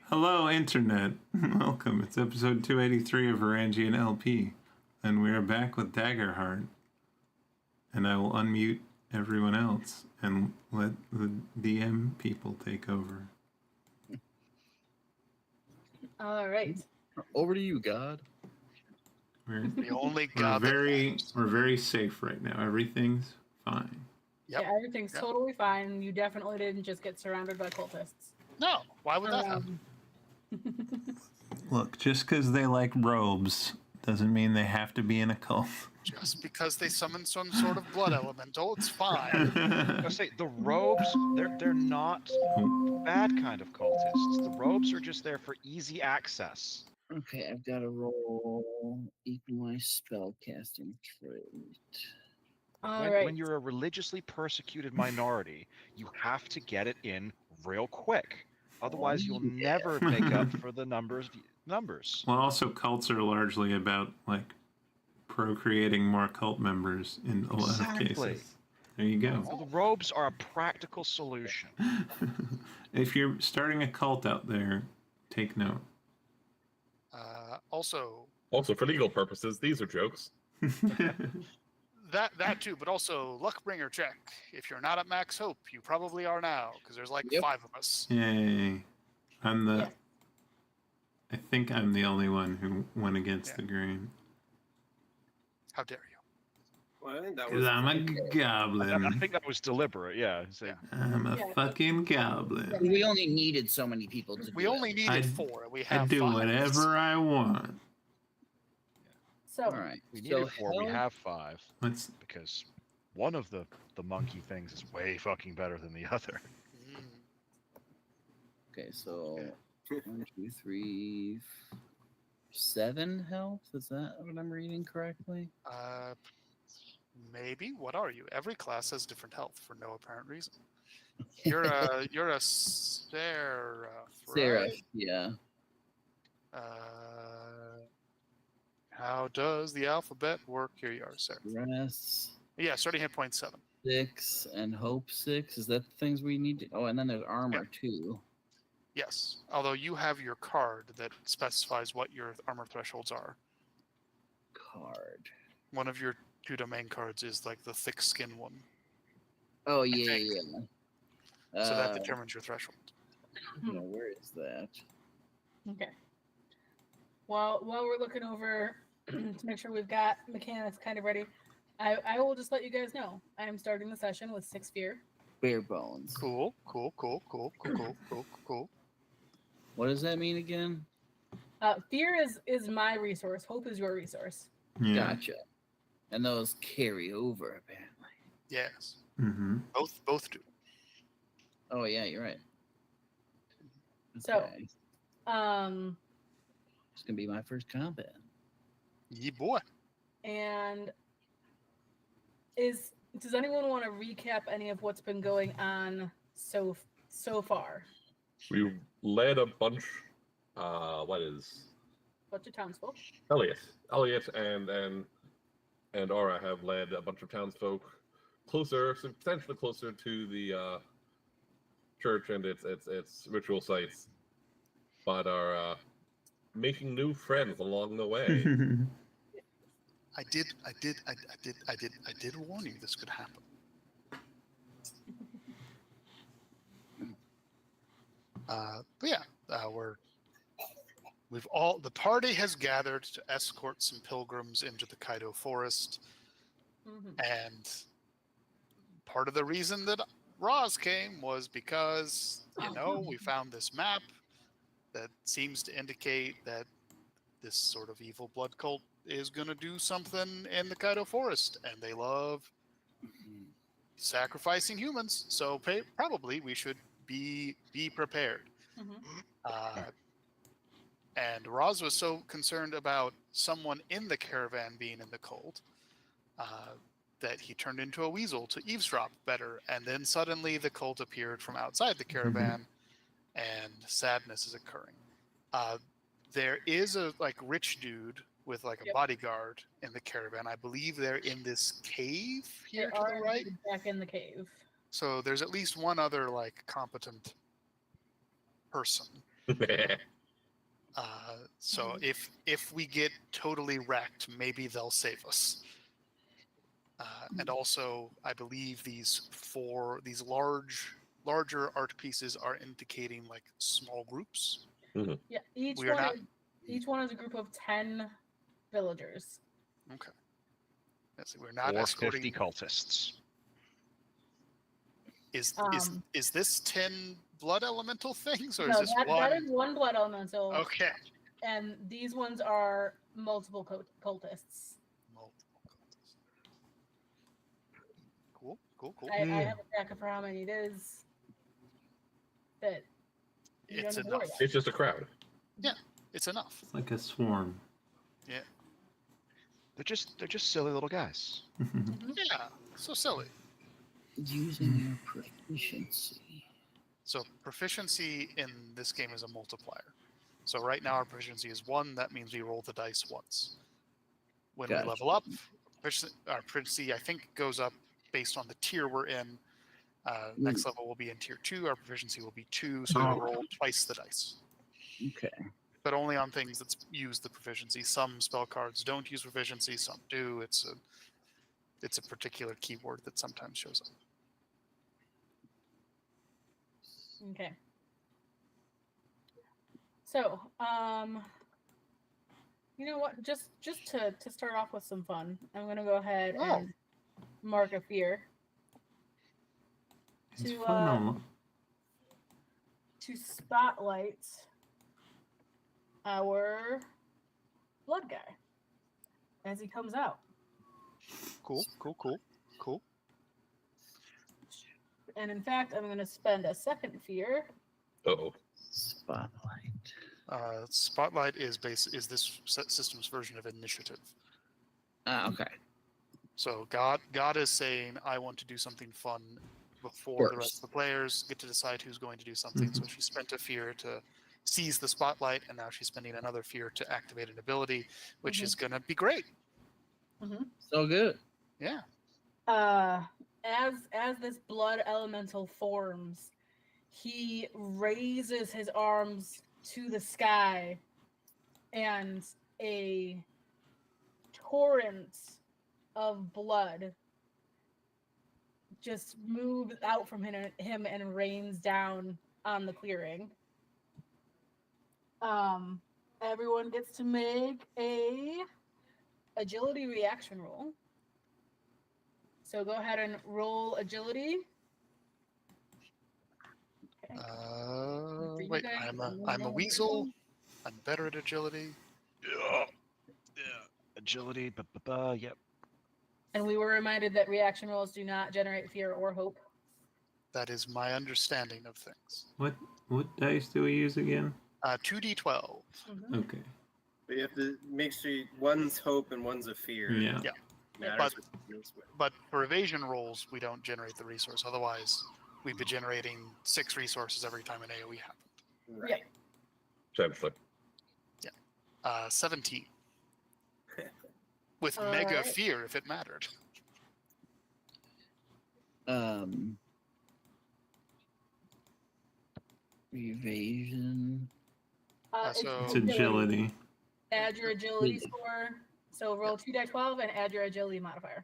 Hello, Internet. Welcome. It's episode 283 of VarangianLP, and we are back with Daggerheart. And I will unmute everyone else and let the DM people take over. All right. Over to you, God. The only God. We're very safe right now. Everything's fine. Yep. Yeah, everything's totally fine. You definitely didn't just get surrounded by cultists. No, why would that happen? Look, just because they like robes doesn't mean they have to be in a cult. Just because they summon some sort of blood elemental, it's fine. I say the robes, they're not bad kind of cultists. The robes are just there for easy access. Okay, I've got to roll equalize spellcasting trait. When you're a religiously persecuted minority, you have to get it in real quick. Otherwise, you'll never make up for the numbers. Well, also, cults are largely about, like, procreating more cult members in a lot of cases. There you go. Well, the robes are a practical solution. If you're starting a cult out there, take note. Also, for legal purposes, these are jokes. that too, but also Luckbringer check. If you're not at max hope, you probably are now, because there's like 5 of us. Yay. I think I'm the only one who went against the grain. How dare you? Well, I think that Because was I'm a goblin. I think that was deliberate, yeah. I'm a fucking goblin. We only needed so many people to We only needed 4. We I have do 5. whatever I want. So All right. We so needed 4. We health- have 5 Let's. because one of the monkey things is way fucking better than the other. Mm. Okay, so 1, 2, 3, 7 health. Is that what I'm reading correctly? Maybe. What are you? Every class has different health for no apparent reason. You're a seraph, Seraph, right? yeah. How does the alphabet work? Here you are, Seraph. Rest Yeah, starting hit point 7. 6 and hope 6. Is that the things we need to? Oh, and then there's armor too. Yes, although you have your card that specifies what your armor thresholds are. Card. One of your 2 domain cards is like the thick skin one. Oh yeah, think. yeah. So that determines your threshold. Yeah, where is that? okay. While we're looking over to make sure we've got mechanics kind of ready, I will just let you guys know I am starting the session with 6 fear. Bare bones. Cool. What does that mean again? Fear is my resource. Hope is your resource. Yeah. Gotcha. And those carry over apparently. Yes. Mm-hmm. Both do. Oh yeah, you're right. So, It's gonna be my first combat. Ye boy. and does anyone want to recap any of what's been going on so far? We led a bunch. What is Bunch of townsfolk. Elliot and Aura have led a bunch of townsfolk closer, substantially closer to the church and its ritual sites, but are making new friends along the way. I did warn you this could happen. But yeah, the party has gathered to escort some pilgrims into the Kaido forest, and part of the reason that Roz came was because we found this map that seems to indicate that this sort of evil blood cult is going to do something in the Kaido forest, and they love sacrificing humans, so probably we should be prepared. And Roz was so concerned about someone in the caravan being in the cult that he turned into a weasel to eavesdrop better, and then suddenly the cult appeared from outside the caravan, and sadness is occurring. There is a rich dude with a bodyguard in the caravan. I believe they're in this cave here to the right. Back in the cave. So there's at least one other competent person. So if we get totally wrecked, maybe they'll save us. And also, I believe these larger art pieces are indicating small groups. Yeah, each one is a group of 10 villagers. Okay. Let's see, we're not or escorting 50 cultists. Is this 10 blood elemental things, or No, is this one? that is one blood elemental. Okay. And these ones are multiple cultists. Cool. I have a tracker for how many it is. But It's enough. It's just a crowd. Yeah, it's enough. It's like a swarm. Yeah. They're just silly little guys. Yeah, so silly. Using your proficiency. So proficiency in this game is a multiplier. So right now our proficiency is 1. That means we roll the dice once. When we level up, our proficiency I think goes up based on the tier we're in. Next level will be in tier 2. Our proficiency will be 2, so we'll roll twice the dice. Okay. But only on things that use the proficiency. Some spell cards don't use proficiency, some do. It's a particular keyword that sometimes shows up. Okay. So, you know what? Just to start off with some fun, I'm gonna go ahead and mark a fear to spotlight our blood guy, as he comes out. Cool. And in fact, I'm going to spend a second fear. Uh-oh. Spotlight. Spotlight is this system's version of initiative. Okay. So God is saying, I want to do something fun before the rest of the players get to decide who's going to do something. So she spent a fear to seize the spotlight, and now she's spending another fear to activate an ability, which is going to be great. So good. Yeah. As this blood elemental forms, he raises his arms to the sky, and a torrent of blood just moves out from him and rains down on the clearing. Everyone gets to make a agility reaction roll. So go ahead and roll agility. Okay. Wait, I'm a weasel. I'm better at agility. Yeah. Agility. Yep. And we were reminded that reaction rolls do not generate fear or hope. That is my understanding of things. What dice do we use again? 2d12. Okay. But you have to make sure one's hope and one's a fear. Yeah. Matters what you use with. But for evasion rolls, we don't generate the resource. Otherwise, we'd be generating 6 resources every time an AoE happened. Right. Essentially. 17. With All mega right. fear, if it mattered. Evasion. So- It's agility. Add your agility score. So roll 2d12 and add your agility modifier.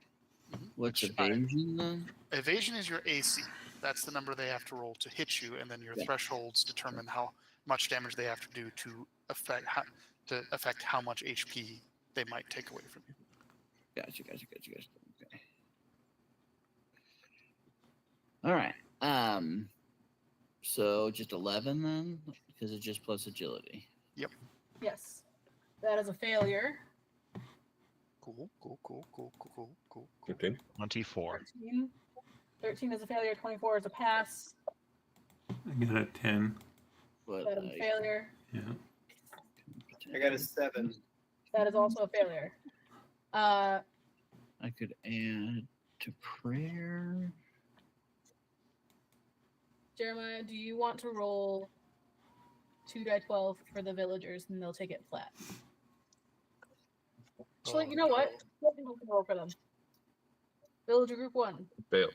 What's Which evasion then? Evasion is your AC. That's the number they have to roll to hit you, and then your thresholds determine how much damage they have to do to affect how much HP they might take away from you. Gotcha. Okay. All right. So just 11 then, because it's just plus agility. Yes. That is a failure. Cool. 15. 24. 13 is a failure. 24 is a pass. I got a 10. But That is a failure. Yeah. I got a 7. That is also a failure. I could add to prayer. Jeremiah, do you want to roll 2d12 for the villagers and they'll take it flat? Actually, you know what? Let people can roll for them. Villager group 1. Fail.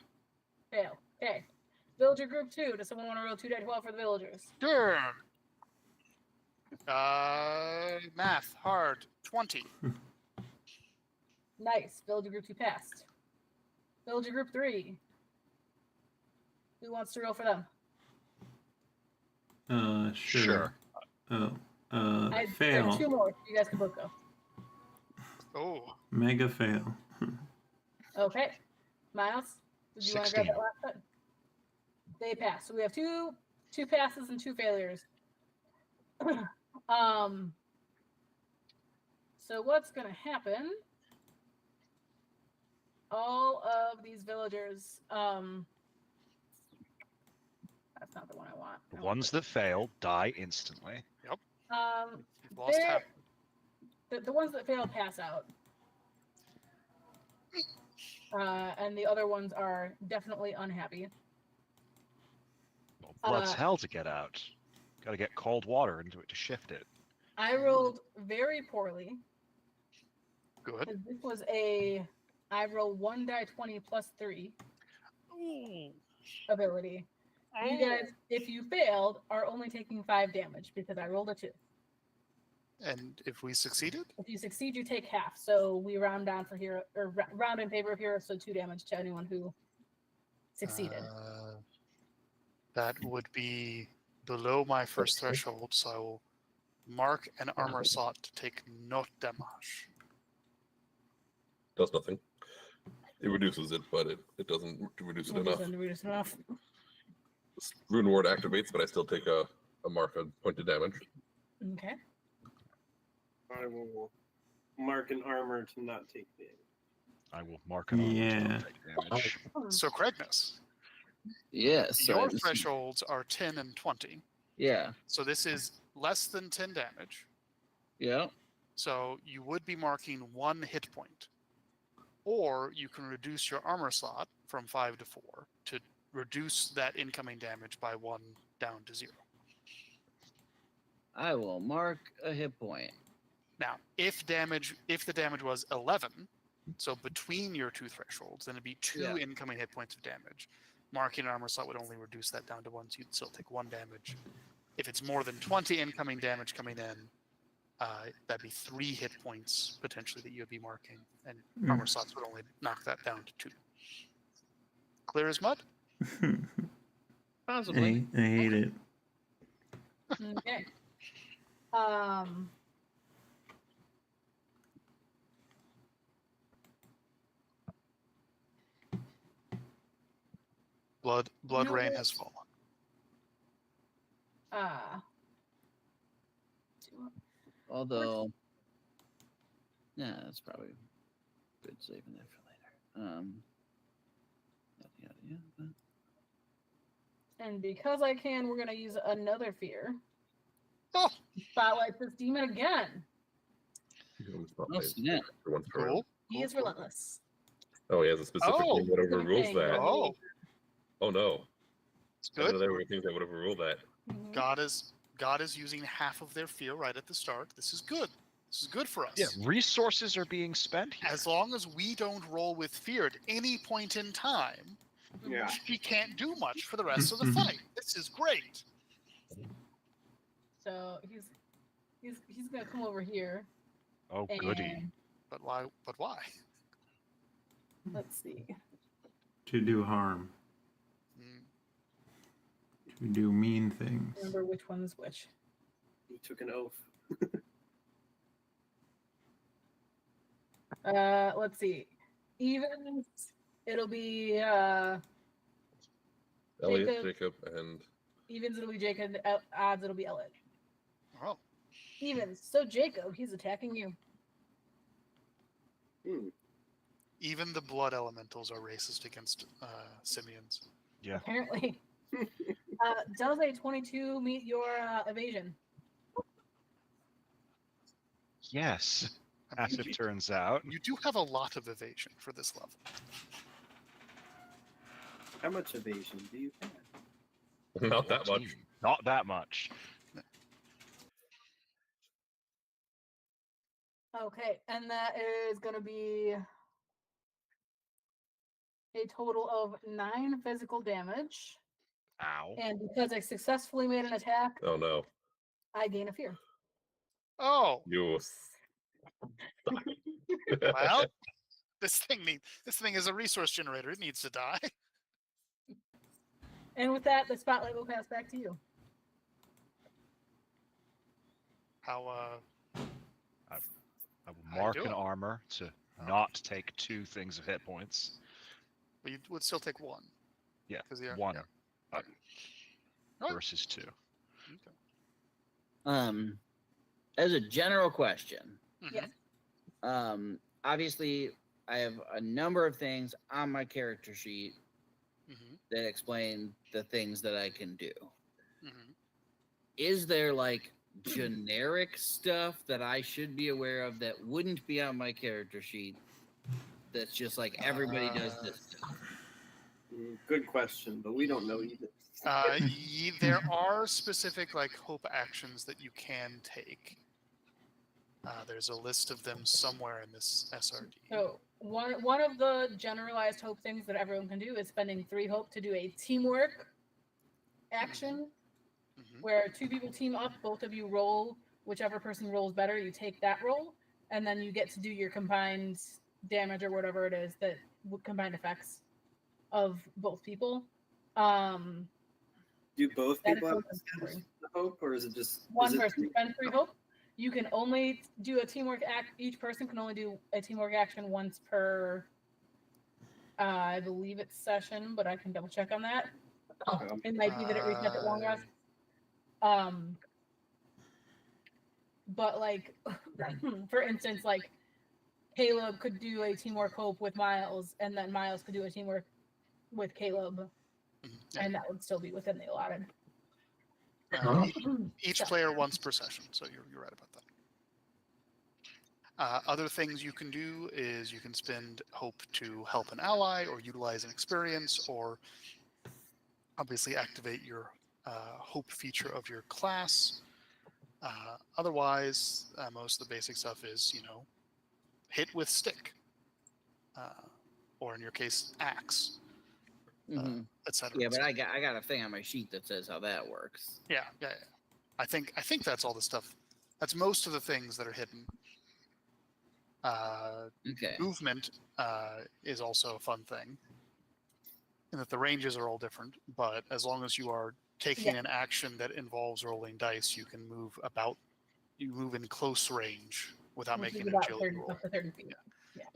Fail. Okay. Villager group 2. Does someone want to roll 2d12 for the villagers? Sure. Math hard 20. Nice. Villager group 2 passed. Villager group 3. Who wants to roll for them? Sure. Oh. I Fail. have 2 more. You guys can both go. Oh, Mega fail. Okay. Miles, did you want to grab 16. that last one? They pass. So we have two passes and 2 failures. So what's going to happen? All of these villagers, that's not the one I want. The ones that fail die instantly. you've lost They're- half. The ones that fail pass out. And the other ones are definitely unhappy. Well, blood's Uh, hell to get out. Got to get cold water into it to shift it. I rolled very poorly. Good. 'Cause this was I rolled 1 die 20 plus 3 Ooh. ability. You guys, if you failed, are only taking 5 damage because I rolled a 2. And if we succeeded? If you succeed, you take half. So we round down for hero, or round in favor of heroes, so 2 damage to anyone who succeeded. That would be below my first threshold, so I will mark an armor slot to take no damage. Does nothing. It reduces it, but it doesn't reduce it enough. Doesn't reduce enough. Rune Ward activates, but I still take a mark of point of damage. Okay. I will mark an armor to not take damage. I will mark an armor to not take damage. So Cragnus, Yes. your thresholds are 10 and 20. Yeah. So this is less than 10 damage. Yeah. So you would be marking 1 hit point. Or you can reduce your armor slot from 5 to 4 to reduce that incoming damage by 1 down to 0. I will mark a hit point. Now, if the damage was 11, so between your 2 thresholds, then it'd be 2 incoming hit points of damage. Marking an armor slot would only reduce that down to 1, so you'd still take 1 damage. If it's more than 20 incoming damage coming in, that'd be 3 hit points potentially that you would be marking, and armor slots would only knock that down to 2. Clear as mud? Possibly. I hate it. Okay. Blood No, rain wait. has fallen. Although, yeah, that's probably good saving that for later. And because I can, we're gonna use another fear. Oh, Spotlight this demon again. Yeah. cool. He is relentless. Oh, he has a specific thing that overrules Thing. that. Oh, Oh no. it's I know good. there were things that would overrule that. Mhm. God is using half of their fear right at the start. This is good. This is good for us. Yeah, resources are being spent here. As long as we don't roll with fear at any point in time, Yeah. he can't do much for the rest of the fight. This is great. So he's gonna come over here. Oh, goody. And But why? But why? let's see. To do harm. Mm, To do mean things. Remember which one is which. He took an oath. Let's see. Evens, it'll be Elliot, Jacob, and evens it'll be Jacob. Odds it'll be Elliot. oh, Evens. So Jacob, he's attacking you. even the blood elementals are racist against simians. Yeah. Apparently. Does a 22 meet your evasion? Yes, I as mean, it turns out. you do have a lot of evasion for this level. How much evasion do you have? not that much. 14. Not that much. Okay, and that is going to be a total of 9 physical damage. Ow. And because I successfully made an attack, Oh no. I gain a fear. Oh, You. well, this thing is a resource generator. It needs to die. And with that, the spotlight will pass back to you. How I will How you mark an doing? armor to not take 2 things of hit points. well, you would still take 1. Yeah, 'Cause yeah, 1 yeah. Oh. versus 2. Okay. As a general question, Mhm. Yes. obviously I have a number of things on my character sheet Mhm. that explain the things that I can do. Mhm. Is there like generic stuff that I should be aware of that wouldn't be on my character sheet? That's just like everybody does this stuff. Good question, but we don't know either. There are specific like hope actions that you can take. There's a list of them somewhere in this SRD. So one of the generalized hope things that everyone can do is spending 3 hope to do a teamwork action Mhm. where 2 people team up, both of you roll, whichever person rolls better, you take that roll, and then you get to do your combined damage or whatever it is that combined effects of both people. Do both That people is have open to for spend the hope, or is it just one is it- person spends 3 hope. You can only do a teamwork act. Each person can only do a teamwork action once per, I believe it's session, but I can double check on that. It might be that it resets at long rest. But like, for instance, like Caleb could do a teamwork hope with Miles, and then Miles could do a teamwork with Caleb, Yeah. and that would still be within the allotted. Each So- player once per session, so you're right about that. Other things you can do is you can spend hope to help an ally, or utilize an experience, or obviously activate your hope feature of your class. Otherwise, most of the basic stuff is, hit with stick, or in your case, axe, etc. Yeah, but I got a thing on my sheet that says how that works. Yeah. I think that's all the stuff. That's most of the things that are hidden. Okay. Movement is also a fun thing, and that the ranges are all different. But as long as you are taking an action that involves rolling dice, you can move about. You move in close range without which making is an about agility 30, roll. up to 30 feet.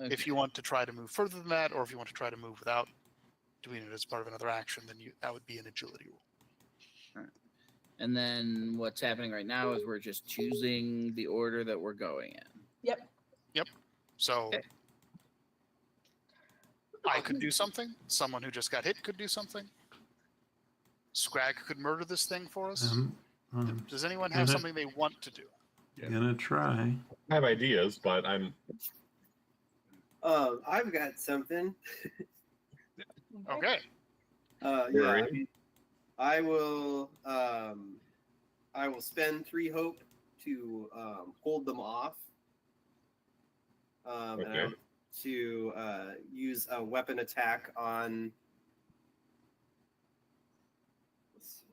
Okay. If you want to try to move further than that, or if you want to try to move without doing it as part of another action, then that would be an agility roll. And then what's happening right now is we're just choosing the order that we're going in. Yep. So Okay. I could do something. Someone who just got hit could do something. Scrag could murder this thing for us. Does anyone have something they want to do? Gonna try. I have ideas, but I'm I've got something. Okay. Yeah, I will spend 3 hope to hold them off. And I want to use a weapon attack on. Let's see.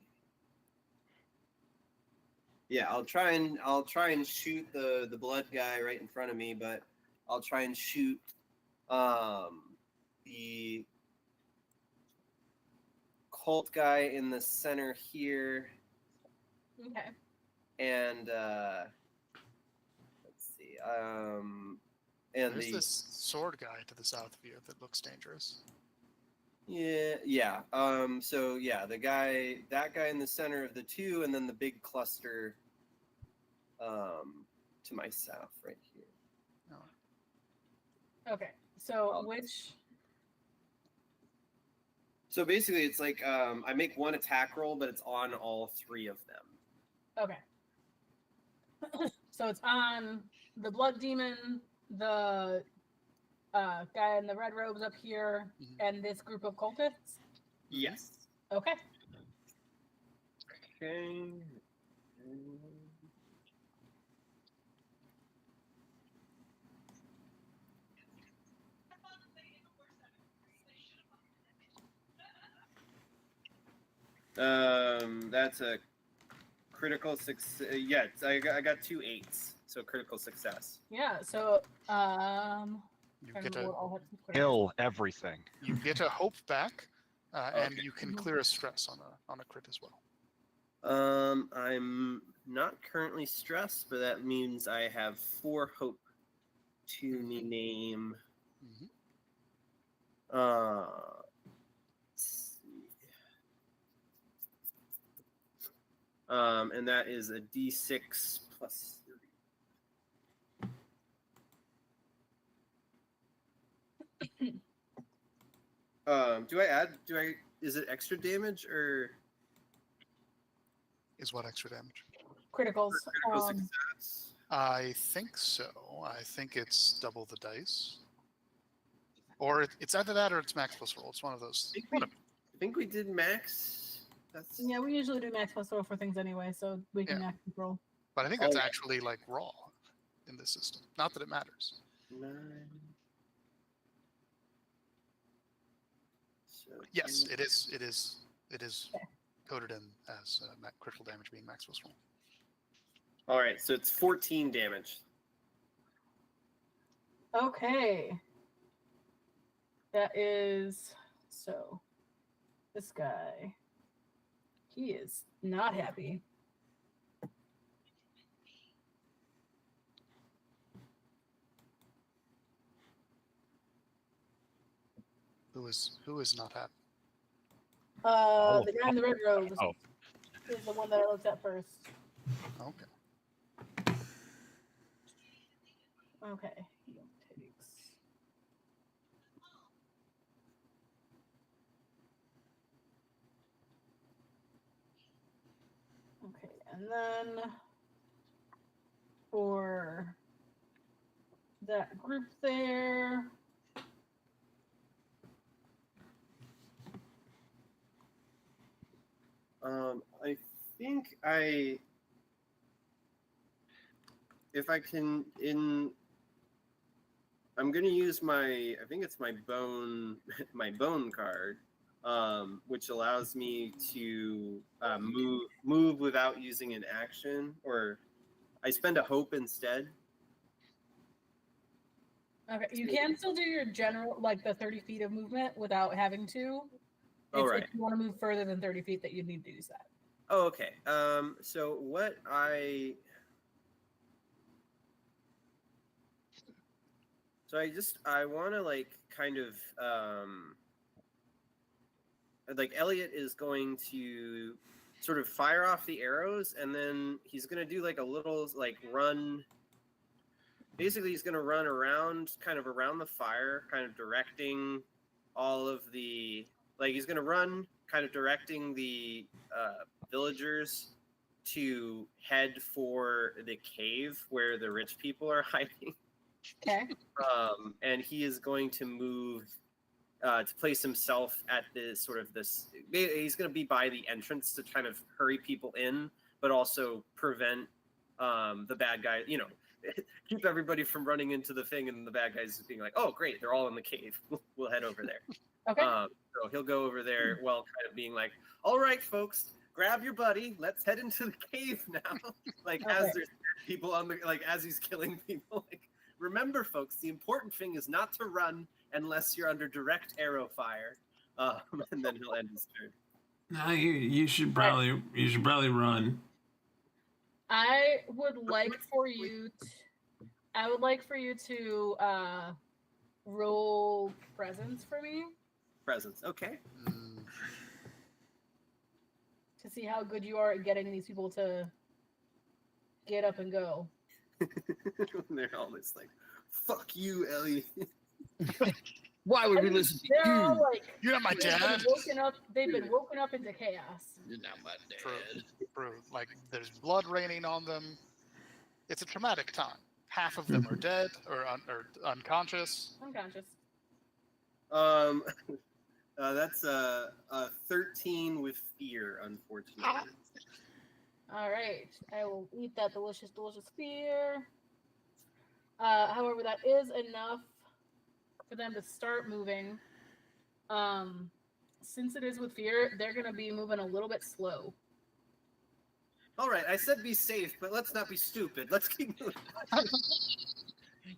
Yeah, I'll try and shoot the blood guy right in front of me, but I'll try and shoot the cult guy in the center here. Okay. And let's see. And There's this sword guy to the south of you that looks dangerous. Yeah. So yeah, that guy in the center of the 2, and then the big cluster to my south right here. Okay. So which? So basically, it's like I make 1 attack roll, but it's on all 3 of them. Okay. So it's on the blood demon, the guy in the red robes up here, and this group of cultists? Yes. Okay. Okay. That's a critical success. Yeah, I got 2 8s, so critical success. Yeah, so You get a Kill everything. you get a hope back, and you can clear a stress on a crit as well. I'm not currently stressed, but that means I have 4 hope to me name. Let's see. And that is a D6 plus 3. Is it extra damage or? Is what extra damage? criticals. Critical success? I think so. I think it's double the dice. Or it's either that or it's max plus roll. It's one of those. I think we did max. That's Yeah, we usually do max plus roll for things anyway, so we can max roll. But I think that's actually like raw in this system. Not that it matters. 9. So Yes, it is. It is coded in as critical damage being max plus roll. All right, so it's 14 damage. Okay. That is so. This guy, he is not happy. Who is not happy? The guy in the red robes Oh. is the one that I looked at first. Okay. Okay. He takes And then for that group there, I think if I can, I'm gonna use I think it's my bone, my bone card, which allows me to move without using an action, or I spend a hope instead. okay, you can still do your general, like the 30 feet of movement without having to. Oh, right. If you want to move further than 30 feet, that you need to use that. Oh, okay. So what I want to like kind of like Elliot is going to sort of fire off the arrows, and then he's going to do like a little like run. Basically, he's going to run around the fire, kind of directing all of the, like he's going to run kind of directing the villagers to head for the cave where the rich people are hiding. Okay. And he is going to move to place himself at this sort of this. He's going to be by the entrance to kind of hurry people in, but also prevent the bad guy. You know, keep everybody from running into the thing, and the bad guys being like, "Oh, great, they're all in the cave. We'll head over there." Okay. So he'll go over there while kind of being like, "All right, folks, grab your buddy. Let's head into the cave now." Like as there's people on the, like as he's killing people. Like, remember, folks, the important thing is not to run unless you're under direct arrow fire. And then he'll end his turn. No, you should probably run. I would like for you to roll presence for me. Presence, okay. To see how good you are at getting these people to get up and go. They're all just like, "Fuck you, Ellie." Why would we listen to They're you? all like, You're not my dad. they've been woken up into chaos. You're not my dad. True. Like there's blood raining on them. It's a traumatic time. Half of them are dead or unconscious. Unconscious. That's a 13 with fear, unfortunately. All right, I will eat that delicious fear. However, that is enough for them to start moving. Since it is with fear, they're going to be moving a little bit slow. All right, I said be safe, but let's not be stupid. Let's keep moving.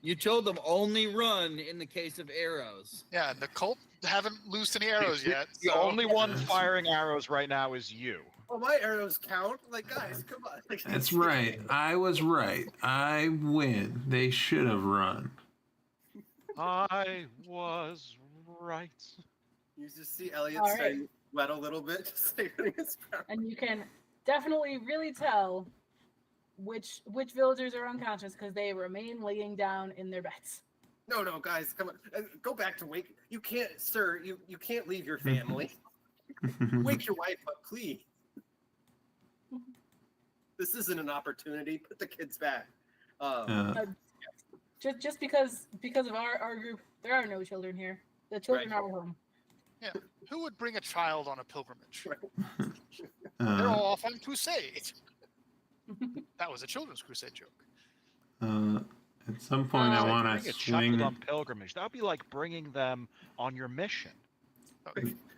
You told them only run in the case of arrows. Yeah, the cult haven't loosed any arrows yet. The only one firing arrows right now is you. Oh, my arrows count. Like, guys, come on. Like, That's right. I was right. I win. They should have run. I was right. You just see Elliot All right. starting to sweat a little bit, just like running his crown. And you can definitely really tell which villagers are unconscious because they remain laying down in their beds. No, guys, come on. Go back to wake. You can't, sir. You can't leave your family. Wake your wife up, please. This isn't an opportunity. Put the kids back. Just because of our group, there are no children here. The children are home. Yeah. Who would bring a child on a pilgrimage? They're all off on crusade. That was a children's crusade joke. At some point, I want Bring to a child swing. on pilgrimage. That would be like bringing them on your mission.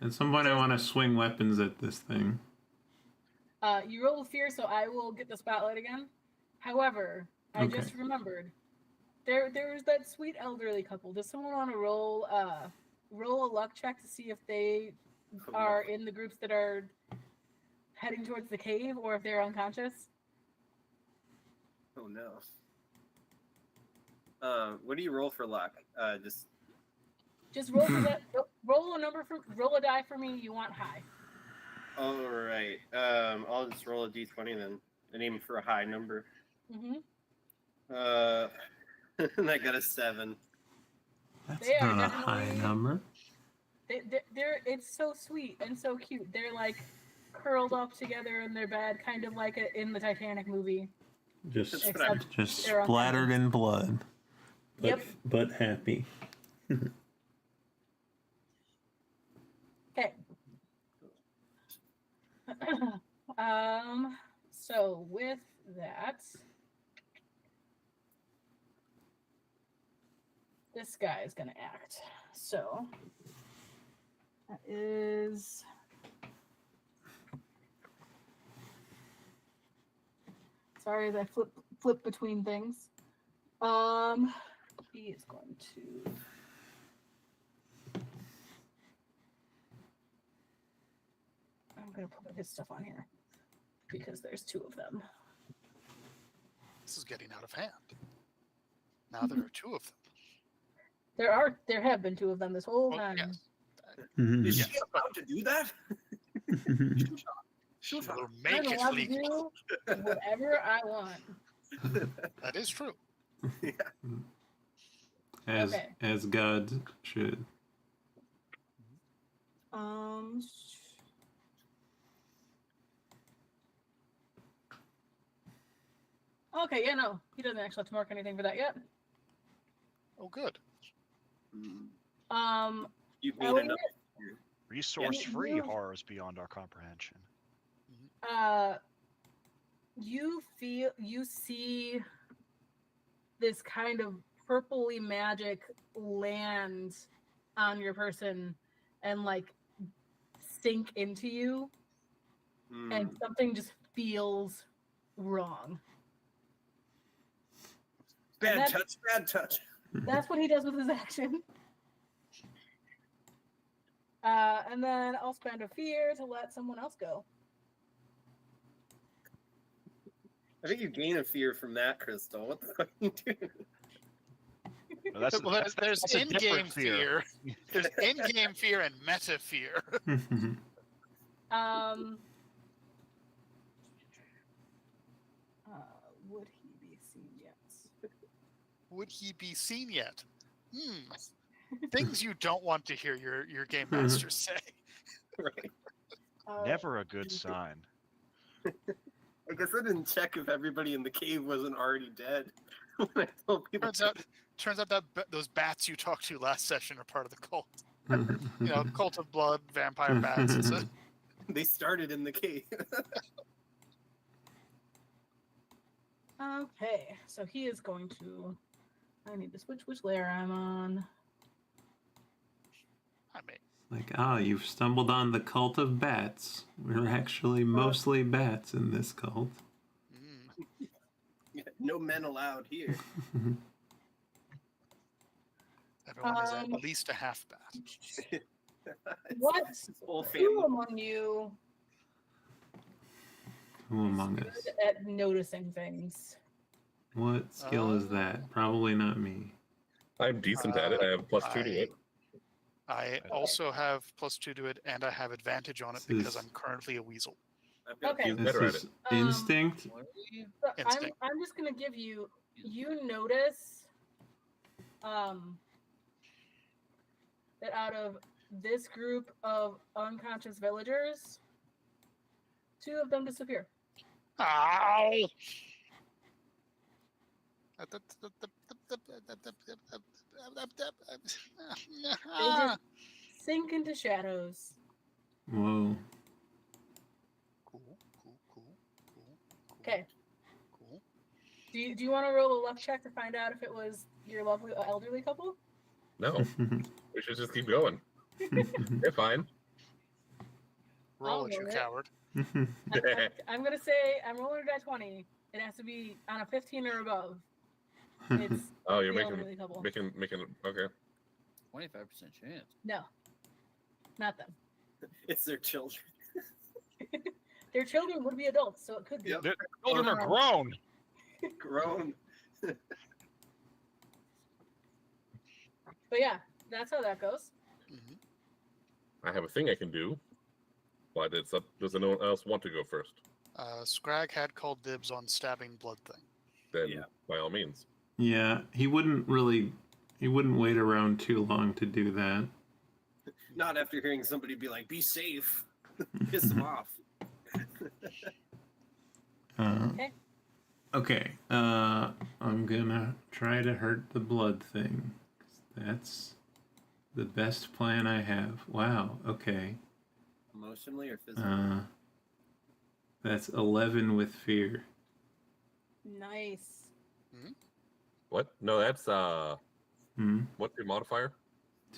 At some point, I want to swing weapons at this thing. You roll with fear, so I will get the spotlight again. However, I just remembered there was that sweet elderly couple. Does someone want to roll a luck check to see if they are in the groups that are heading towards the cave, or if they're unconscious? Oh no. What do you roll for luck? Just roll for that. Roll a die for me. You want high. All right. I'll just roll a d20 then, and aim for a high number. Mm-hmm. And I got a 7. That's They are not a high definitely- number. It's so sweet and so cute. They're like curled up together in their bed, kind of like in the Titanic movie. Just Except they're splattered in blood. But, Yep. But happy. Okay. So with that, this guy is gonna act. So that is sorry as I flip between things. He is going to I'm gonna put his stuff on here because there's two of them. This is getting out of hand. Now there are two of them. There have been two of them this whole Well, time. yes. Is Yeah. she allowed to do that? She will I'm make it allowed to legal. do whatever I want. That is true. as Okay. as God should. Okay, yeah, no, he doesn't actually have to mark anything for that yet. Oh, good. You mean Elliot, enough? Resource-free you- horrors beyond our comprehension. you see this kind of purpley magic land on your person and like sink into you, and something just feels wrong. Bad touch. That's what he does with his action. And then I'll spend a fear to let someone else go. I think you gain a fear from that, Crystal. What the fuck are you doing? No, that's, Well, that's, there's that's a in-game different fear. There's in-game fear and meta fear. Would he be seen yet? Would he be seen yet? Things you don't want to hear your game master say. Right. never a good sign. I guess I didn't check if everybody in the cave wasn't already dead. When I told people Turns out that those bats you talked to last session are part of the cult. Cult of blood, vampire bats. they started in the cave. Okay, so he is going to. I need to switch which layer I'm on. I mean, Like, you've stumbled on the cult of bats. We're actually mostly bats in this cult. No men allowed here. everyone is at least a half bat. What? Whole Who family. among you Who among is us? good at noticing things? What skill is that? Probably not me. I'm decent at it. I have +2 to it. I also have +2 to it, and I have advantage on it This because is- I'm currently a weasel. I've got Okay. He's This better at is it. instinct. So Instinct. I'm just gonna give you. You notice, that out of this group of unconscious villagers, 2 of them disappear. Ow! They just sink into shadows. Whoa. Cool. Okay. Cool. Do you want to roll a luck check to find out if it was your lovely elderly couple? No, we should just keep going. They're fine. Roll I'll it, you roll it. coward. I'm gonna say I'm rolling a die 20. It has to be on a 15 or above. It's Oh, you're the making elderly couple. okay. 25% chance. No, not them. It's their children. Their children would be adults, so it could be. Yep. The children are grown. Grown. But yeah, that's how that goes. Mhm. I have a thing I can do, but it's up. Does anyone else want to go first? Scrag had called dibs on stabbing blood thing. Then Yeah. by all means. Yeah, he wouldn't wait around too long to do that. Not after hearing somebody be like, "Be safe." Piss them off. Okay. Okay. I'm gonna try to hurt the blood thing. That's the best plan I have. Wow. Okay. Emotionally or physically? That's 11 with fear. Nice. What? No, that's Hmm. what's your modifier?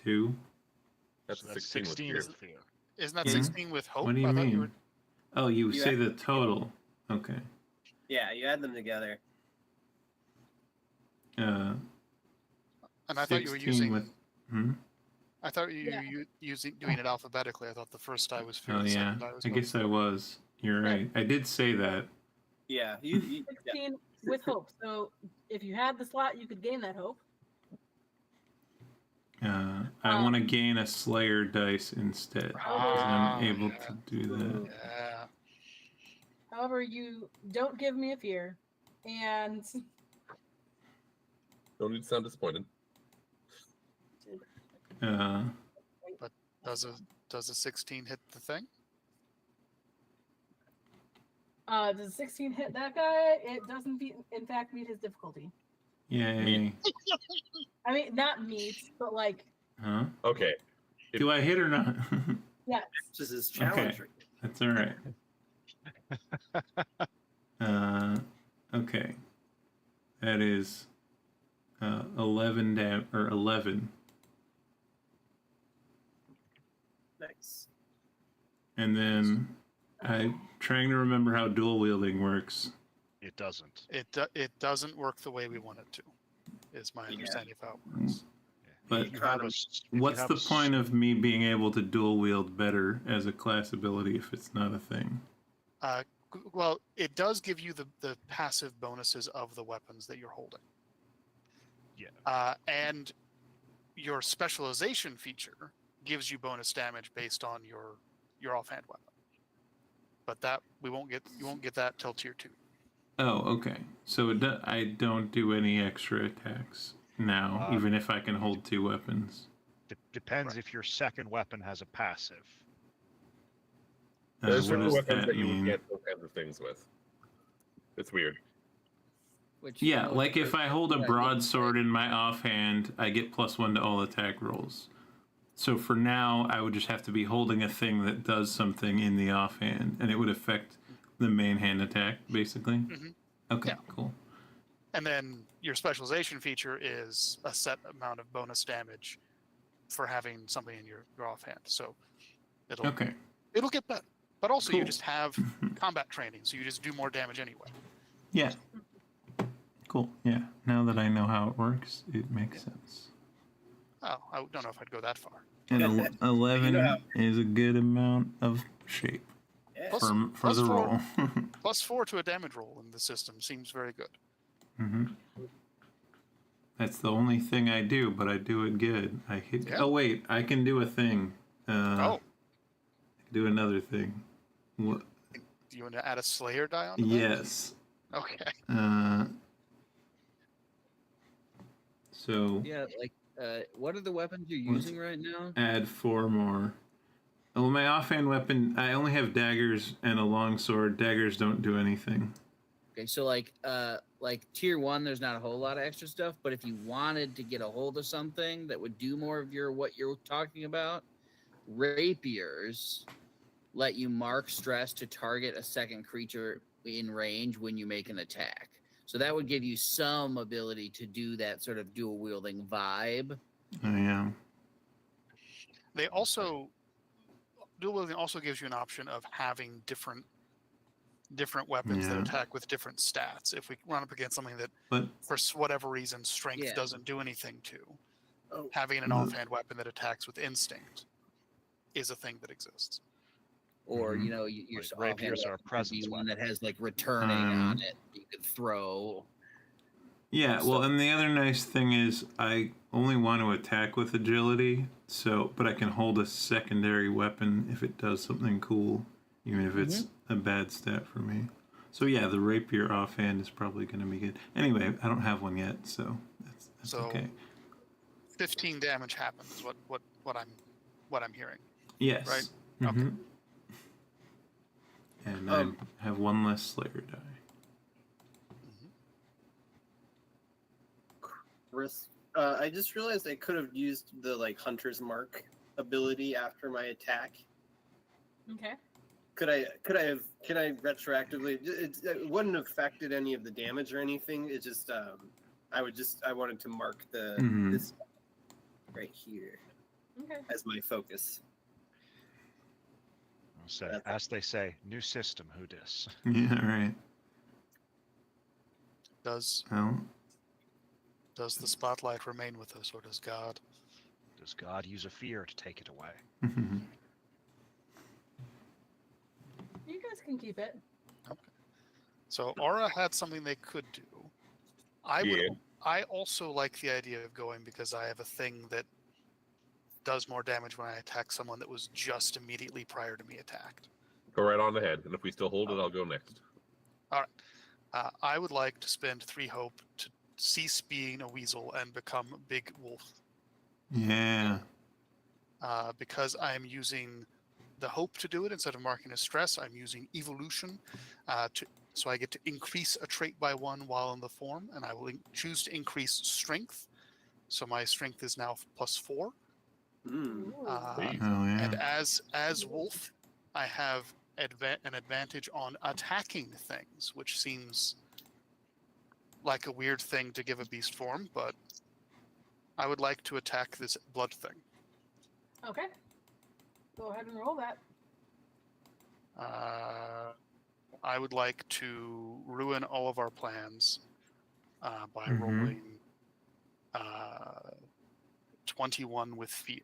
2. That's So a that's 16 with 16 fear. with fear. Isn't that Yeah. 16 with hope? What do you I thought mean? you were. Oh, you You say add- the total. Okay. Yeah, you add them together. And I thought you were 16 using. with. Hmm? I thought you Yeah. were using doing it alphabetically. I thought the first die was fear, Oh, the yeah. second die was I hope. guess I was. You're Yeah. right. I did say that. Yeah, you 16 with hope. So if you had the slot, you could gain that hope. I want to gain a Slayer dice instead. 'Cause I'm able to do that. Yeah. However, you don't give me a fear, and Don't need to sound disappointed. Does a 16 hit the thing? does a 16 hit that guy? It doesn't in fact meet his difficulty. Yay. I mean, not meet, but like, Huh? Okay. Do I hit or not? yes. This is challenging. That's all right. Okay. That is 11 or 11. Nice. And then I'm trying to remember how dual wielding works. It doesn't. It doesn't work the way we want it to. Is my understanding of how it works. But If you have a s- if you what's have the a s- point of me being able to dual wield better as a class ability if it's not a thing? Well, it does give you the passive bonuses of the weapons that you're holding. Yeah. And your specialization feature gives you bonus damage based on your offhand weapon. But that you won't get that till tier 2. Oh, okay. So I don't do any extra attacks now, even if I can hold 2 weapons. Depends if your second weapon has a passive. There's What certain does weapons that that you mean? get those kinds of things with. It's weird. Which Yeah, most like if I hold a yeah, broadsword in my offhand, I get +1 to all attack rolls. So for now, I would just have to be holding a thing that does something in the offhand, and it would affect the main hand attack, basically. Mhm. Okay, Yeah. cool. And then your specialization feature is a set amount of bonus damage for having something in your offhand. So it'll get better. But also you Cool. just have combat training, so you just do more damage anyway. Yeah. Cool. Yeah. Now that I know how it works, it makes sense. Oh, I don't know if I'd go that far. And 11 You know is a good amount of shape Yeah. Plus- for plus the 4. roll. +4 to a damage roll in the system seems very good. That's the only thing I do, but I do it good. I hit. Yeah. Oh wait, I can do a thing. Do another thing. What? Do you want to add a Slayer die on that? Yes. Okay. So Yeah, like what are the weapons you're using right now? add 4 more. Well, my offhand weapon, I only have daggers and a longsword. Daggers don't do anything. Okay, so like tier 1, there's not a whole lot of extra stuff, but if you wanted to get a hold of something that would do more of what you're talking about, rapiers let you mark stress to target a second creature in range when you make an attack. So that would give you some ability to do that sort of dual wielding vibe. I am. They also dual wielding also gives you an option of having different weapons that Yeah. attack with different stats. If we run up against something that, But for whatever reason, strength Yeah. doesn't do anything to, Oh. having an Mhm. offhand weapon that attacks with instinct is a thing that exists. Or Mhm. your Like rapiers are a presence one that weapon. has like returning on it you could throw. yeah, well, and the other nice thing is I only want to attack with agility, but I can hold a secondary weapon if it does something cool, even if it's a bad stat for me. So yeah, the rapier offhand is probably going to be good. Anyway, I don't have one yet, so that's So okay. 15 damage happens is what I'm hearing. Yes. Right. Mhm. And I have one less Slayer die. Chris, I just realized I could have used the Hunter's Mark ability after my attack. Okay. Can I retroactively? It wouldn't have affected any of the damage or anything. It just I wanted to mark this right here as my focus. So, as they say, new system, who dis? Yeah, right. Does the spotlight remain with us, or does God? Does God use a fear to take it away? You guys can keep it. Okay. So Aura had something they could do. I also like the idea of going because I have a thing that does more damage when I attack someone that was just immediately prior to me attacked. Go right on ahead, and if we still hold it, I'll go next. All right. I would like to spend 3 hope to cease being a weasel and become a big wolf. Yeah. Because I am using the hope to do it instead of marking as stress, I'm using evolution so I get to increase a trait by 1 while in the form, and I will choose to increase strength. So my strength is now +4. And as wolf, I have an advantage on attacking things, which seems like a weird thing to give a beast form, but I would like to attack this blood thing. Okay. Go ahead and roll that. I would like to ruin all of our plans by rolling 21 with fear.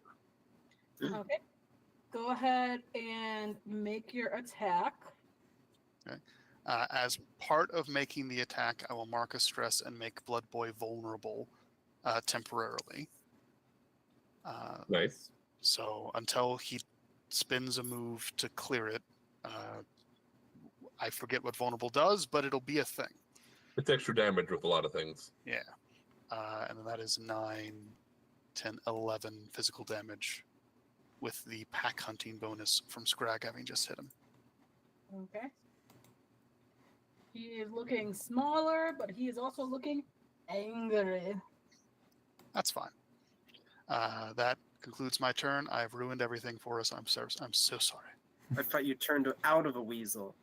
Okay. Go ahead and make your attack. Okay. As part of making the attack, I will mark a stress and make Blood Boy vulnerable temporarily. Nice. So until he spins a move to clear it, I forget what vulnerable does, but it'll be a thing. It's extra damage with a lot of things. Yeah. And then that is 9, 10, 11 physical damage with the pack hunting bonus from Scrag having just hit him. Okay. He is looking smaller, but he is also looking angry. That's fine. That concludes my turn. I've ruined everything for us. I'm so sorry. I thought you turned out of a weasel.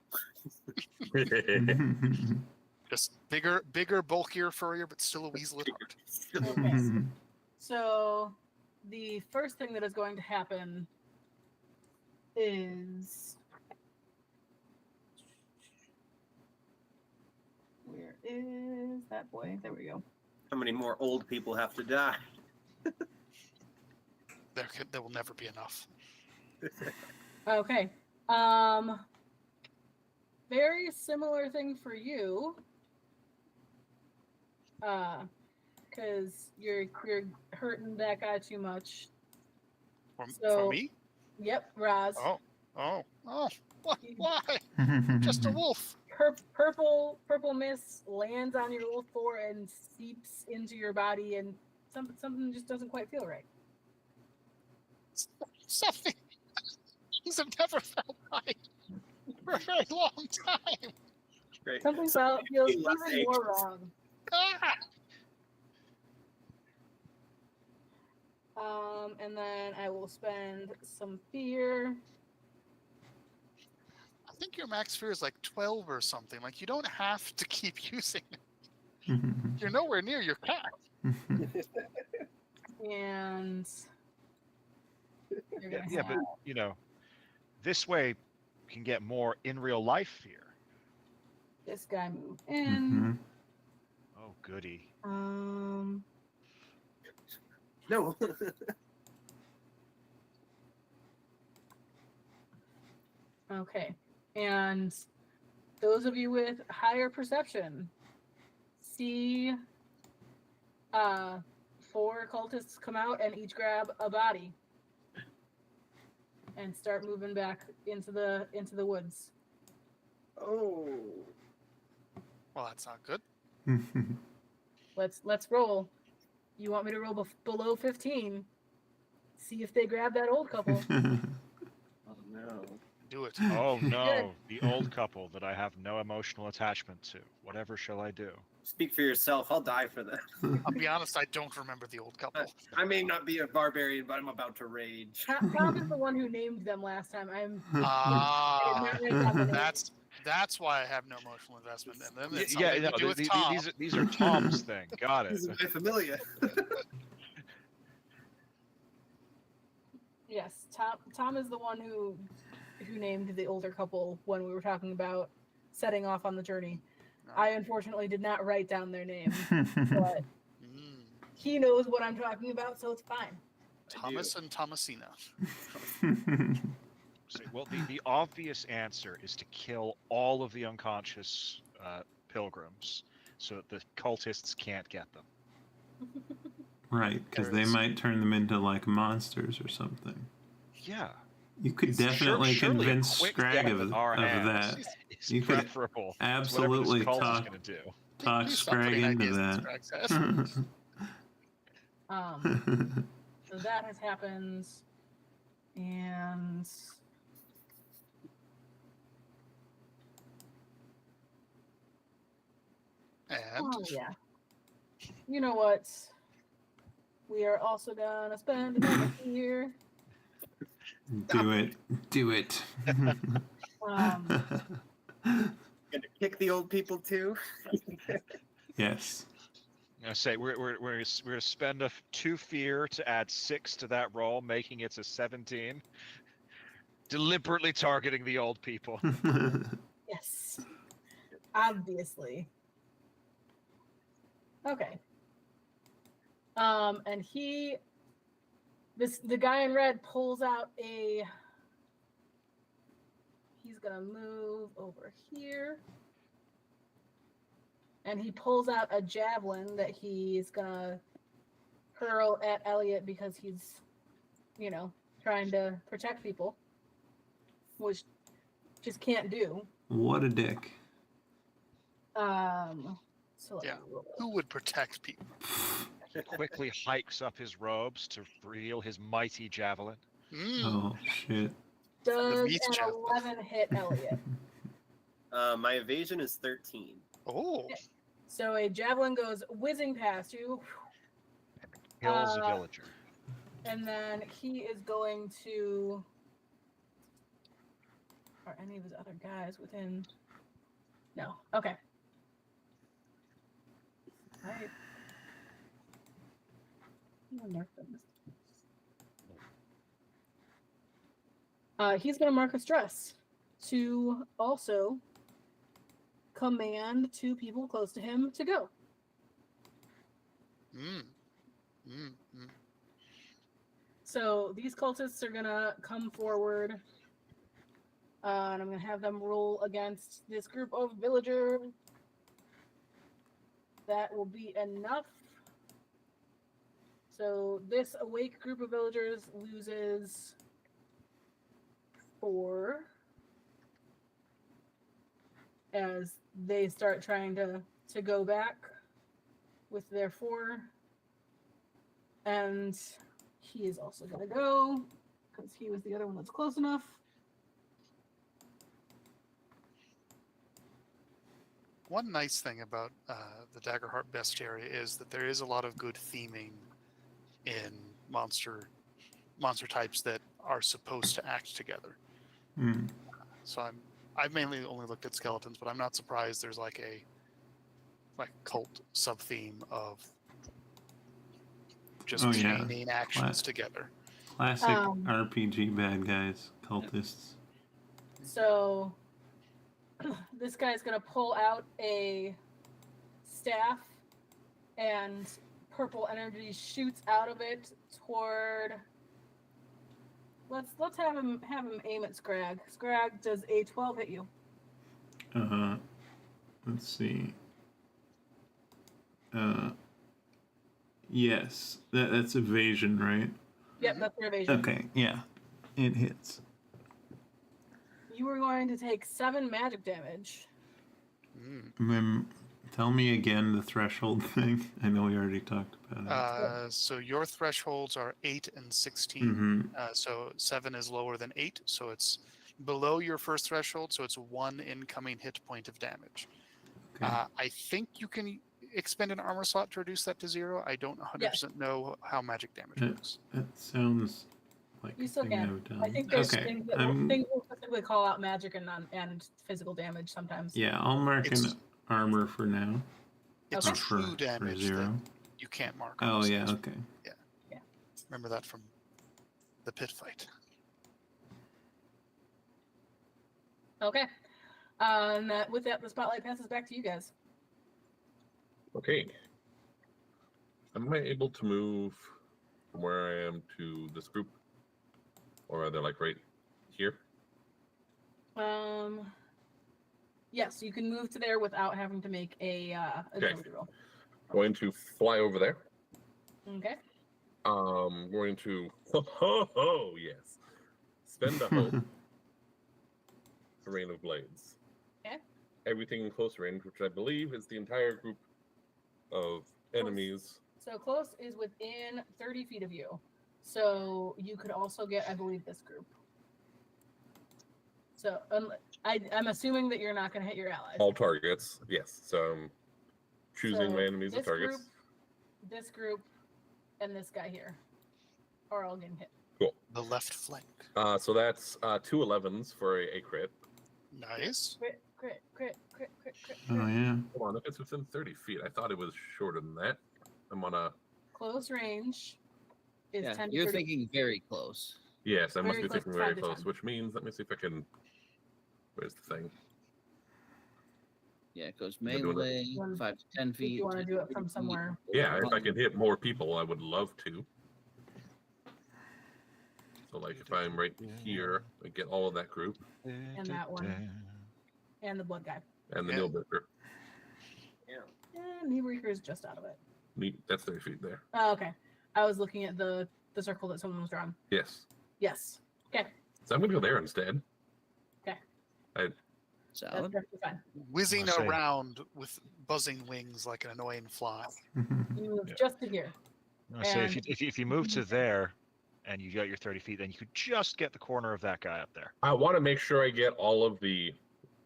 Just bigger, bulkier, furrier, but still a weasel at heart. Okay. So the first thing that is going to happen is where is that boy? There we go. How many more old people have to die? There will never be enough. Okay. Very similar thing for you. Because you're hurting that guy too much. For me? Yep, Raz. Oh. Why? Just a wolf. Purple mist lands on your wolf core and seeps into your body, and something just doesn't quite feel right. Something. Things have never felt right for a very long time. Great. Something feels even more wrong. And then I will spend some fear. I think your max fear is like 12 or something. Like, you don't have to keep using it. You're nowhere near your cap. And but this way can get more in real life fear. This guy move in. Oh, goody. No. Okay. And those of you with higher perception see 4 cultists come out and each grab a body and start moving back into the woods. Oh. Well, that's not good. Let's roll. You want me to roll below 15? See if they grab that old couple. Oh no. Do it. Oh no, the old couple that I have no emotional attachment to. Whatever shall I do? Speak for yourself. I'll die for that. I'll be honest, I don't remember the old couple. I may not be a barbarian, but I'm about to rage. Tom is the one who named them last time. I did Ah, not write down the names. that's why I have no emotional investment in them. It's Yeah, something no, to do with Tom. these are Tom's thing. Got it. This is my familia. Yes, Tom is the one who named the older couple when we were talking about setting off on the journey. I unfortunately did not write down their name, but he knows what I'm talking about, so it's fine. Thomas and Thomasina. Well, the obvious answer is to kill all of the unconscious pilgrims so that the cultists can't get them. Right, because they might turn them into like monsters or something. Yeah. You could definitely surely a convince quick Scrag death of in our hands that. is You could preferable to absolutely whatever this cult is talk gonna do. talk Please stop Scrag putting into ideas in that. Scrag's head. So that has happened, and And oh yeah, you know what? We are also gonna spend another year. Do it. Do it. Gonna kick the old people too. Yes. I say we're gonna spend 2 fear to add 6 to that roll, making it a 17. Deliberately targeting the old people. Yes, obviously. Okay. And the guy in red pulls out he's gonna move over here. And he pulls out a javelin that he's gonna hurl at Elliot because he's, trying to protect people, which just can't do. What a dick. So yeah, who would protect people? Quickly hikes up his robes to reveal his mighty javelin. Oh shit. Does meat an javelin. 11 hit Elliot? My evasion is 13. Oh, So a javelin goes whizzing past you, Kills a villager. and then he is going to. Are any of his other guys within? No. Okay. I'm gonna mark them. He's going to mark a stress to also command 2 people close to him to go. So these cultists are going to come forward, and I'm going to have them roll against this group of villagers. That will be enough. So this awake group of villagers loses 4 as they start trying to go back with their 4. And he is also going to go because he was the other one that's close enough. one nice thing about the Daggerheart bestiary is that there is a lot of good theming in monster types that are supposed to act together. Mm. So I've mainly only looked at skeletons, but I'm not surprised there's like a cult sub theme of just chaining actions together. Classic RPG bad guys, cultists. So this guy's gonna pull out a staff, and purple energy shoots out of it toward. Let's have him aim at Scrag. Scrag, does a 12 hit you? Let's see. Yes, that's evasion, right? Yep, that's your evasion. Okay, yeah, it hits. You are going to take 7 magic damage. Tell me again the threshold thing. I know we already talked about it. So your thresholds are 8 and 16. Mm-hmm. So 7 is lower than 8, so it's below your first threshold, so it's 1 incoming hit point of damage. Okay. I think you can expend an armor slot to reduce that to 0. I don't 100% know how magic damage works. That sounds like You a still thing can. I've done. I think there's okay. things that things will specifically call out magic and physical damage sometimes. Yeah, I'll mark an It's- armor for now. It's Okay. For- 2 for damage that 0. you can't mark. on Oh the yeah, stats. okay. Remember that from the pit fight. Okay. With that, the spotlight passes back to you guys. Okay. Am I able to move from where I am to this group? Or are they like right here? Yes, you can move to there without having to make a agility roll. Going to fly over there. Okay. Going to yes. Spend a hope. The Rain of Blades. Okay. Everything in close range, which I believe is the entire group of enemies. So close is within 30 feet of you. So you could also get, I believe, this group. So I'm assuming that you're not going to hit your allies. All targets, yes. So I'm choosing So my enemies as this targets. group, this group, and this guy here are all getting hit. Cool. The left flank. So that's 2 11s for a crit. Nice. Crit, crit, crit, crit, crit, crit, Oh crit. yeah. Hold on, if it's within 30 feet, I thought it was shorter than that. I'm on a. Close range is Yeah, 10 to you're 30. thinking very close. Yes, I must Very be close, thinking 5 very to close, 10. which means, let me see if I can. Where's the thing? Yeah, it goes They're doing it. melee, One- 5 to 10 If feet. you want to 10 do it feet, from somewhere. Yeah, if I can hit more people, I would love to. So, like, if I'm right here, I get all of that group And that one. And the blood guy. and the Yeah. Nilbreaker. And Kneebreaker is just out of it. Neat. That's 30 feet there. Oh, okay. I was looking at the circle that someone was drawing. Yes. Yes. Okay. So I'm gonna go there instead. That's Solid. perfectly fine. Whizzing I'll say- around with buzzing wings like an annoying fly. You move Yeah. just to here. I say And- if you move to there, and you got your 30 feet, then you could just get the corner of that guy up there. I want to make sure I get all of the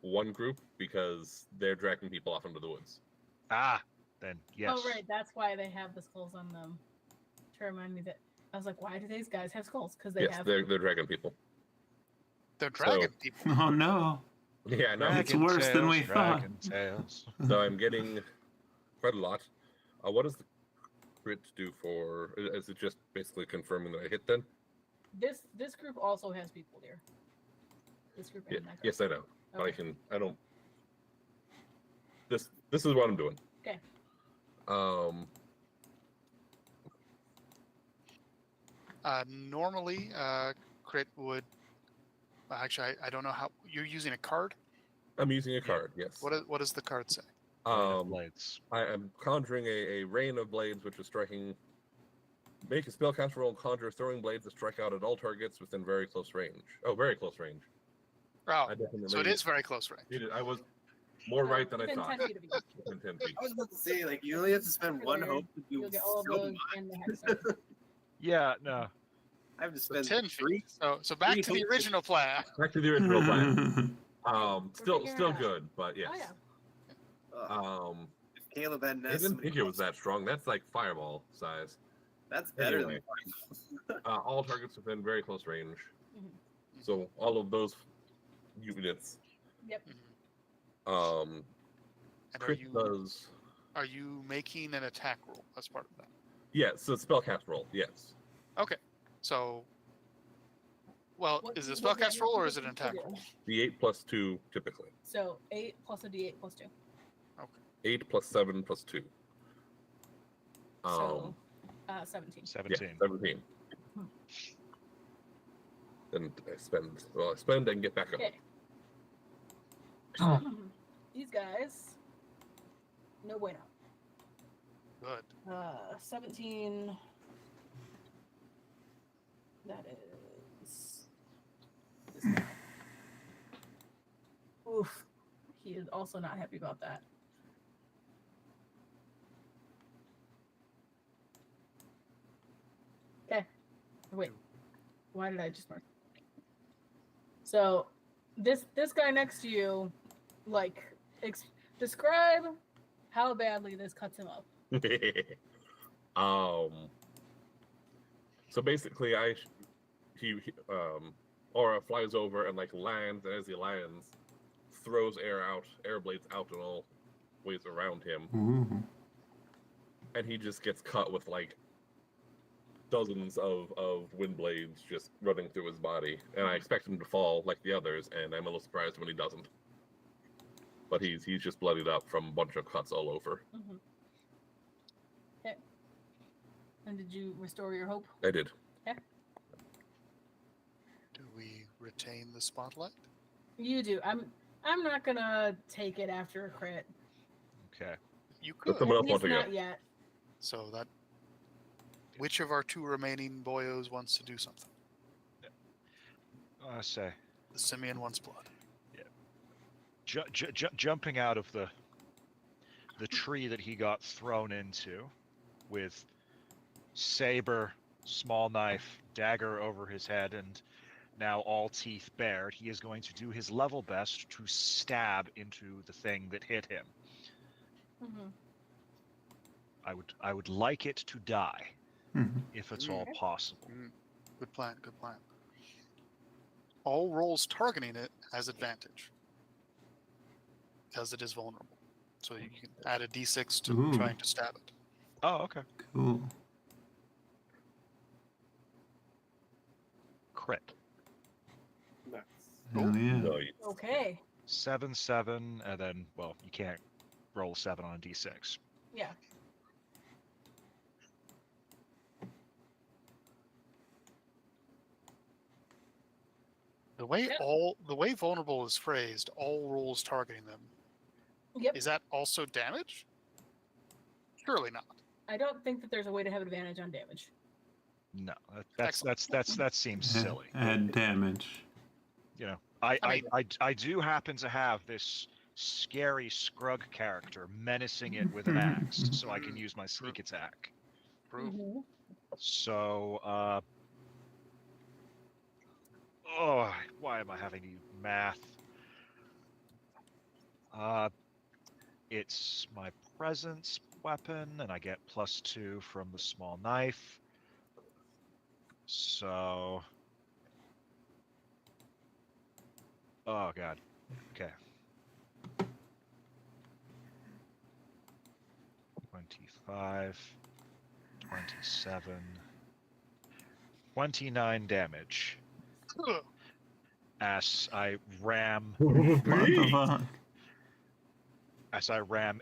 one group because they're dragging people off into the woods. Ah, then yes. Oh, right. That's why they have the skulls on them. To remind me that I was like, why do these guys have skulls? Because they Yes, have. they're dragging people. They're dragging people. Oh no. Yeah, no. It's worse than we thought. Dragon tails. So I'm getting quite a lot. What does the crit do for? Is it just basically confirming that I hit then? This group also has people here. This group Yeah, and that group. yes, I know. But Okay. I don't. This is what I'm doing. Okay. Normally, crit would. Actually, I don't know how you're using a card. I'm using a card. Yes. What does the card say? Blades. I am conjuring a rain of blades, which is striking. Make a spellcast roll and conjure throwing blades that strike out at all targets within very close range. Oh, very close range. Oh, I definitely. so it is very close range. I was more right than I Within thought. 10 feet of you. Within 10 feet. I was about to say, like, you only have to spend one hope to do You'll get all of so those much. and the hex dice. Yeah, no. I have to So spend 10 three. feet. So back three to the hopes. original plan. Back to the original plan. Still figuring it out. good, but yes. Oh, yeah. Ugh, if Caleb hadn't I asked didn't somebody think it was else, that strong. That's like fireball size. That's better Anyway. than All targets within very close range. Mhm. So all of those units. Yep. And Crit does. are you making an attack roll as part of that? Yeah, so spellcast roll. Yes. Okay. So, well, What- is it a what spellcast roll or is it an do you attack do? roll? The 8 plus 2 typically. So 8 plus a d8 plus 2. 8 plus 7 plus 2. So 17. 17. Yeah, 17. Hmm. Then I spend and get back up. Okay. These guys. No bueno. Good. 17. That is. This guy. Oof. He is also not happy about that. Okay. Wait. Why did I just mark? So this guy next to you, like, describe how badly this cuts him up. So basically, Aura flies over and like lands, and as he lands, throws air blades out in all ways around him, Ooh. and he just gets cut with like dozens of wind blades just running through his body. And I expect him to fall like the others, and I'm a little surprised when he doesn't. But he's just bloodied up from a bunch of cuts all over. Okay. And did you restore your hope? I did. Okay. Do we retain the spotlight? You do. I'm not gonna take it after a crit. Okay. You But could. someone At else wants least to not go. yet. So that. Which of our 2 remaining boyos wants to do something? I say, The simian wants blood. jumping out of the tree that he got thrown into, with saber, small knife, dagger over his head, and now all teeth bared, he is going to do his level best to stab into the thing that hit him. Mm-hmm. I would like it to die, Mhm. if it's all possible. Good plan, good plan. All rolls targeting it has advantage. Because it is vulnerable. So you can add a d6 to Ooh. trying to stab it. Oh, okay. Cool. Crit. Nice. Hell yeah. Nice. Okay. 7, and then, well, you can't roll 7 on a d6. Yeah. The way Yep. the way vulnerable is phrased, all rolls targeting them. Yep. Is that also damage? Surely not. I don't think that there's a way to have advantage on damage. No, that seems silly. Add damage. You know, I I do happen to have this scary Scrug character menacing it with an axe, so I can use my sneak attack. Proof. Mm-hmm. So, why am I having to use math? It's my presence weapon, and I get +2 from the small knife. So, oh god, okay. 25, 27, 29 damage Ugh. as I ram What the fuck?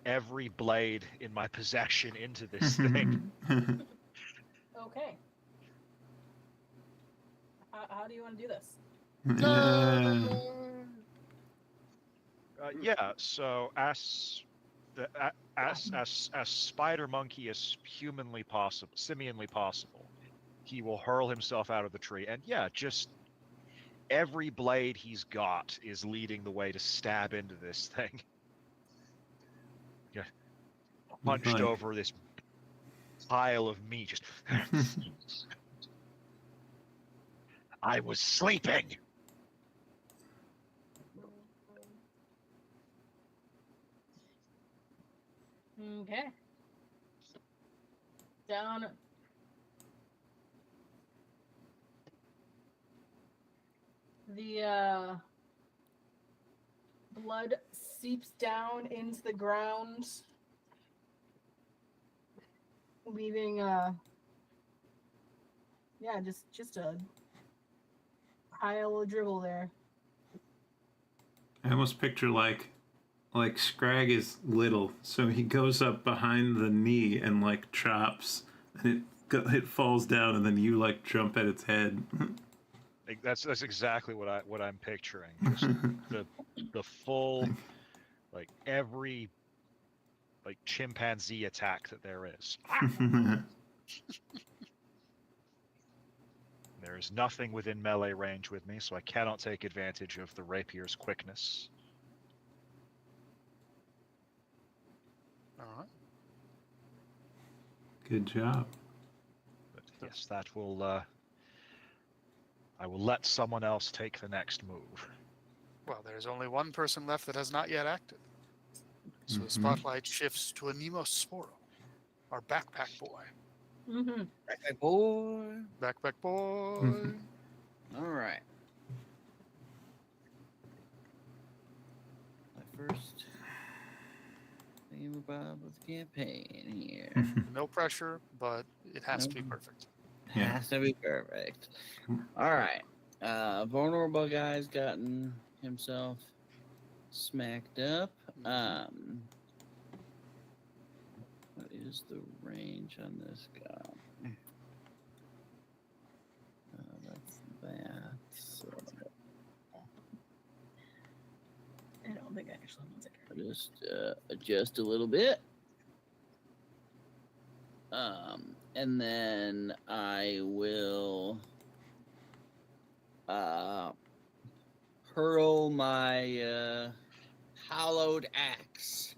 every blade in my possession into this thing. Okay. How do you want to do this? Yeah, so as spider monkey as humanly possible, simianly possible, he will hurl himself out of the tree, and yeah, just every blade he's got is leading the way to stab into this thing. Yeah, punched Like- over this pile of meat. Just I was sleeping. Okay. Down. The blood seeps down into the ground, leaving just a pile of dribble there. I almost picture like Scrag is little, so he goes up behind the knee and like chops, and it falls down, and then you like jump at its head. Like, that's exactly what I'm picturing. Just the full, like every like chimpanzee attack that there is. There is nothing within melee range with me, so I cannot take advantage of the rapier's quickness. All right. Good job. But yes, that will. I will let someone else take the next move. Well, there's only one person left that has not yet acted. So the Mhm. spotlight shifts to Anemos Sporo, our backpack boy. Mm-hmm. Backpack boy. Backpack boy. Mhm. All right. My first thing about the campaign here. No pressure, but it has to be No. perfect. Yeah. Has to be perfect. Mm. All right. Vulnerable guy's gotten himself smacked up. What is the range on this guy? That's that. So I don't think I actually want to. I'll just adjust a little bit. And then I will hurl my hollowed axe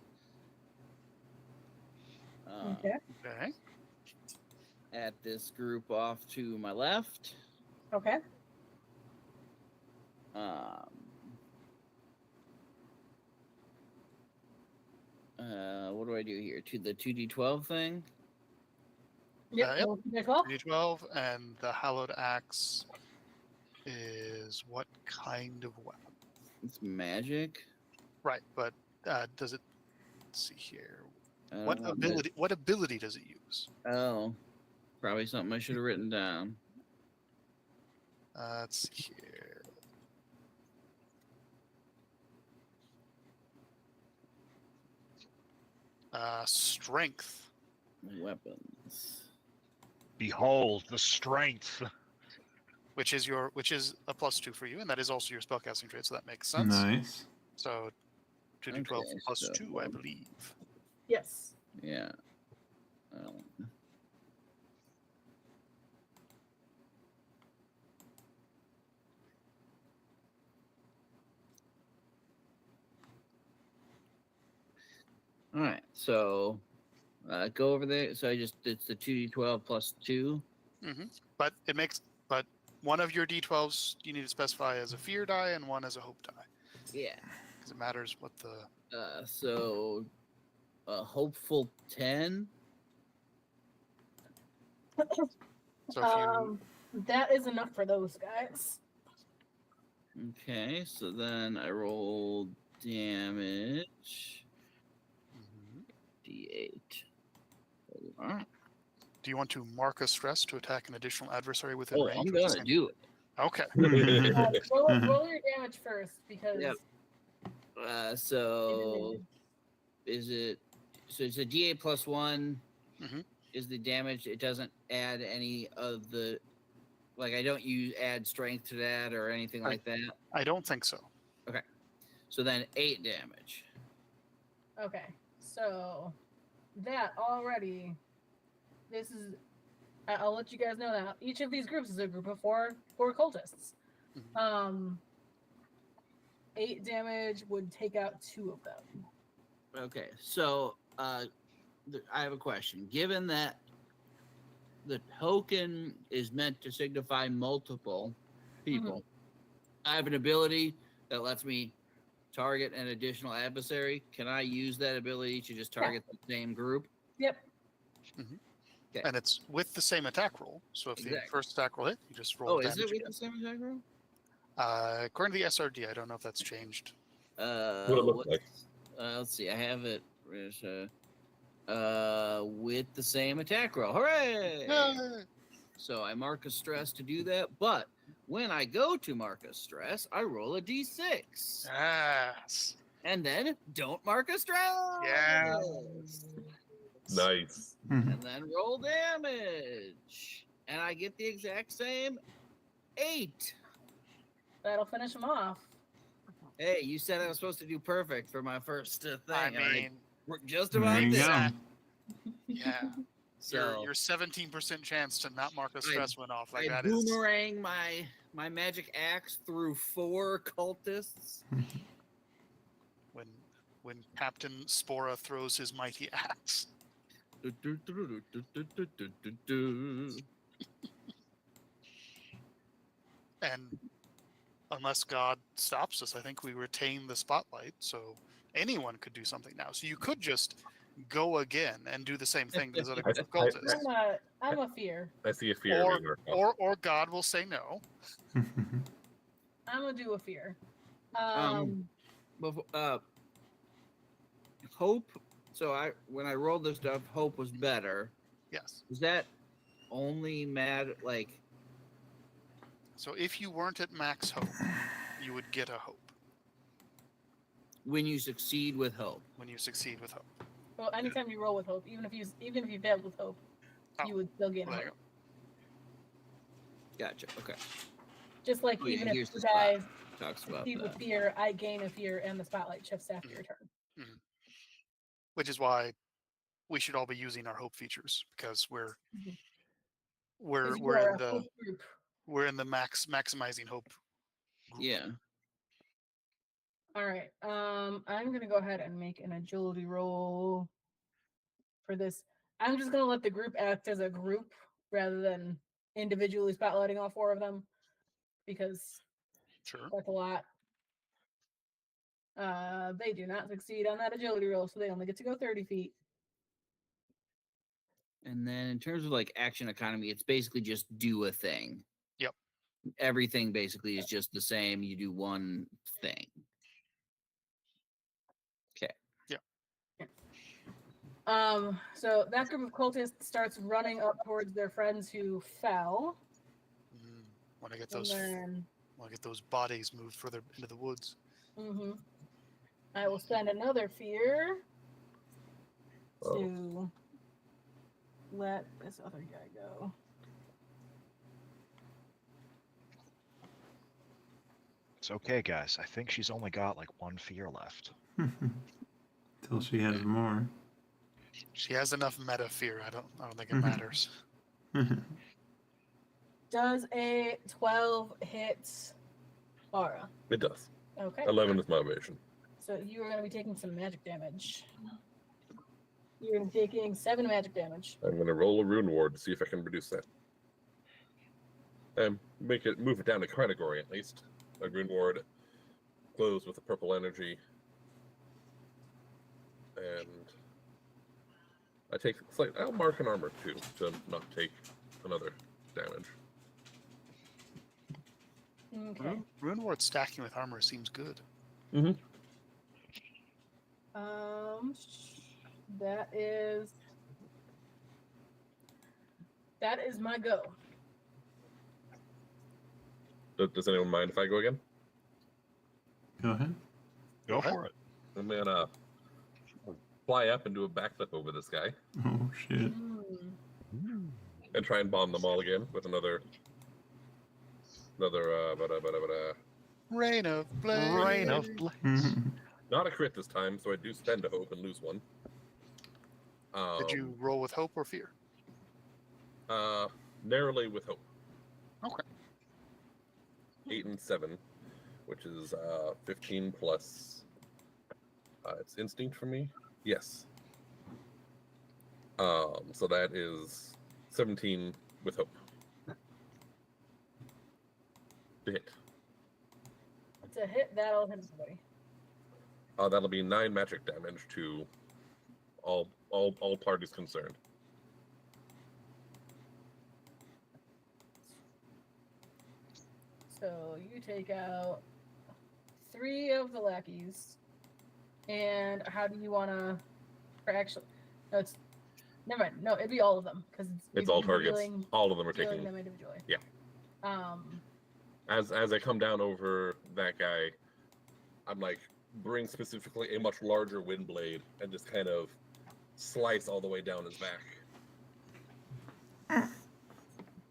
Okay. Okay. at this group off to my left. Okay. What do I do here? To the 2d12 thing? Yep. Yep. roll D12. D12, and the hallowed axe is what kind of weapon? It's magic. Right, but does it? Let's see here. I don't What know ability? What ability does it use? Oh, probably something I should have written down. Let's see here. Strength. Weapons. Behold the strength. Which is a +2 for you, and that is also your spellcasting trait, so that makes sense. Nice. So 2d12 Okay, plus so- 2, I believe. Yes. Yeah. All right, so go over there. So it's the 2d12 plus 2. But one of your d12s you need to specify as a fear die and one as a hope die, Yeah. because it matters what the. So hopeful 10. So if you That is enough for those guys. Okay, so then I roll damage. Mhm. D8. Hold on. Do you want to mark a stress to attack an additional adversary within Oh, range? I'm with the gonna same- do it. Okay. Roll your damage first because Yep. So is it? So it's a D8 plus 1. Mhm. Is the damage? It doesn't add any of the. Like I don't add strength to that or anything Right. like that. I don't think so. So then 8 damage. Okay, so that already. This is. I'll let you guys know now. Each of these groups is a group of four cultists. 8 damage would take out 2 of them. Okay, so I have a question. Given that the token is meant to signify multiple people, I have an ability that lets me target an additional adversary. Can I use that ability to just target the same group? Yep. And it's with the same attack roll. So if the Exactly. first attack roll hit, you just roll Oh, is damage it with again. the same attack roll? According to the SRD, I don't know if that's changed. What it look like? Let's see. I have it with the same attack roll. Hooray! Yay! So I mark a stress to do that, but when I go to mark a stress, I roll a d6. Yes. And then don't mark a stress. Yeah. Nice. And then roll damage. And I get the exact same 8. That'll finish them off. Hey, you said I was supposed to do perfect for my first thing. I and mean, worked just There about you this. go. yeah. So your 17% chance to not mark a stress went off. Like I that is. boomerang my magic axe through 4 cultists. When Captain Spora throws his mighty axe. And unless God stops us, I think we retain the spotlight, so anyone could do something now. So you could just go again and do the same thing to this other group of cultists. I'm a fear. I see a fear Or, being worked off. or God will say no. I'm gonna do a fear. Hope. So when I rolled this stuff, hope was better. Yes. Is that only mad like? So if you weren't at max hope, you would get a hope When you succeed with hope. when you succeed with hope. Well, anytime you roll with hope, even if you failed with hope, Oh, you would still get Well, hope. there you go. Gotcha. Okay. Just like Oh, yeah, even here's if you the spot. guys Talks about succeed with that. fear, I gain a fear, and the spotlight shifts after your turn. Which is why we should all be using our hope features because we're 'Cause you we're are in a the hope group. maximizing hope group. Yeah. All right. I'm gonna go ahead and make an agility roll for this. I'm just gonna let the group act as a group rather than individually spotlighting all 4 of them because Sure. that's a lot. They do not succeed on that agility roll, so they only get to go 30 feet. And then in terms of like action economy, it's basically just do a thing. Yep. Everything basically is just the same. You do one thing. Okay. So that group of cultists starts running up towards their friends who fell, Want to get and those then bodies moved further into the woods. I will spend another fear Oh. to let this other guy go. It's okay, guys. I think she's only got like 1 fear left. Till she has more. She has enough meta fear. I don't think it matters. Does a 12 hit Aura? It does. Okay. 11 is motivation. So you are going to be taking some magic damage. You're going to be taking 7 magic damage. I'm going to roll a rune ward to see if I can reduce that. And move it down to category at least. A rune ward glows with a purple energy. And I'll mark an armor too to not take another damage. Okay. Rune ward stacking with armor seems good. Mm-hmm. That is my go. Does anyone mind if I go again? Go ahead. Go for it. I'm gonna fly up and do a backflip over this guy Oh shit. and try and bomb them all again with another Rain of Blaze. Rain of Blaze. not a crit this time, so I do spend a hope and lose 1. Did you roll with hope or fear? Narrowly with hope. Okay. 8 and 7, which is 15 plus. It's instinct for me. Yes. So that is 17 with hope. To hit. It's a hit. That'll hit somebody. That'll be 9 magic damage to all parties concerned. So you take out 3 of the lackeys. And how do you want to? Actually, no, it's never mind. No, it'd be all of them because It's all targets. All of them are dealing taking. them individually. Yeah. As I come down over that guy, I'm like, bring specifically a much larger wind blade and just kind of slice all the way down his back.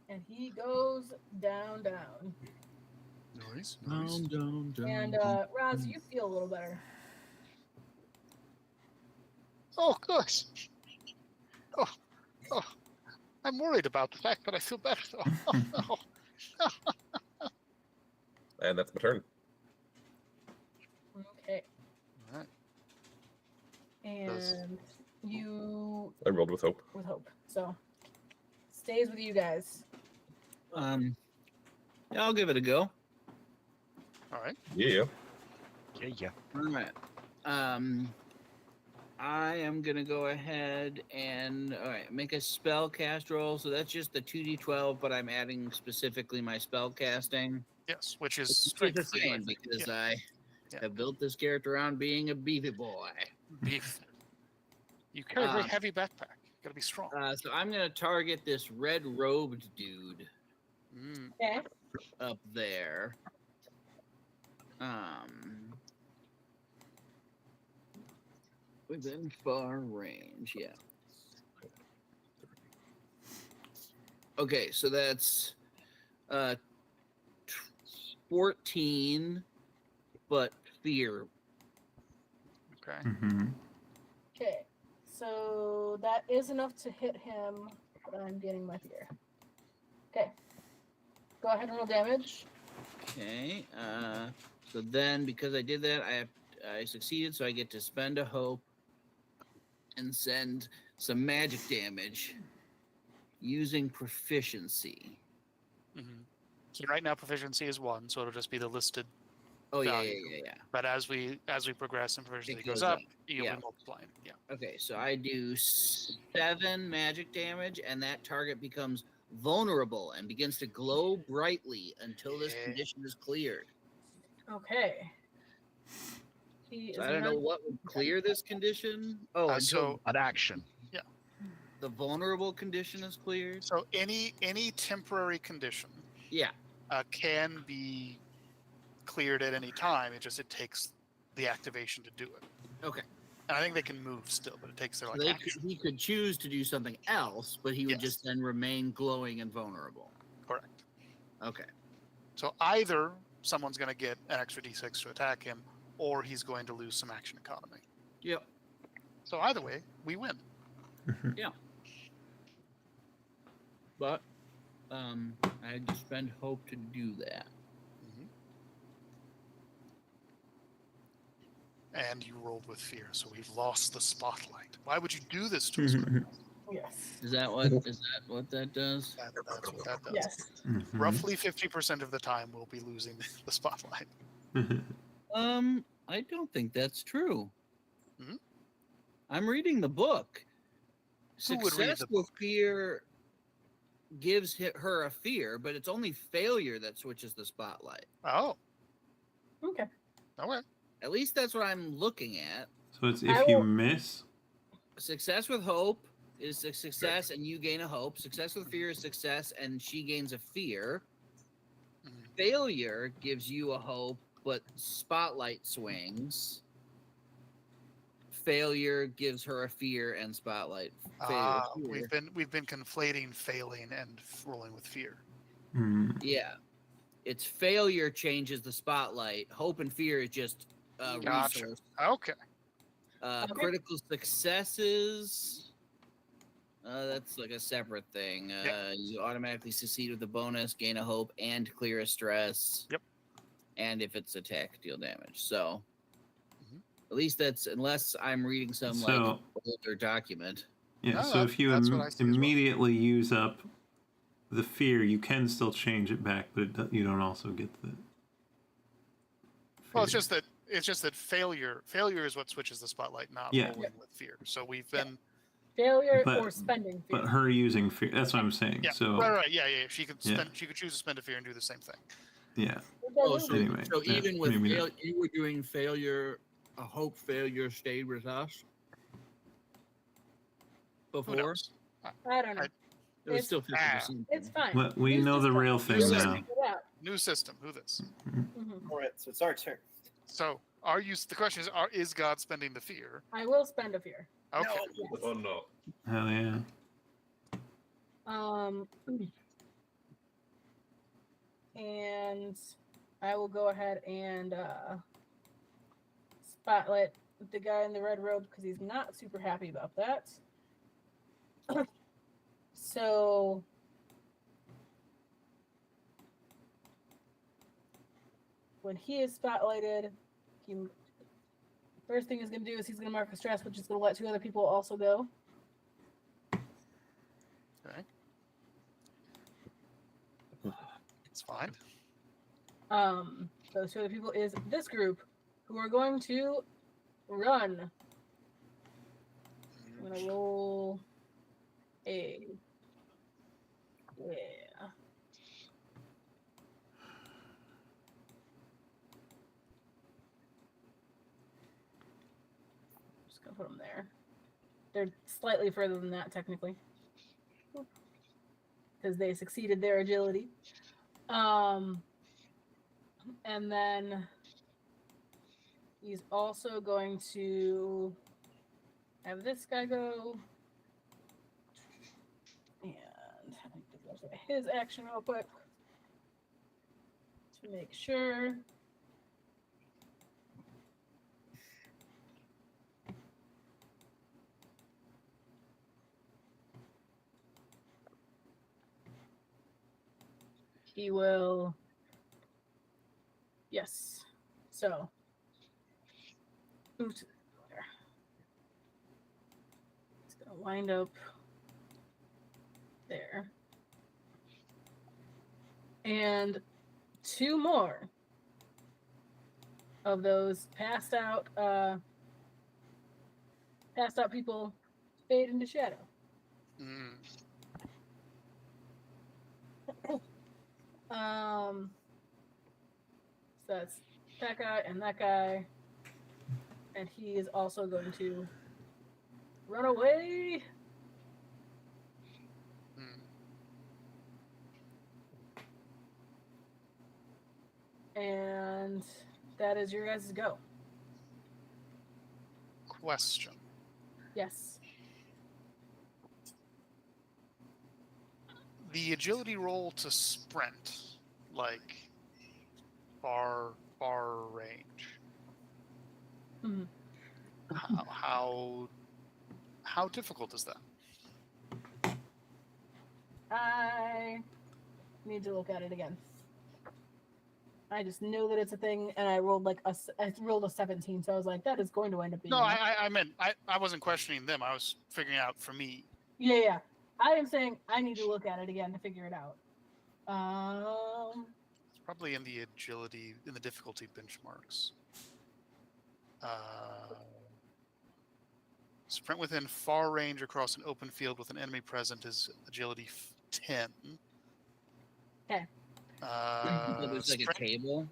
And he goes down. Nice. And Roz, you feel a little better. Oh, good. Oh, I'm worried about the fact that I feel better. Oh, no. And that's my turn. Okay. All right. And you I rolled with hope. with hope. So stays with you guys. Yeah, I'll give it a go. All right. Yeah. Yeah. All right. I am gonna go ahead and make a spell cast roll. So that's just the 2d12, but I'm adding specifically my spell casting. Yes, which is It's strength the for you, I same think. because Yeah. I Yeah. have built this character around being a beefy boy. Beef. You carry a very heavy backpack. You gotta be strong. So I'm gonna target this red robed dude Mm. Okay. up there. Within far range, yeah. Okay, so that's 14, but fear. Okay. Mm-hmm. Okay. So that is enough to hit him, but I'm getting my fear. Okay. Go ahead and roll damage. Okay. So then, because I did that, I succeeded, so I get to spend a hope and send some magic damage using proficiency. Mm-hmm. So right now proficiency is 1, so it'll just be the listed. Oh yeah. Value. But as we progress and proficiency It goes goes up, up. you'll Yeah. be multiplying. Yeah. Okay, so I do 7 magic damage, and that target becomes vulnerable and begins to glow brightly until this Yeah. condition is cleared. Okay. He So is I don't know not- what would clear this condition. Oh, until So An action. the vulnerable condition is cleared. so any temporary condition Yeah. can be cleared at any time. It takes the activation to do it. Okay. And I think they can move still, but it takes their So like action. he could choose to do something else, but he would Yes. just then remain glowing and vulnerable. Correct. Okay. So either someone's going to get an extra d6 to attack him, or he's going to lose some action economy. Yep. So either way, we win. But I had to spend hope to do that. And you rolled with fear, so we've lost the spotlight. Why would you do this to us? Yes. Is that what that does? That's what that does. Yes. Mm-hmm. Roughly 50% of the time, we'll be losing the spotlight. I don't think that's true. Mhm. I'm reading the book. Who would read Success the with fear gives her a fear, but it's only failure that switches the spotlight. Oh, Okay. okay. At least that's what I'm looking at. So it's I if you will- miss. Success with hope is a success and you gain a hope. Success with fear is success and she gains a fear. Mhm. Failure gives you a hope, but spotlight swings. Failure gives her a fear and spotlight. Fear. We've been conflating failing and rolling with fear. Mm, Yeah. It's failure changes the spotlight. Hope and fear is just Gotcha. resource. Okay. Okay. Critical successes. That's like a separate thing. Yep. You automatically succeed with a bonus, gain a hope, and clear a stress. Yep. And if it's attack, deal damage. So Mhm. at least that's unless I'm reading some So- older document. yeah. No, So if you that's what I see as well. immediately use up the fear, you can still change it back, but you don't also get the. Well, it's fear. just that failure is what switches the spotlight, not Yeah. rolling with fear. So we've been Failure But- or spending fear. But her using fear. That's what I'm saying. yeah So right yeah. She could Yeah. she could choose to spend a fear and do the same thing. yeah. It Oh, doesn't- so, Anyway, so yeah, even with maybe not. you were doing failure, a hope failure stayed with us Who before. knows? I don't know. I- It was It's- still 50%. It's fine. Well, we Use know this the one. real thing Use now. this. Figure it out. New system. Who this? Mhm. All right, so it's our turn. So the question is God spending the fear? I will spend a fear. Okay. Yes. Oh no. Hell yeah. And I will go ahead and spotlight the guy in the red robe because he's not super happy about that. So when he is spotlighted, first thing he's going to do is he's going to mark a stress, which is going to let 2 other people also go. Okay. It's fine. Those two other people is this group who are going to run. I'm gonna roll a Just gonna put them there. They're slightly further than that technically, because they succeeded their agility. And then he's also going to have this guy go. And I think his action real quick to make sure. He will. Yes. So. Oops. There. It's gonna wind up there. And two more of those passed out people fade into shadow. So that's that guy and that guy. And he is also going to run away. And that is your guys' go. Question. Yes. The agility roll to sprint, like far range. Mm-hmm. How difficult is that? I need to look at it again. I just know that it's a thing, and I rolled a 17, so I was like, that is going to end up being. No, I meant I wasn't questioning them. I was figuring out for me. Yeah. I am saying I need to look at it again to figure it out. It's probably in the agility, in the difficulty benchmarks. Sprint within far range across an open field with an enemy present is agility 10. Okay. There's like a table.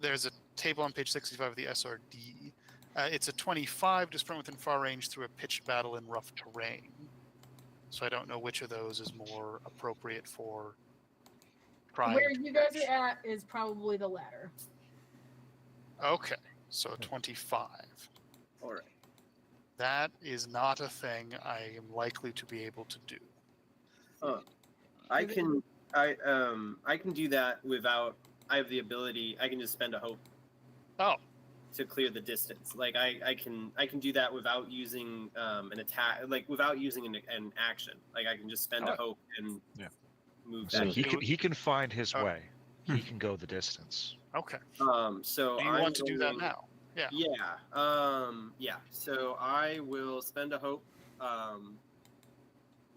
There's a table on page 65 of the SRD. It's a 25 to sprint within far range through a pitched battle in rough terrain. So I don't know which of those is more appropriate for trying. Where you guys are at is probably the latter. Okay, so 25. All right. That is not a thing I am likely to be able to do. I can do that without. I have the ability. I can just spend a hope. Oh. To clear the distance, like I can do that without using an attack, like without using an action. Like I can just spend a hope and move So that. he can find his way. He can go the distance. Okay. So do you want to do that now? Yeah. Yeah. So I will spend a hope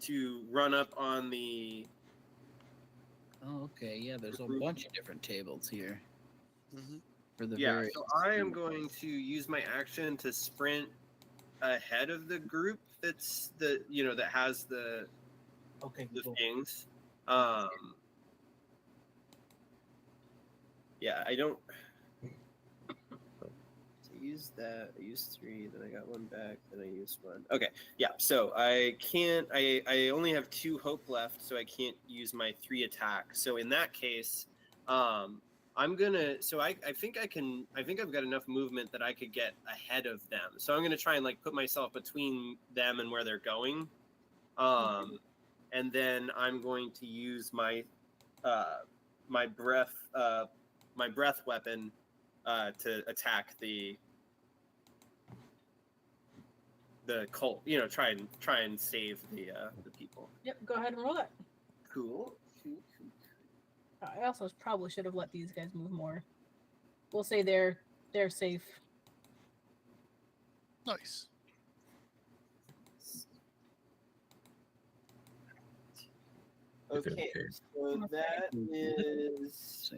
to run up on the. Oh, okay. Yeah, there's a bunch of different tables here. Mm-hmm. For the So I am going to use my action to sprint ahead of the group that's that has the things. Yeah, I don't. So I used that. I used 3. Then I got 1 back. Then I used 1. Okay. Yeah. So I can't. I only have 2 hope left, so I can't use my 3 attack. So in that case, I'm gonna. So I think I can. I think I've got enough movement that I could get ahead of them. So I'm gonna try and put myself between them and where they're going. And then I'm going to use my my breath weapon to attack the cult. Try and save the people. Yep. Go ahead and roll it. Cool. I also probably should have let these guys move more. We'll say they're safe. Nice. Okay, so that is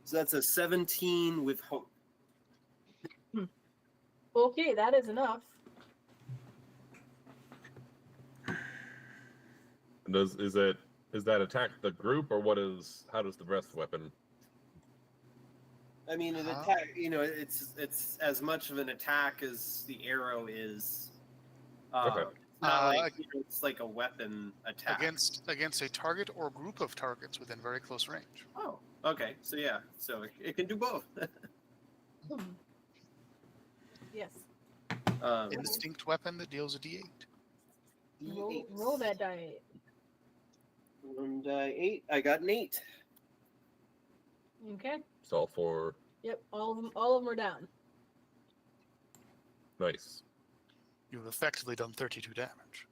So that's a 17 with hope. Okay, that is enough. Is that attack the group or how does the breath weapon? I mean, an attack. You know, it's as much of an attack as the arrow is. Okay. It's not like it's like a weapon attack against a target or group of targets within very close range. Oh, okay. So yeah, so it can do both. Yes. Instinct weapon that deals a D8. Roll that die. And 8. I got an 8. Okay. It's all for Yep. All of them are down. nice. You've effectively done 32 damage.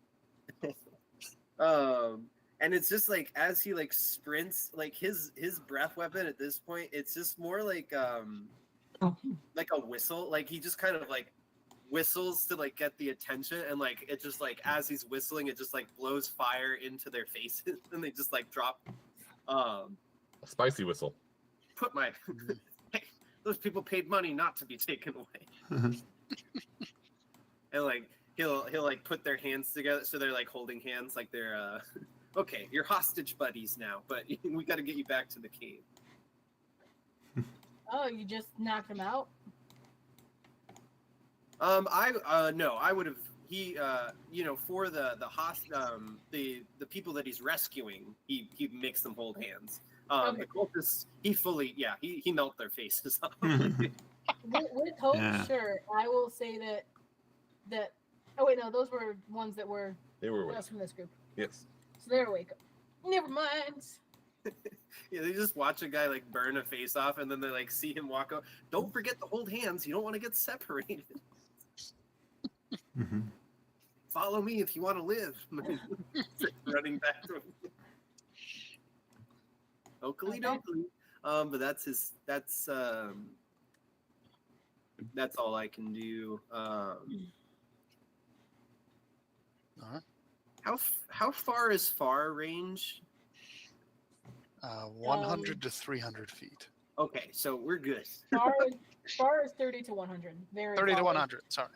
And it's just like as he like sprints, like his breath weapon at this point, it's just more like a whistle. Like he just kind of like whistles to like get the attention, and like it just like as he's whistling, it just like blows fire into their faces, and they just like drop. A spicy whistle. Put my hey, those people paid money not to be taken away. And like he'll like put their hands together, so they're like holding hands, like they're okay, you're hostage buddies now, but we got to get you back to the cave. Oh, you just knocked him out? No, I would have. He you know, for the people that he's rescuing, he makes them hold hands. Okay. The cultists, he melt their faces off. With hope, Yeah. sure. I will say that. Oh wait, no, those were ones that were They were awake. just from this group, Yes. so they're awake. Never mind. Yeah, they just watch a guy like burn a face off, and then they like see him walk out. Don't forget to hold hands. You don't want to get separated. Mhm. Follow me if you want to live. Running back to him. Oakley Okay. dokley. But that's all I can do. How far is far range? 100 to 300 feet. Okay, so we're good. Far is 30 to 100. Very 30 to far. 100. Sorry.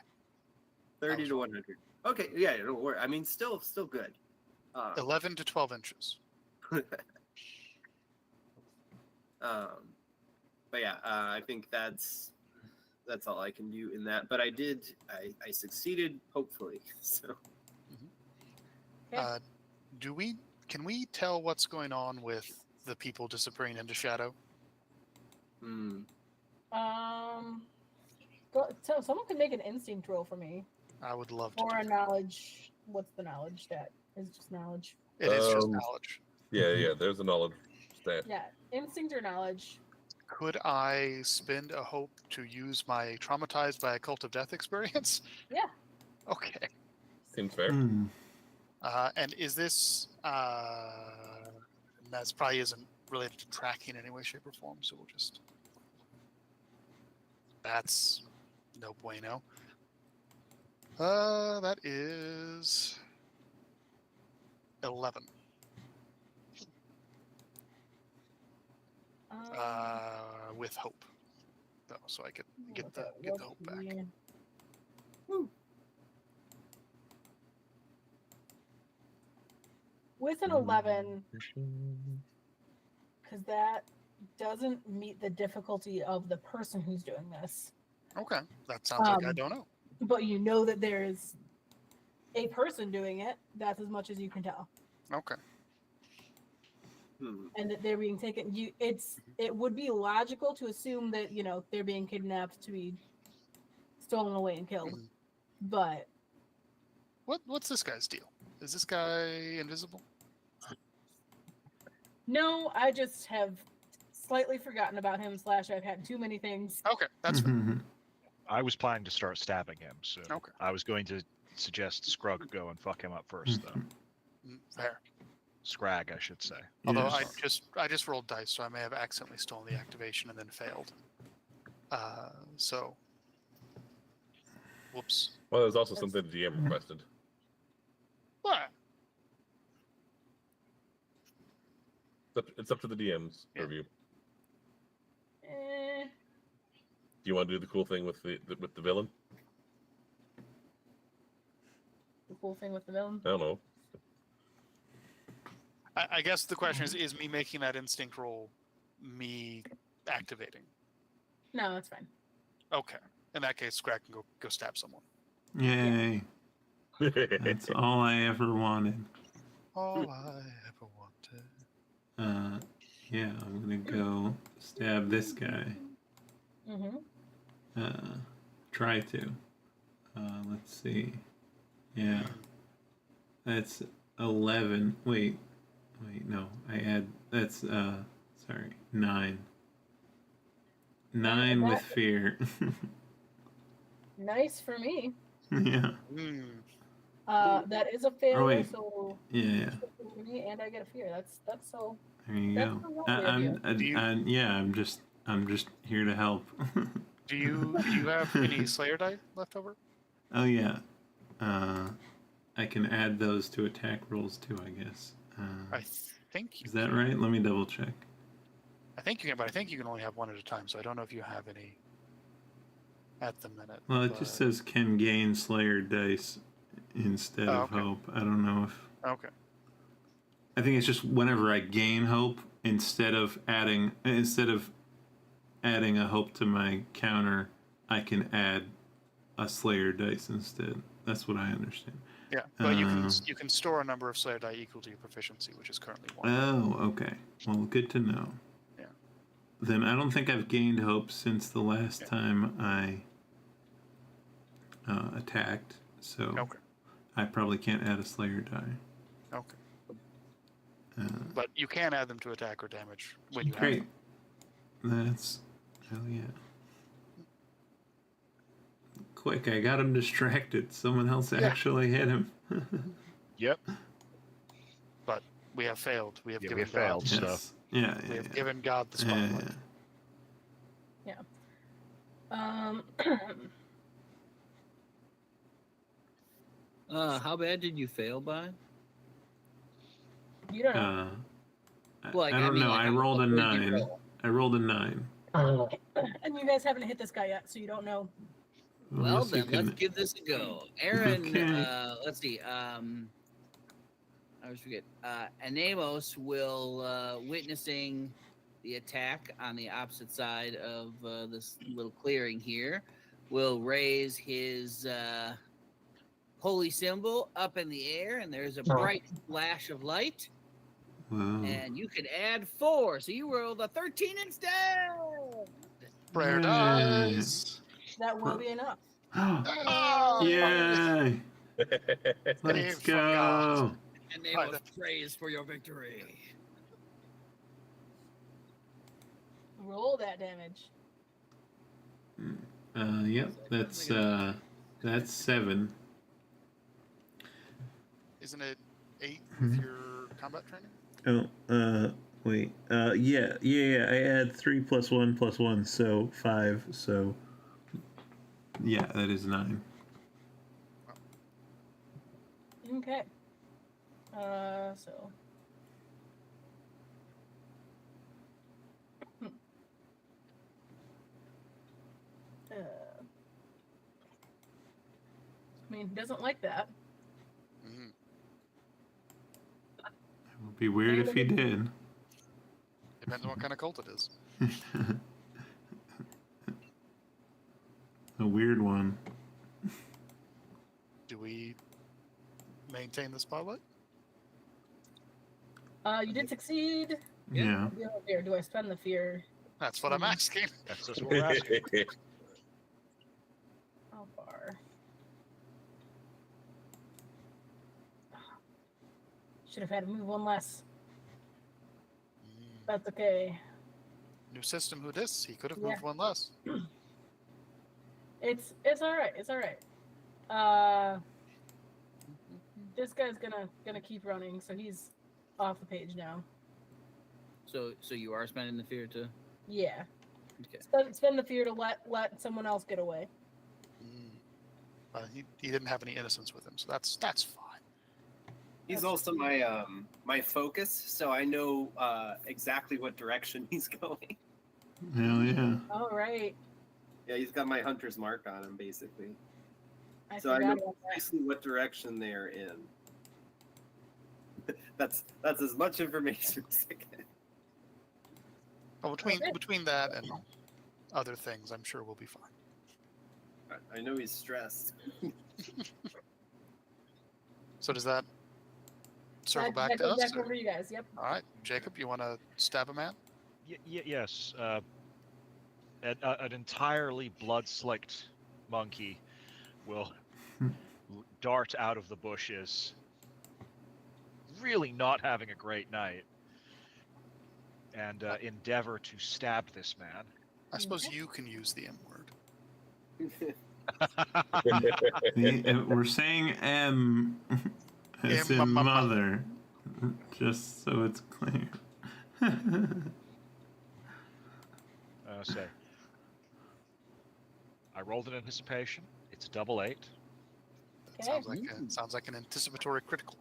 30 to 100. Okay, yeah, don't worry. I mean, still good. 11 to 12 inches. But yeah, I think that's all I can do in that. But I succeeded, hopefully. So Okay. Can we tell what's going on with the people disappearing into shadow? So someone could make an instinct roll for me, I would love to. or a Do knowledge. What's the knowledge? That is just knowledge. that. It is just knowledge. Yeah. There's a knowledge stat. Yeah, instinct or knowledge. Could I spend a hope to use my traumatized by a cult of death experience? Yeah. Okay. Seems fair. Hmm. And is this? That probably isn't related to tracking in any way, shape, or form. So we'll just. That's no bueno. That is 11. With hope, though, so I could get the hope back. Yeah. With an 11, because that doesn't meet the difficulty of the person who's doing this. Okay, that sounds like I don't know. But you know that there is a person doing it. That's as much as you can tell. Okay. And that they're being taken. It would be logical to assume that they're being kidnapped to be stolen away and killed. But What's this guy's deal? Is this guy invisible? no, I just have slightly forgotten about him. / I've had too many things. Okay, that's fine. I was planning to start stabbing him, so Okay. I was going to suggest Scrug go and fuck him up first, though. Fair. Scrag, I should say. Although Yes. I just rolled dice, so I may have accidentally stolen the activation and then failed. So, whoops. Well, there's also something the DM requested. What? It's up to the DM's Yeah. review. you want to do the cool thing with the villain? The cool thing with the villain. I don't know. I guess the question is me making that instinct roll me activating? No, that's fine. Okay. In that case, Scrag can go stab someone. Yay. That's all I ever wanted. All I ever wanted. Yeah, I'm gonna go stab this guy. Mm-hmm. Try to. Let's see. Yeah. That's 11. Wait, no. That's, sorry, 9. 9 with fear. Nice for me. Yeah. That is a failure, Oh, wait. so Yeah. for me, and I get a fear. That's so. There you That's go. so lovely of you. I'm just here to help. Do you have any Slayer die left over? Oh yeah. I can add those to attack rolls too, I guess. I think you Is that can. right? Let me double check. I think you can, but I think you can only have one at a time, so I don't know if you have any at the minute. Well, it just says can gain Slayer dice instead of okay. hope. I don't know if. Okay. I think it's just whenever I gain hope, instead of adding a hope to my counter, I can add a Slayer dice instead. That's what I understand. Yeah, but you can store a number of Slayer die equal to your proficiency, which is currently 1. Oh, okay. Well, good to know. Yeah. Then I don't think I've gained hope since the last time I attacked, so Okay. I probably can't add a Slayer die. Okay. But you can add them to attack or damage when you Great. have them. That's hell yeah. Quick, I got him distracted. Someone else actually hit him. Yep. But we have failed. We have Yeah, given we have failed. God. So- Yes. Yeah, We yeah, have yeah. given God the Yeah, spotlight. How bad did you fail by? You don't know. Well, I don't know. like, I rolled a what did you 9. roll? I rolled a 9. And you guys haven't hit this guy yet, so you don't know. Well, Unless you then let's can- give this a go. Aaron, Okay. let's see. I always forget. Anamos will, witnessing the attack on the opposite side of this little clearing here, will raise his holy symbol up in the air, and there's a bright flash of light. Wow. And you can add 4, so you rolled a 13 instead. Prayer Yay. dies. That will be enough. Yay! Let's Save from go. God. And they will praise for your victory. Roll that damage. Yep. That's 7. Isn't it 8 with your combat training? Oh, wait. Yeah. I add 3 plus 1 plus 1, so 5. So, yeah, that is 9. Okay. So. I mean, he doesn't like that. Mhm. It would be weird if he did. Depends on what kind of cult it is. A weird one. Do we maintain the spotlight? You did succeed. Yeah. Yeah, fear. Do I spend the fear? That's what I'm asking. That's just what we're asking. How far? Should have had to move 1 less. That's okay. New system, who dis? He could have Yeah. moved 1 less. It's all right. It's all right. This guy's gonna keep running, so he's off the page now. So you are spending the fear to. Yeah. Okay. Spend the fear to let someone else get away. He didn't have any innocence with him, so that's fine. He's also my my focus, so I know exactly what direction he's going. Hell yeah. All right. Yeah, he's got my hunter's mark on him, basically. I So I forgot know about that. precisely what direction they're in. That's as much information as I get. Well, Okay. between that and other things, I'm sure we'll be fine. I know he's stressed. So does that circle That back to goes us? back or- over you guys. Yep. All right, Jacob, you want to stab a man? Yes. An entirely blood-slicked monkey will dart out of the bushes, really not having a great night, and endeavor to stab this man. I suppose you can use the M word. We're saying M as in mother, just so it's clear. Say, I rolled an anticipation. It's a double 8. That sounds like an anticipatory critical.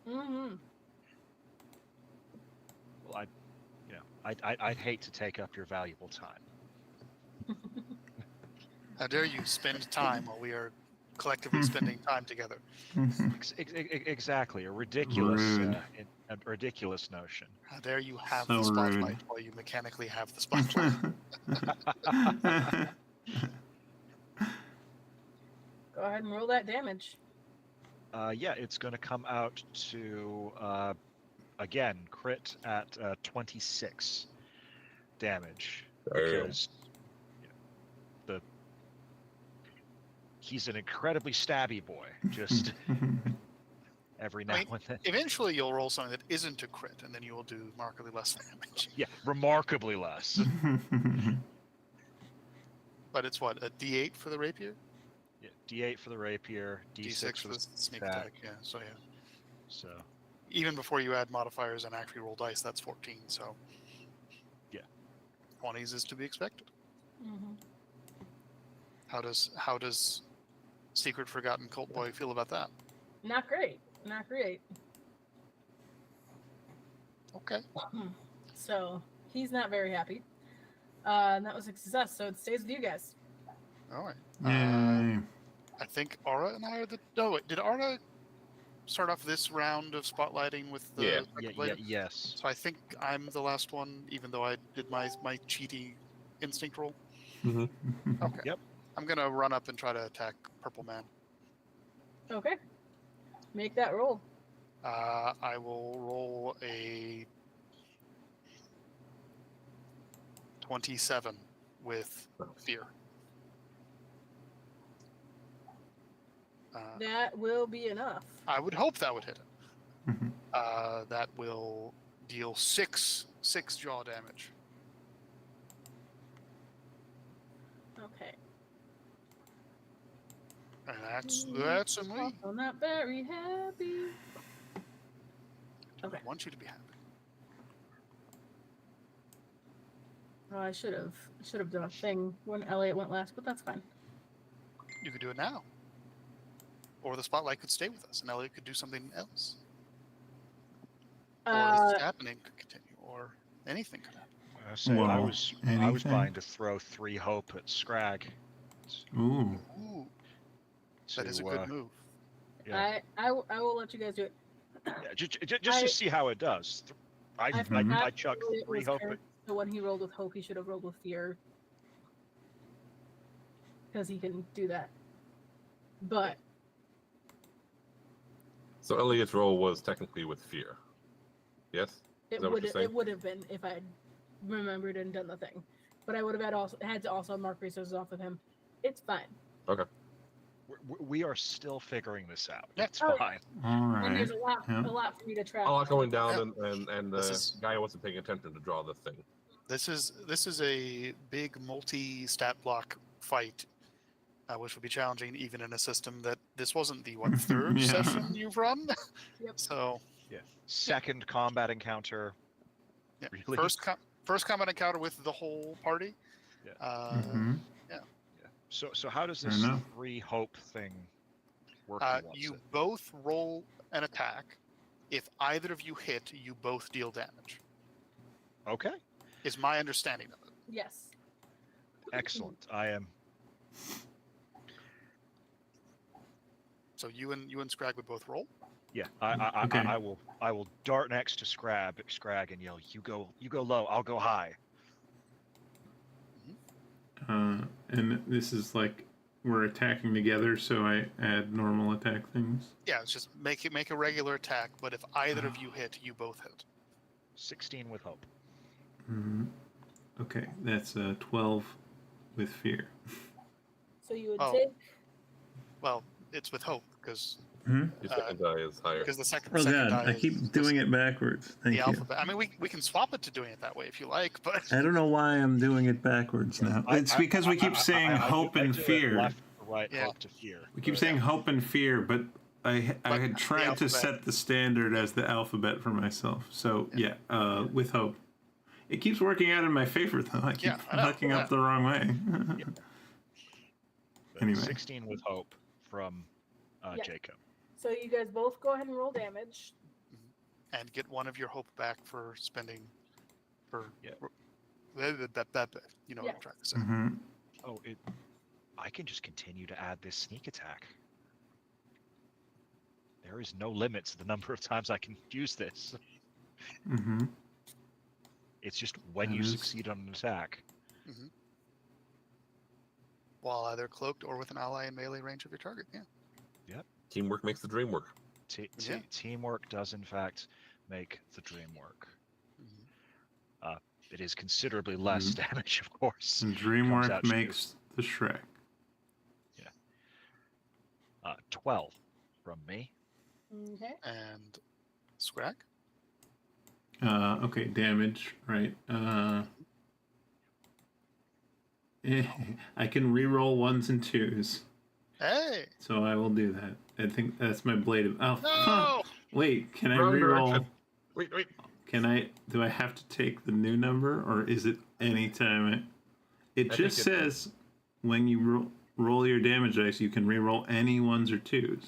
Mm-hmm. Well, I'd hate to take up your valuable time. How dare you spend time while we are collectively spending time together? Exactly, a ridiculous, Rude. a ridiculous notion. How dare you have So the spotlight rude. while you mechanically have the spotlight? Go ahead and roll that damage. Yeah, it's going to come out to again crit at 26 damage because he's an incredibly stabby boy. Just every now I mean, and then. Eventually, you'll roll something that isn't a crit, and then you will do markedly less damage. Yeah, remarkably less. But it's what, a D8 for the rapier? Yeah, D8 for the rapier, D6 for the sneak attack. attack. Yeah, so yeah. So Even before you add modifiers and actually roll dice, that's 14. So yeah, 20s is to be expected. Mm-hmm. How does Secret Forgotten Cult Boy feel about that? Not great. Not great. Okay. So he's not very happy. And that was a success. So it stays with you guys. All right. Yay. I think Aura and I are the. No, wait, did Aura start off this round of spotlighting with the Yeah. second blade? yes. So I think I'm the last one, even though I did my cheaty instinct roll. Mhm. Okay. Yep. I'm gonna run up and try to attack Purple Man. Okay. Make that roll. I will roll a 27 with fear. That will be enough. I would hope that would hit it. That will deal six jaw damage. Okay. And that's a me. Also not very happy. Okay. I want you to be happy. Oh, I should have done a thing when Elliot went last, but that's fine. You could do it now. Or the spotlight could stay with us and Elliot could do something else. Or this happening could continue, or anything could happen. I Well, was anything? planning to throw 3 hope at Scrag. Ooh. Ooh, that is a to, good move. Yeah, I will let you guys do it. yeah, just to see how it does. I forgot chucked Elliot 3 was hope. cursed, so when he rolled with hope, he should have rolled with fear. Because he can do that. But So Elliot's roll was technically with fear. Yes? it that what you're saying? would have been if I had remembered and done the thing. But I would have had to also mark resources off of him. It's fine. We are still figuring this out. Yeah. It's Oh, fine. All And there's right. a lot for you to track. A lot going down, and This the is- guy wasn't paying attention to draw the thing. This is a big multi-stat block fight, which would be challenging even in a system that this wasn't the third Yeah. session you've run. Yep. So Yeah. Second combat encounter. yeah, Really? first combat encounter with the whole party. Yeah. Mhm. Yeah. So how does Fair this enough. 3 hope thing work? You both roll an attack. If either of you hit, you both deal damage. Okay. Is my understanding of it. Yes. Excellent. I am So you and Scrag would both roll. Yeah, Okay. I will dart next to Scrag and yell, "You go low, I'll go high." And this is like we're attacking together, so I add normal attack things. Yeah, it's just make a regular attack, but if either of you hit, you both hit. 16 with hope. Okay, that's 12 with fear. So you would Oh. take. Well, it's with hope because Your second die is higher. the second Oh second god, die I keep is doing it backwards. Thank the you. alphabet. I mean, we can swap it to doing it that way if you like, but I don't know why I'm doing it backwards now. It's because we keep saying hope and do it fear. Left to right, Yeah. hope to fear. We keep saying hope and fear, but I had the tried to alphabet. set the standard as the alphabet for myself. So yeah, with hope. It keeps working out in my favor though. I keep Yeah, I know, fucking up the wrong way. Anyway. 16 with hope from Yeah. Jacob. So you guys both go ahead and roll damage. and get one of your hope back for spending for Yeah. that you know what Yeah. I'm trying to say. Mhm. Oh, I can just continue to add this sneak attack. There is no limit to the number of times I can use this. Mhm. It's just when That you is- succeed on an attack. While either cloaked or with an ally in melee range of your target. Yeah. Teamwork makes the dream work. Yeah. Teamwork does, in fact, make the dream work. It is considerably less damage, of course. And comes Dreamwork out cheap. makes the Shrek. 12 from me. Okay. And Scrag. Okay, damage, right. I can re-roll 1s and 2s, Hey! so I will do that. I think that's my blade of... Oh, No! wait, can I Wrong re-roll... direction. Wait. Do I have to take the new number, or is it any time? It I just think it- says when you roll your damage dice, you can re-roll any 1s or 2s.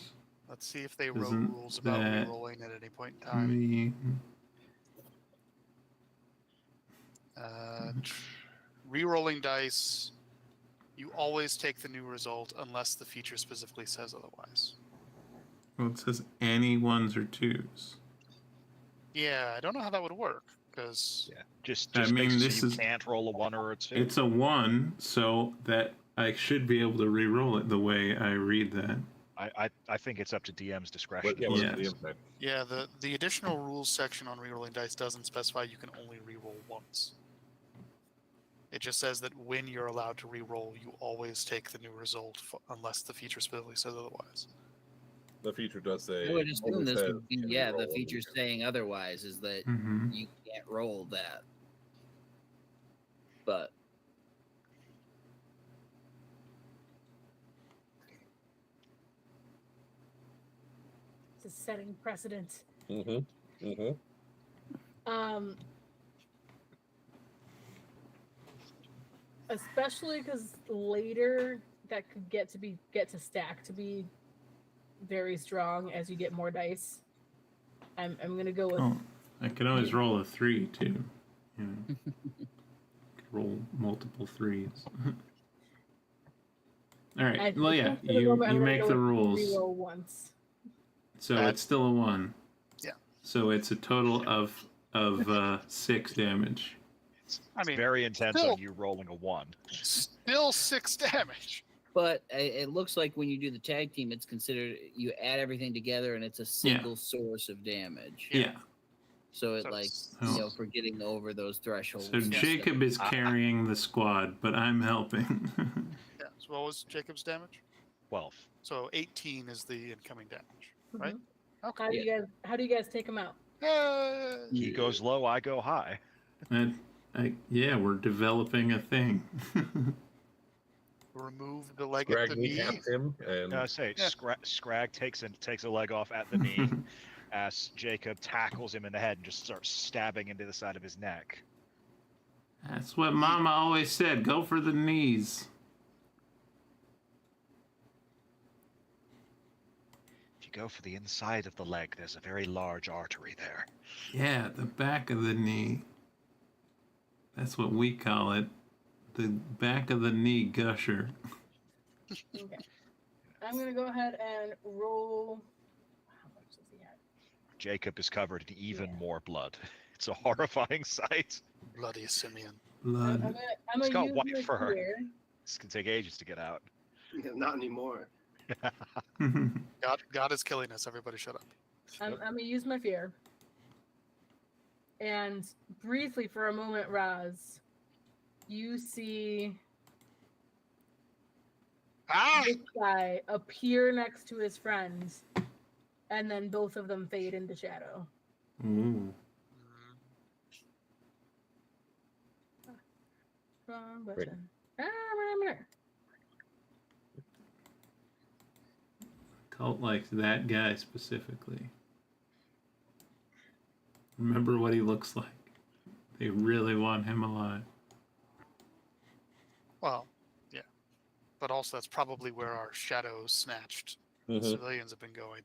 Let's see if they wrote Isn't rules about that rerolling at any point in time. Me... Rerolling dice, you always take the new result unless the feature specifically says otherwise. Well, it says any 1s or 2s. Yeah, I don't know how that would work because Yeah. Just I mean, basically this you is- can't roll a 1 or a 2. It's a 1, so that I should be able to re-roll it the way I read that. I think it's up to DM's discretion. What, yeah, Yeah. what's the impact? yeah, the additional rules section on rerolling dice doesn't specify you can only reroll once. It just says that when you're allowed to reroll, you always take the new result unless the feature specifically says otherwise. The feature does say. I would assume always this says would be, you can yeah, reroll the one feature again. saying otherwise is that Mm-hmm. you can't roll that. But This is setting precedent. Especially because later that could get to stack to be very strong as you get more dice. I'm gonna go with Oh, I can always roll a 3 too. You know. Roll multiple 3s. All right. I Well, yeah. think for the moment, I'm You gonna make go the with rules, reroll once. so it's still a 1. Yeah. So it's a total of 6 damage. I mean, Very intense still- on you rolling a 1. still 6 damage. But it looks like when you do the tag team, it's considered you add everything together and it's a single source of damage. Yeah. So it So like it's- for getting over those thresholds. So and stuff. Jacob is carrying the squad, but I'm helping. Yeah. So what was Jacob's damage? 12. So 18 is the incoming damage, right? Mhm. Okay. How do you guys take them out? Yay! He goes low, I go high. Yeah, we're developing a thing. Remove the leg at Greg the knee. kneecaps him, and No, I say Yeah. Scrag takes a leg off at the knee as Jacob tackles him in the head and just starts stabbing into the side of his neck. That's what Mama always said. Go for the knees. If you go for the inside of the leg, there's a very large artery there. Yeah, the back of the knee. That's what we call it. The back of the knee gusher. Okay. I'm gonna go ahead and roll. How much does he have? Jacob is covered in even Yeah. more blood. It's a horrifying sight. Bloody Simeon. I'm Blood. gonna It's got use white my fur. fear. This can take ages to get out. Not anymore. God is killing us. Everybody shut up. I'm gonna use my fear. And briefly, for a moment, Raz, you see Ah! this guy appear next to his friend, and then both of them fade into shadow. Ooh. Wrong Great. button. Ah, Cult likes that guy specifically. Remember what he looks like. They really want him alive. Well, yeah. But also, that's probably where our shadow snatched Mhm. civilians have been going.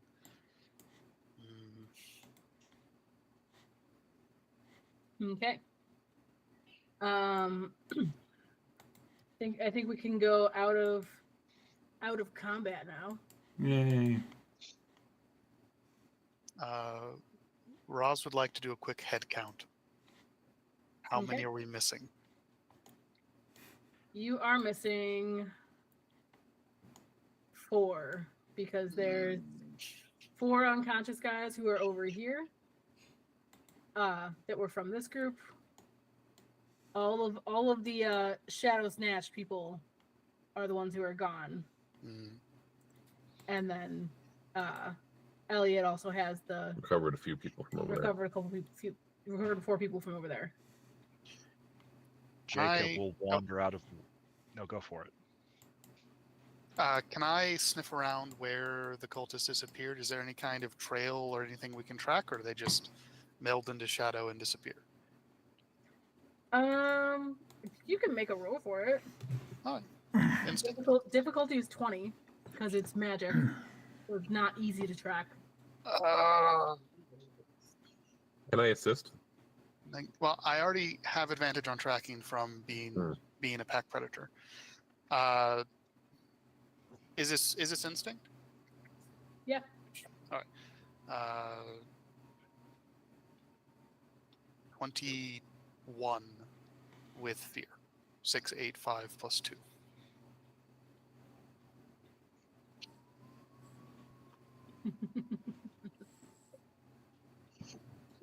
Okay. I think we can go out of combat now. Yay. Roz would like to do a quick head count. How many Okay. are we missing? You are missing 4 because there's 4 unconscious guys who are over here. That were from this group. All of the Shadow Snatch people are the ones who are gone. Mm. And then Elliot also has the Recovered a few people from over there. recovered 4 people from over there. Jacob will wander out of. No, go for it. Can I sniff around where the cultists disappeared? Is there any kind of trail or anything we can track, or do they just meld into shadow and disappear? You can make a roll for it. Oh, instant. Difficulty is 20 because it's magic. So it's not easy to track. Can I assist? Well, I already have advantage on tracking from being a pack predator. Is this instinct? Yeah. All right. 21 with fear. 6, 8, 5 plus 2.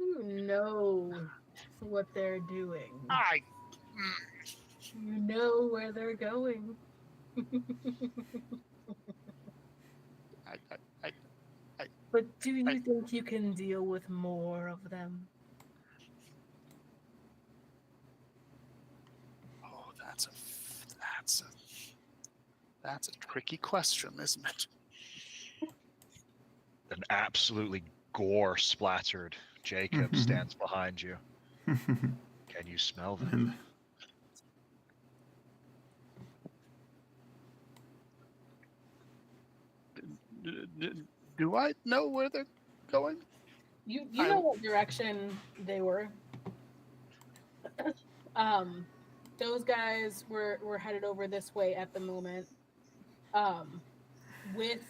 You know what they're doing. You know where they're going. But do you think you can deal with more of them? Oh, that's a tricky question, isn't it? An absolutely gore-splattered Jacob stands behind you. Can you smell them? Do I know where they're going? You know what direction they were. Those guys were headed over this way at the moment. With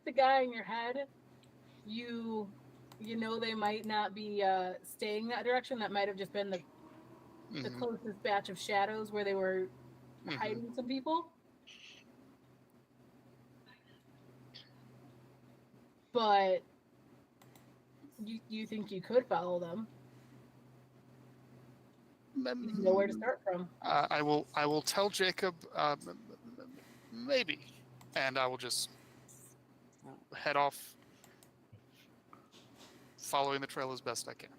the guy in your head, you know they might not be staying that direction. That might have just been the closest batch of shadows where they were hiding some people. But you think you could follow them? You know where to start from. I will tell Jacob maybe, and I will just head off, following the trail as best I can.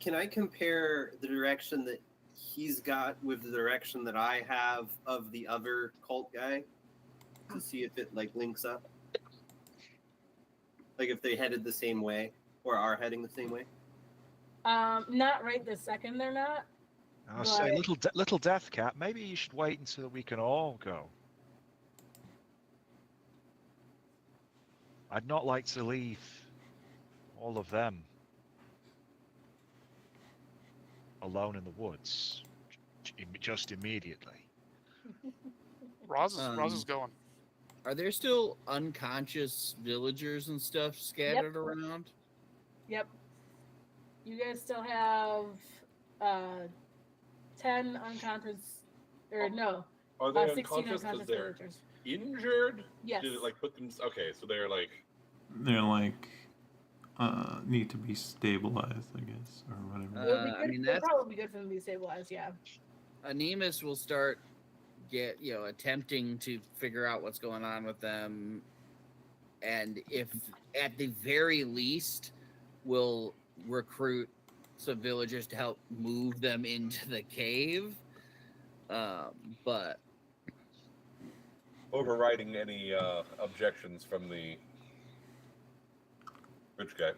Can I compare the direction that he's got with the direction that I have of the other cult guy to see if it links up? Like if they headed the same way or are heading the same way? Not right this second. They're not. I'll say, little Death Cat. Maybe you should wait until we can all go. I'd not like to leave all of them. alone in the woods, just immediately. Roz is going. Are there still unconscious villagers and stuff scattered around? Yep. You guys still have 10 unconscious, or no, Are they 16 unconscious because unconscious they're villagers. injured? Yes. Did it like put them? Okay, so they're like. They're like need to be stabilized, I guess, or whatever. It would be I good, mean, it'd that's probably be good for them to be stabilized, yeah. Anemus will start attempting to figure out what's going on with them, and if at the very least will recruit some villagers to help move them into the cave. But Overriding any objections from the rich guy.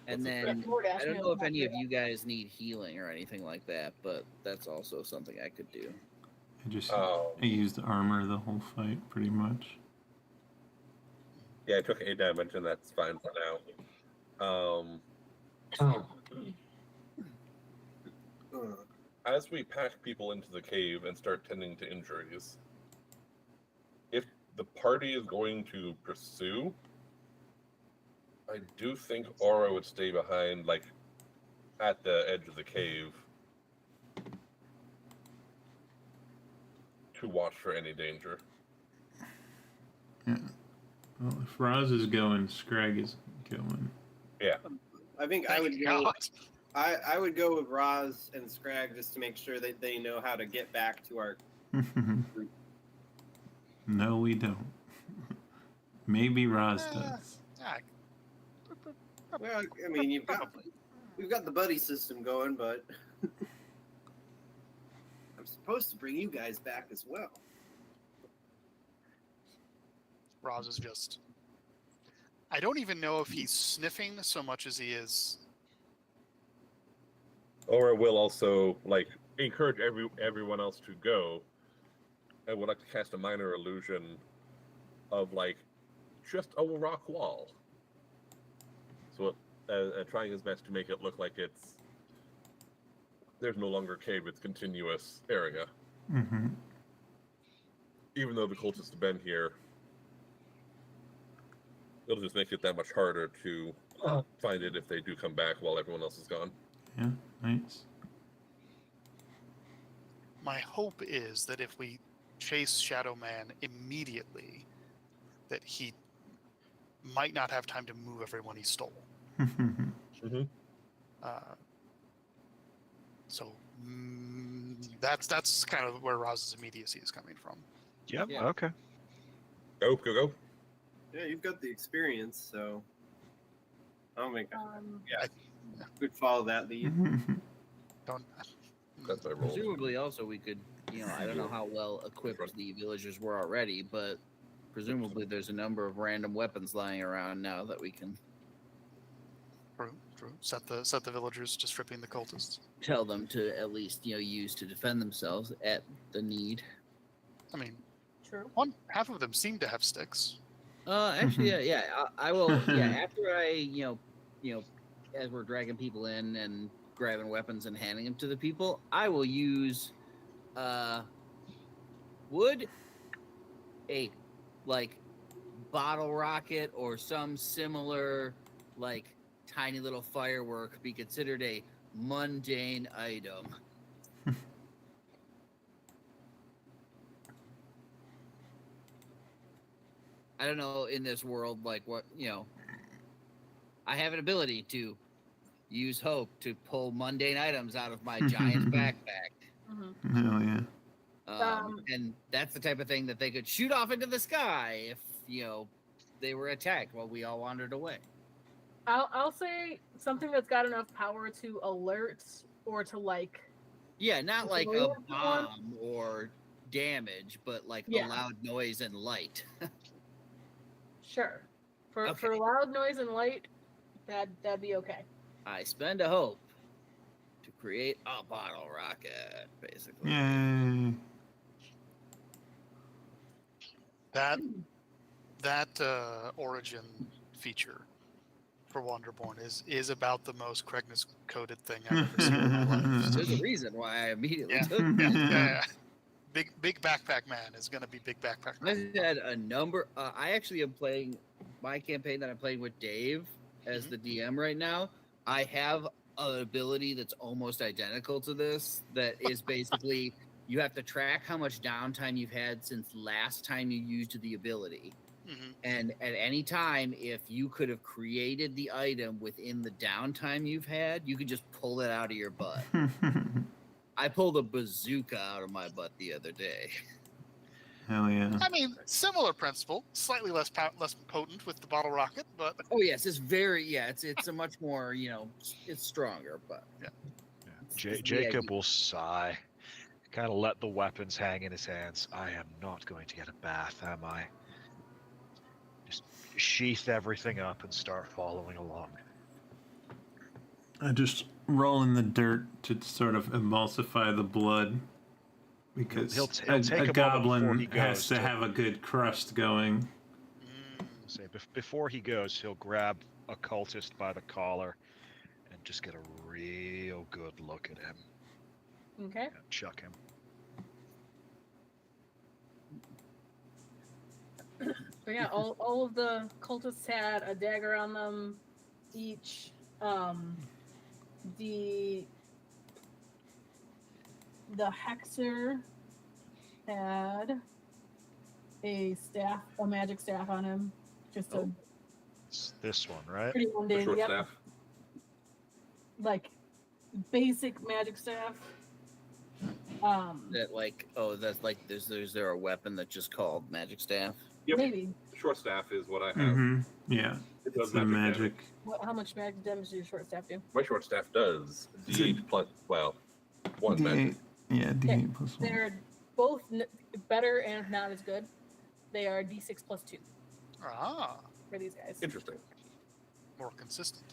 and What's it then Lord asked I me don't know if about any of that. you guys need healing or anything like that, but that's also something I could do. I used armor the whole fight, pretty much. Yeah, I took 8 damage, and that's fine for now. As we pack people into the cave and start tending to injuries, if the party is going to pursue, I do think Aura would stay behind, like, at the edge of the cave to watch for any danger. Yeah. Well, if Roz is going, Scrag is going. Yeah. I think I would go. I would go with Roz and Scrag just to make sure that they know how to get back to our group. No, we don't. Maybe Roz does. Well, I mean, we've got the buddy system going, but I'm supposed to bring you guys back as well. Roz is just. I don't even know if he's sniffing so much as he is. Aura will also, like, encourage everyone else to go, and would like to cast a minor illusion of, like, just a rock wall. So, trying his best to make it look like there's no longer cave, it's continuous area. Mm-hmm. Even though the cultists have been here, it'll just make it that much harder to find it if they do come back while everyone else is gone. Yeah, nice. My hope is that if we chase Shadow Man immediately, that he might not have time to move everyone he stole. Mm-hmm. So that's kind of where Roz's immediacy is coming from. Yep. Yeah. Okay. Go. Yeah, you've got the experience, so I don't think I we'd follow that lead. don't. That's my roll. Presumably, also we could, I don't know how well equipped the villagers were already, but presumably there's a number of random weapons lying around now that we can True. Set the villagers to stripping the cultists. tell them to at least use to defend themselves at the need. I mean, True. half of them seem to have sticks. Actually, I will. Yeah, after I, as we're dragging people in and grabbing weapons and handing them to the people, I will use, would a bottle rocket or some similar tiny little firework be considered a mundane item? I don't know in this world, what, I have an ability to use hope to pull mundane items out of my giant backpack. Mm-hmm. Hell yeah. And that's the type of thing that they could shoot off into the sky if, they were attacked while we all wandered away. I'll say something that's got enough power to alert or to Yeah, not like a Alert one? bomb or damage, but a loud noise and light. Sure. For Okay. loud noise and light, that'd be okay. I spend a hope to create a bottle rocket, basically. Yay. That origin feature for Wonderborn is about the most Kregness coded thing I've ever seen in my life. There's a reason why I immediately Yeah. took Yeah. Big backpack man is gonna be big backpack man. I've had a number. I actually am playing my campaign that I'm playing with Dave as the DM right now. I have an ability that's almost identical to this. That is basically you have to track how much downtime you've had since last time you used the ability. Mm-hmm. And at any time, if you could have created the item within the downtime you've had, you could just pull it out of your butt. I pulled a bazooka out of my butt the other day. Hell yeah. I mean, similar principle, slightly less potent with the bottle rocket, but Oh yes, it's very it's a much more it's stronger, but Jacob will sigh, kind of let the weapons hang in his hands. I am not going to get a bath, am I? Just sheath everything up and start following along. I just roll in the dirt to sort of emulsify the blood because He'll take a moment before goblin he has goes to to- have a good crust going. Say before he goes, he'll grab a cultist by the collar and just get a real good look at him Okay. and chuck him. But yeah, all of the cultists had a dagger on them each. The hexer had a magic staff on him. Just a It's this one, right? pretty The mundane, short yep, staff. like basic magic staff. that is there a weapon that's just called magic staff? Yep. Maybe. The short staff is what I have. Mm-hmm. Yeah. It It's does the magic. magic. How much magic damage does your short staff do? My short staff does Is D8 plus, well, one D8. magic. Yeah, D8 plus 1. They're both better and not as good. They are D6 plus 2 ah, for these guys. Interesting. more consistent.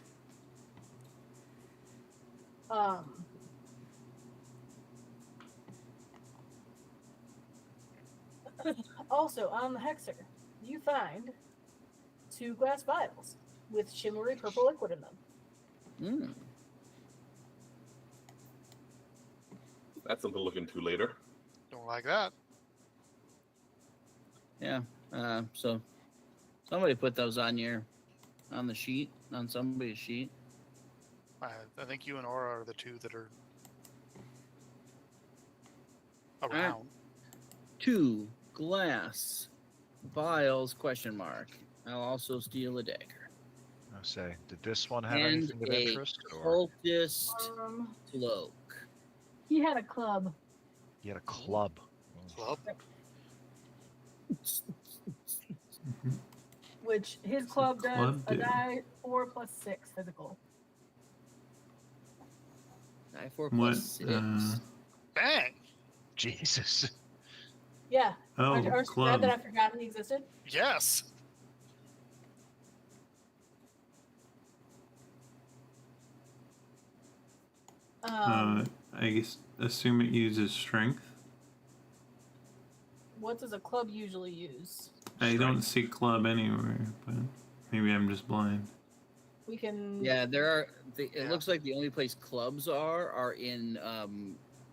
Also, on the hexer, you find 2 glass vials with shimmery purple liquid in them. Mm. That's something to look into later. Don't like that. Yeah. So somebody put those on the sheet, on somebody's sheet. I think you and Aura are the two that are right. around. 2 glass vials ? I'll also steal a dagger. I'll say, did this one have And anything of a interest? Or cultist cloak. He had a club. he had a club? Club. Which his club does club a do? die 4 plus 6 physical. Die 4 What? plus 6. Bang! Jesus. Yeah. Oh, Aren't you glad club. that I forgot he existed? Yes. I guess assume it uses strength. What does a club usually use? I don't see club anywhere, but maybe I'm just blind. We can. Yeah, there are. It Yeah. looks like the only place clubs are in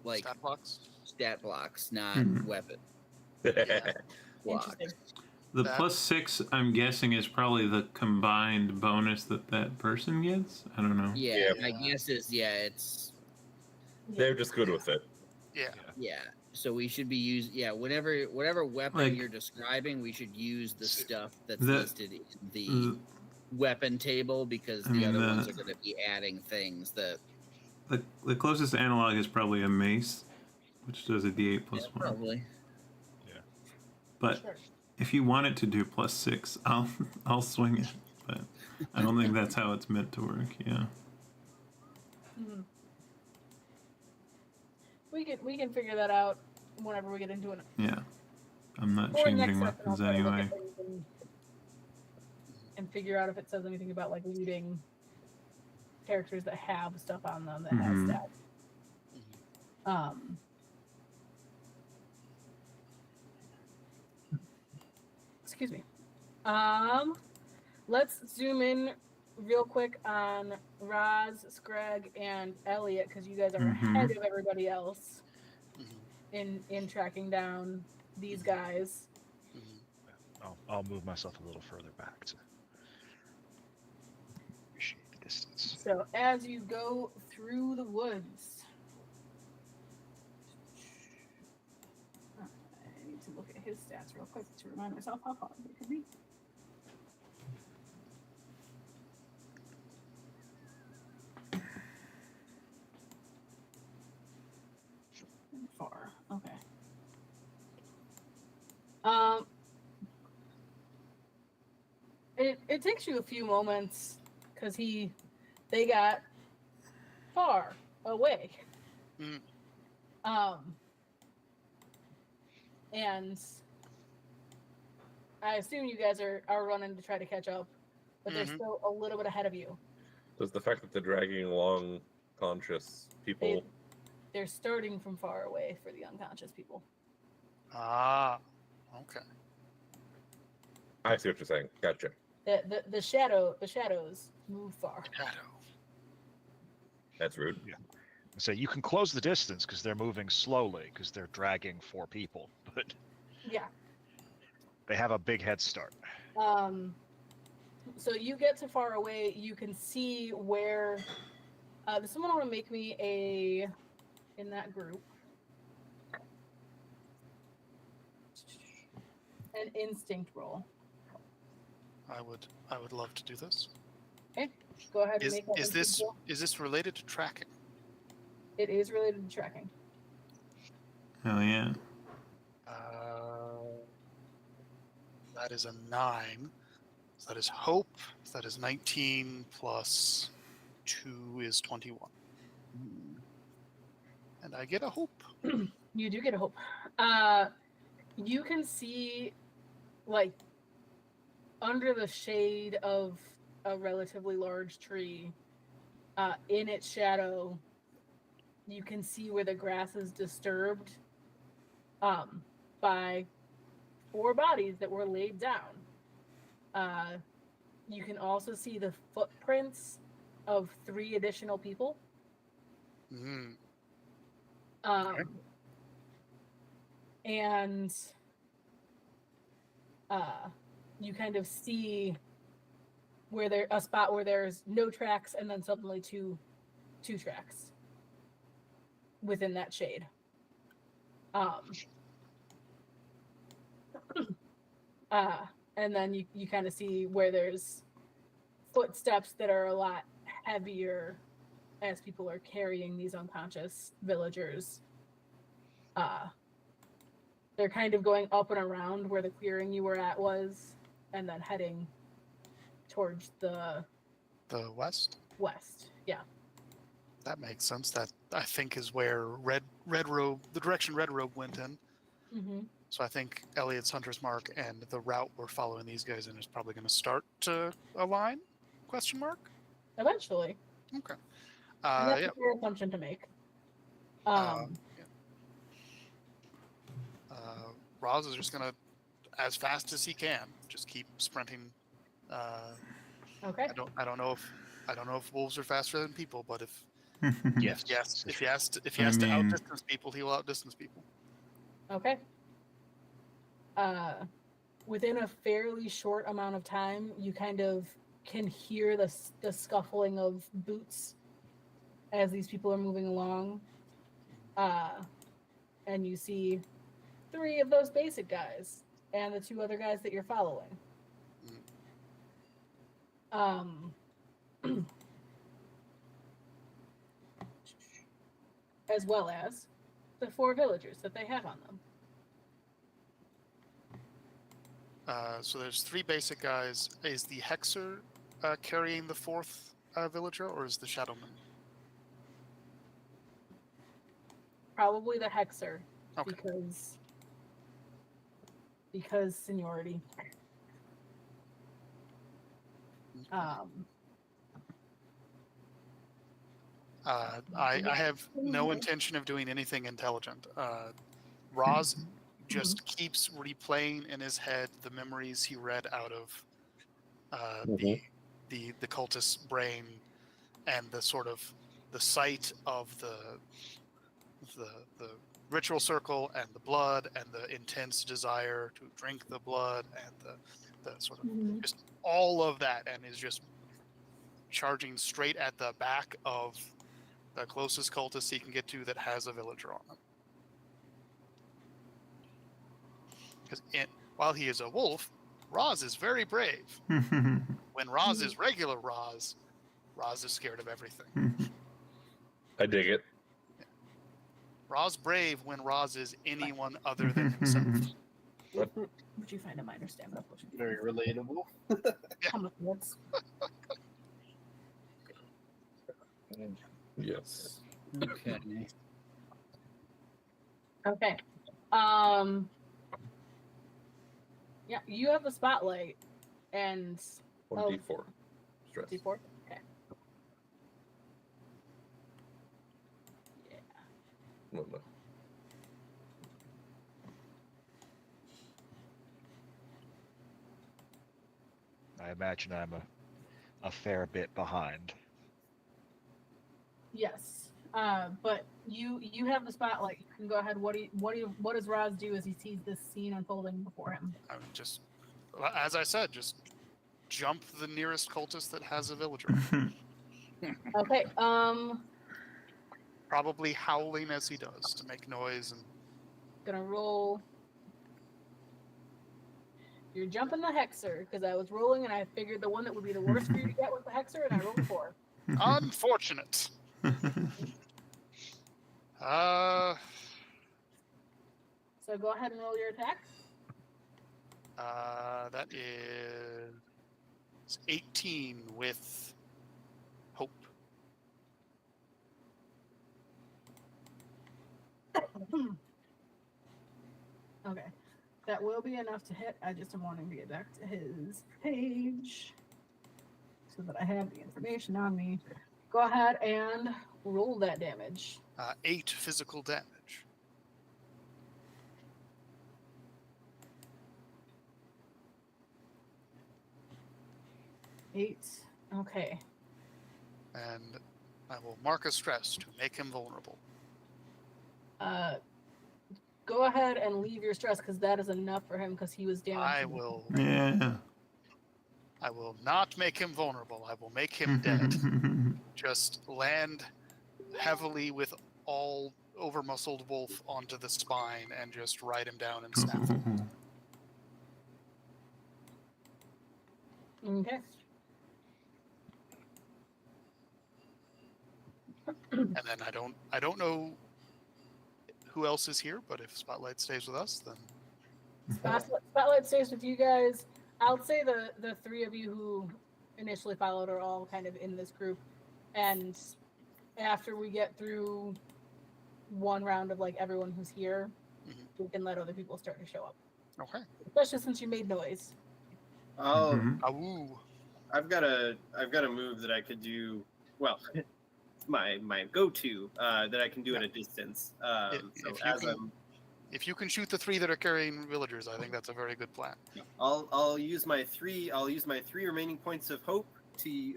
like Stat blocks. stat blocks, not Mhm. weapon blocks. Interesting. The That- plus 6, I'm guessing, is probably the combined bonus that person gets. I don't know. Yeah, Yeah. my guess is it's They're just good with it. Yeah. yeah. So we should be whatever weapon Like- you're describing, we should use the stuff that's The- listed in the The, weapon table because I the mean, other the- ones are going to be adding things that the closest analog is probably a mace, which does a D8 plus 1. probably. But Sure. if you want it to do plus 6, I'll swing it. But I don't think that's how it's meant to work. Yeah. Mhm. We can figure that out whenever we get into it. Yeah. I'm not Or next changing session, I'll weapons try to look anyway. at things and figure out if it says anything about like looting characters that have stuff on them that has Mhm. stats. Excuse me. Let's zoom in real quick on Roz, Scrag, and Elliot, because you guys are ahead of everybody else in tracking down these guys. I'll move myself a little further back to appreciate the distance. So as you go through the woods, I need to look at his stats real quick to remind myself how far they could be. Far. Okay. It takes you a few moments because they got far away. And I assume you guys are running to try to catch up, but they're still a little bit ahead of you. Does the fact that they're dragging along conscious people? They're starting from far away for the unconscious people. Ah, okay. I see what you're saying. Gotcha. The shadows move far. Shadow. That's rude. Yeah. So you can close the distance because they're moving slowly because they're dragging 4 people, but Yeah. they have a big head start. So you get to far away, you can see where does someone want to make me in that group an instinct roll. I would love to do this. Okay, go ahead and Is make that is instinct this roll. is this related to tracking? It is related to tracking. Hell yeah. That is a 9. So that is hope. So that is 19 plus 2 is 21. And I get a hope. You do get a hope. You can see, like, under the shade of a relatively large tree, in its shadow, you can see where the grass is disturbed by 4 bodies that were laid down. You can also see the footprints of 3 additional people. Okay. And you kind of see where a spot where there's no tracks and then suddenly two tracks within that shade. And then you kind of see where there's footsteps that are a lot heavier as people are carrying these unconscious villagers. They're kind of going up and around where the clearing you were at was, and then heading towards the west. Yeah. That makes sense. That I think is where Red Robe, the direction Red Robe went in. Mm-hmm. So I think Elliot's Hunter's Mark and the route we're following these guys in is probably going to start to align? Question mark. Eventually. Okay. And that's Yeah. a fair assumption to make. Roz is just gonna, as fast as he can, just keep sprinting. Okay. I don't know if wolves are faster than people, but if Yes. he has to outdistance people, he will outdistance people. Okay. Within a fairly short amount of time, you kind of can hear the scuffling of boots as these people are moving along. And you see 3 of those basic guys and the 2 other guys that you're following. As well as the 4 villagers that they have on them. So there's 3 basic guys. Is the Hexer carrying the 4th villager, or is the Shadowman? Probably the Hexer, Okay. because seniority. I have no intention of doing anything intelligent. Roz just keeps replaying in his head the memories he read out of the cultist's brain and the sort of the sight of the ritual circle and the blood and the intense desire to drink the blood and the sort of just all of that, and is just charging straight at the back of the closest cultist he can get to that has a villager on him. Because while he is a wolf, Roz is very brave. When Roz is regular Roz is scared of everything. I dig it. Roz brave when Roz is anyone other than himself. Would you find a minor stamina potion? Very relatable. How much words? Yes. Okay. Okay. Yeah, you have the spotlight, and 1d4 stress. D4. Okay. Yeah. No, no. I imagine I'm a fair bit behind. Yes. But you have the spotlight. You can go ahead. What does Roz do as he sees this scene unfolding before him? I would just, as I said, just jump the nearest cultist that has a villager. Okay. Probably howling as he does to make noise and. Gonna roll. You're jumping the hexer because I was rolling and I figured the one that would be the worst for you to get was the hexer, and I rolled a 4. Unfortunate. So go ahead and roll your attack. That is 18 with hope. Okay. That will be enough to hit. I just am wanting to get back to his page so that I have the information on me. Go ahead and roll that damage. 8 physical damage. Eight. Okay. And I will mark a stress to make him vulnerable. Go ahead and leave your stress because that is enough for him because he was damaged. I will not make him vulnerable. I will make him dead. Just land heavily with all over-muscled wolf onto the spine and just ride him down and snap him. Okay. And then I don't know who else is here, but if Spotlight stays with us, then Spotlight stays with you guys. I'll say the 3 of you who initially followed are all kind of in this group, and after we get through one round of like everyone who's here, we can let other people start to show up. okay. Especially since you made noise. Oh, Awoo. I've got a move that I could do. Well, my go-to that I can do at a distance. If you can shoot the 3 that are carrying villagers, I think that's a very good plan. I'll use my 3 remaining points of hope to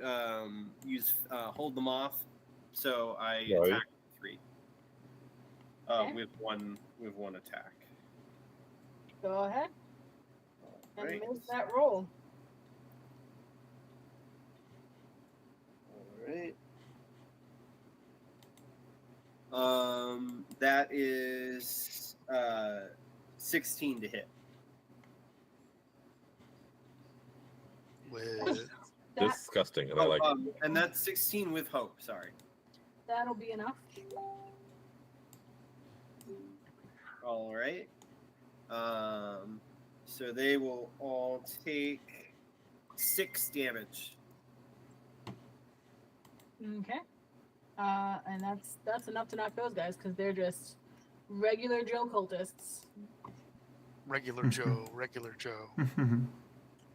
hold them off. So I attack 3 Okay. with one attack. Go ahead and Right. make that roll. All right. That is 16 to hit. With That, Disgusting, and I like it. And that's 16 with hope. Sorry. that'll be enough. All right. So they will all take 6 damage. Okay. And that's enough to knock those guys because they're just regular Joe cultists. regular Joe.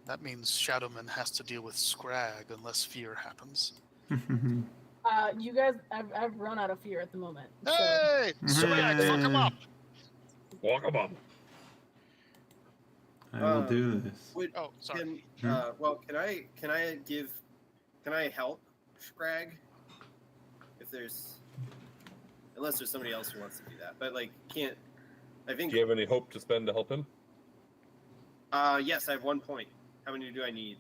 That means Shadowman has to deal with Scrag unless fear happens. You guys, I've run out of fear at the moment. So Hey! Swag, fuck him up! Walk 'em up. I will do this. Would, Oh, sorry. can I give Can I help Scrag? If there's, unless there's somebody else who wants to do that, but like can't. I think. Do you have any hope to spend to help him? Yes, I have 1 point. How many do I need?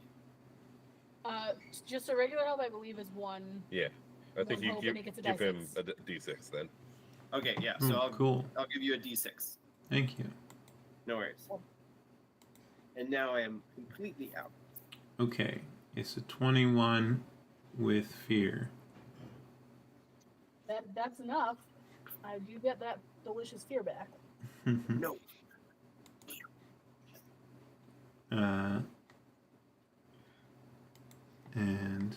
Just a regular help, I believe, is one. Yeah, I think One you hope give, and he gets a give him D6. a D6 then. Okay, yeah. Oh, So cool. I'll give you a D6. Thank you. No worries. And now I am completely out. Okay, it's a 21 with fear. That's enough. I do get that delicious fear back. No. And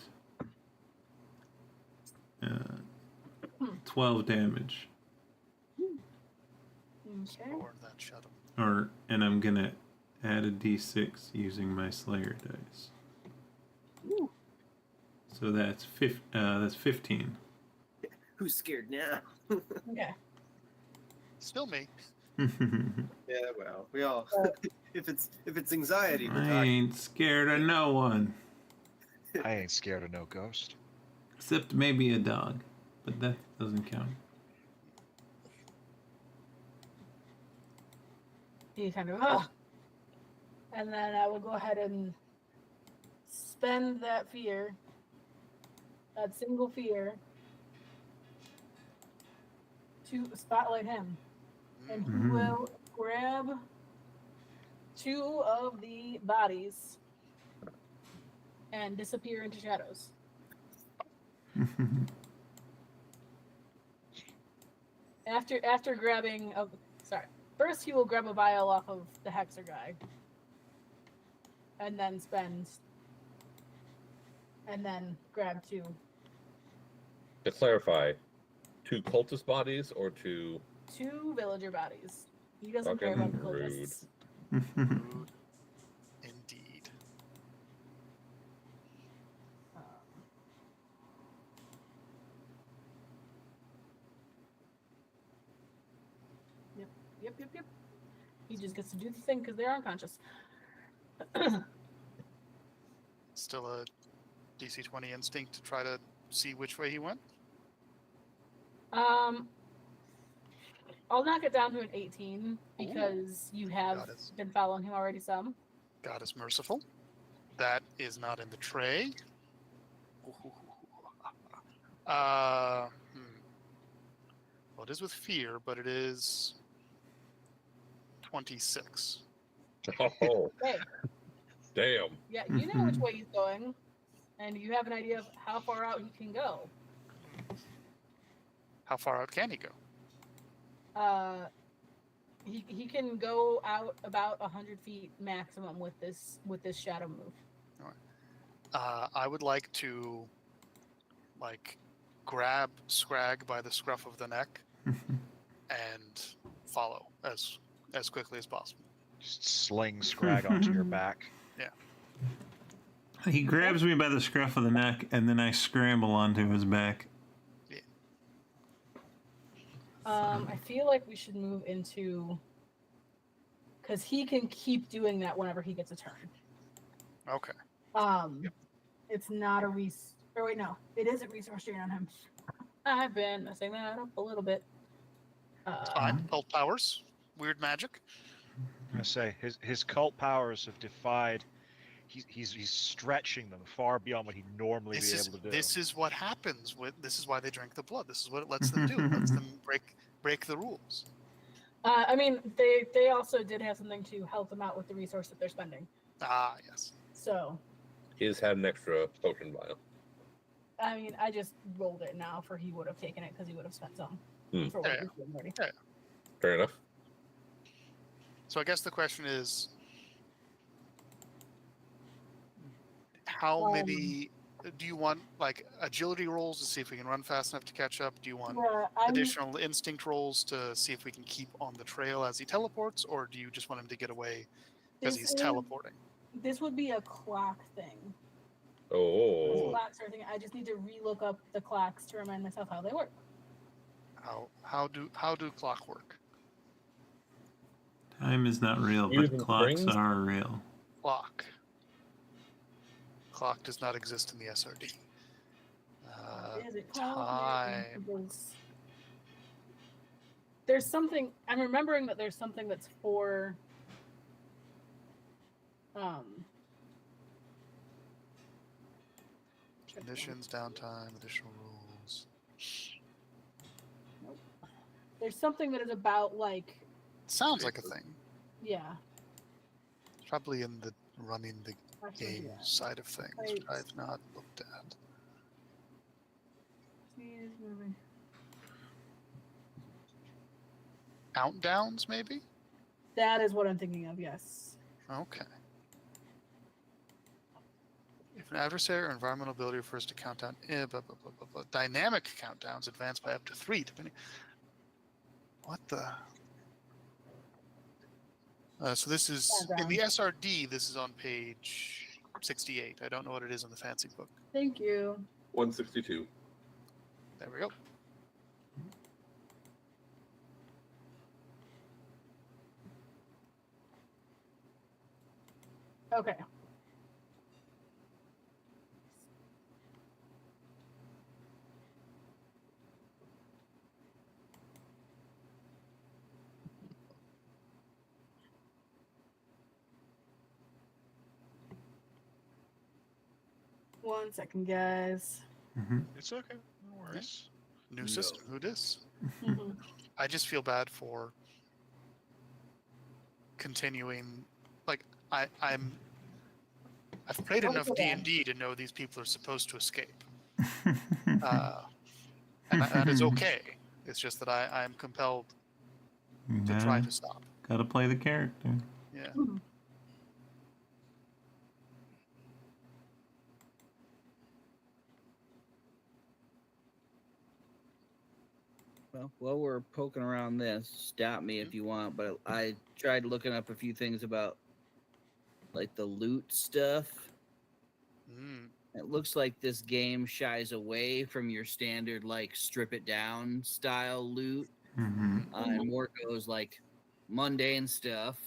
12 damage. Okay. Or that shut him. And I'm gonna add a d6 using my Slayer dice. Ooh. So that's 15. Who's scared now? Okay. Still me. Yeah, well, we all. if it's anxiety, we're I talking. ain't scared of no one, I ain't scared of no ghost. except maybe a dog, but that doesn't count. He kind of, and then I will go ahead and spend that fear, that single fear, to spotlight him. And he Mhm. will grab 2 of the bodies and disappear into shadows. After grabbing, first he will grab a vial off of the Hexer guy, and then grab 2. To clarify, 2 cultist bodies or 2... 2 villager bodies. He doesn't care about the Fucking rude. cultists. Rude. Indeed. Yep. He just gets to do the thing because they're unconscious. Still a DC 20 instinct to try to see which way he went. I'll knock it down to an 18 because you have Got it. been following him already some. God is merciful. That is not in the tray. Well, it is with fear, but it is 26. Oh, Hey, damn. yeah, you know which way he's going, and you have an idea of how far out he can go. How far out can he go? He can go out about 100 feet maximum with this shadow move. I would like to, grab Scrag by the scruff of the neck and follow as quickly as possible. Just sling Scrag onto your back. He grabs me by the scruff of the neck, and then I scramble onto his back. I feel like we should move into, because he can keep doing that whenever he gets a turn. Okay. It's not a it is a resource drain on him. I've been messing that up a little bit. Fine. Cult powers. Weird magic. I'm gonna say his cult powers have defied. He's stretching them far beyond what he'd normally be able to do. This is what happens. This is why they drink the blood. This is what it lets them do. It lets them break the rules. I mean, they also did have something to help them out with the resource that they're spending. Ah, yes. So, He has had an extra potion vial. I mean, I just rolled it now for he would have taken it because he would have spent some for what Yeah. he's doing already. Fair enough. So I guess the question is, how many do you want? Agility rolls to see if we can run fast enough to catch up? Do you want Yeah, additional instinct rolls to see if we can keep on the trail as he teleports, or do you just want him to get away because he's teleporting? This would be a clock thing. Oh. Clocks are a thing. I just need to relook up the clocks to remind myself how they work. How do clock work? Time is not real, but Using clocks springs? are real. Clock. clock does not exist in the SRD. What is it called? Time. There's something. I'm remembering that there's something that's for. Conditions, downtime, additional rules. Nope. There's something that is about like. Sounds like a thing. Yeah. It's probably in the running the Actually, game yeah. side of things, which Right. I've not looked at. Countdowns, maybe? That is what I'm thinking of. Yes. Okay. If an adversary or environmental ability refers to countdown, dynamic countdowns advance by up to 3, depending. What the? So this is in the SRD. This is on page 68. I don't know what it is in the fancy book. Thank you. 162. There we go. Okay. One second, guys. It's okay. No worries. New system. Who dis? Mhm. I just feel bad for continuing. Like I've played Don't enough feel bad. D&D to know these people are supposed to escape, and that is okay. It's just that I'm compelled to try to stop. Gotta play the character. Yeah. Mhm. Well, while we're poking around this, stop me if you want, but I tried looking up a few things about like the loot stuff. Mm. It looks like this game shies away from your standard like strip it down style loot, and more goes like mundane stuff.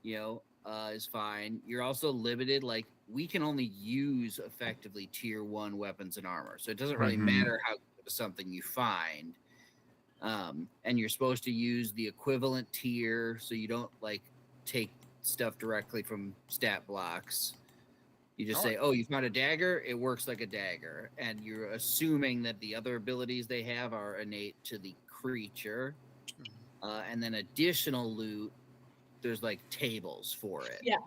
Is fine. You're also limited. Like we can only use effectively tier 1 weapons and armor, so it doesn't really matter how good something you find. And you're supposed to use the equivalent tier, so you don't like take stuff directly from stat blocks. You just say, "Oh, you found a dagger. It works like a dagger," and you're assuming that the other abilities they have are innate to the creature. And then additional loot, there's like tables for it. Yeah.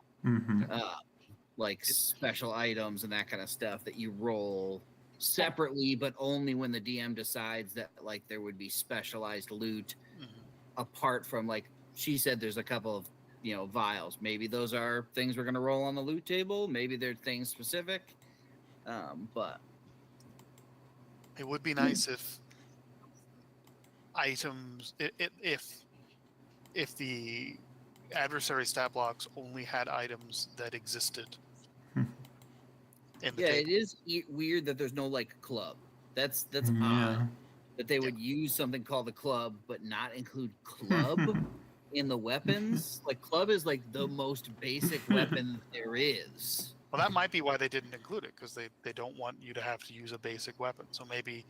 Like special items and that kind of stuff that you roll separately, but only when the DM decides that like there would be specialized loot apart from like she said there's a couple of vials. Maybe those are things we're gonna roll on the loot table. Maybe they're things specific. But It would be nice if items, if the adversary stat blocks only had items that existed. In the it table. is weird that there's no like club. That's odd. That they would use something called the club, but not include club in the weapons. Like club is like the most basic weapon there is. Well, that might be why they didn't include it, because they don't want you to have to use a basic weapon. So maybe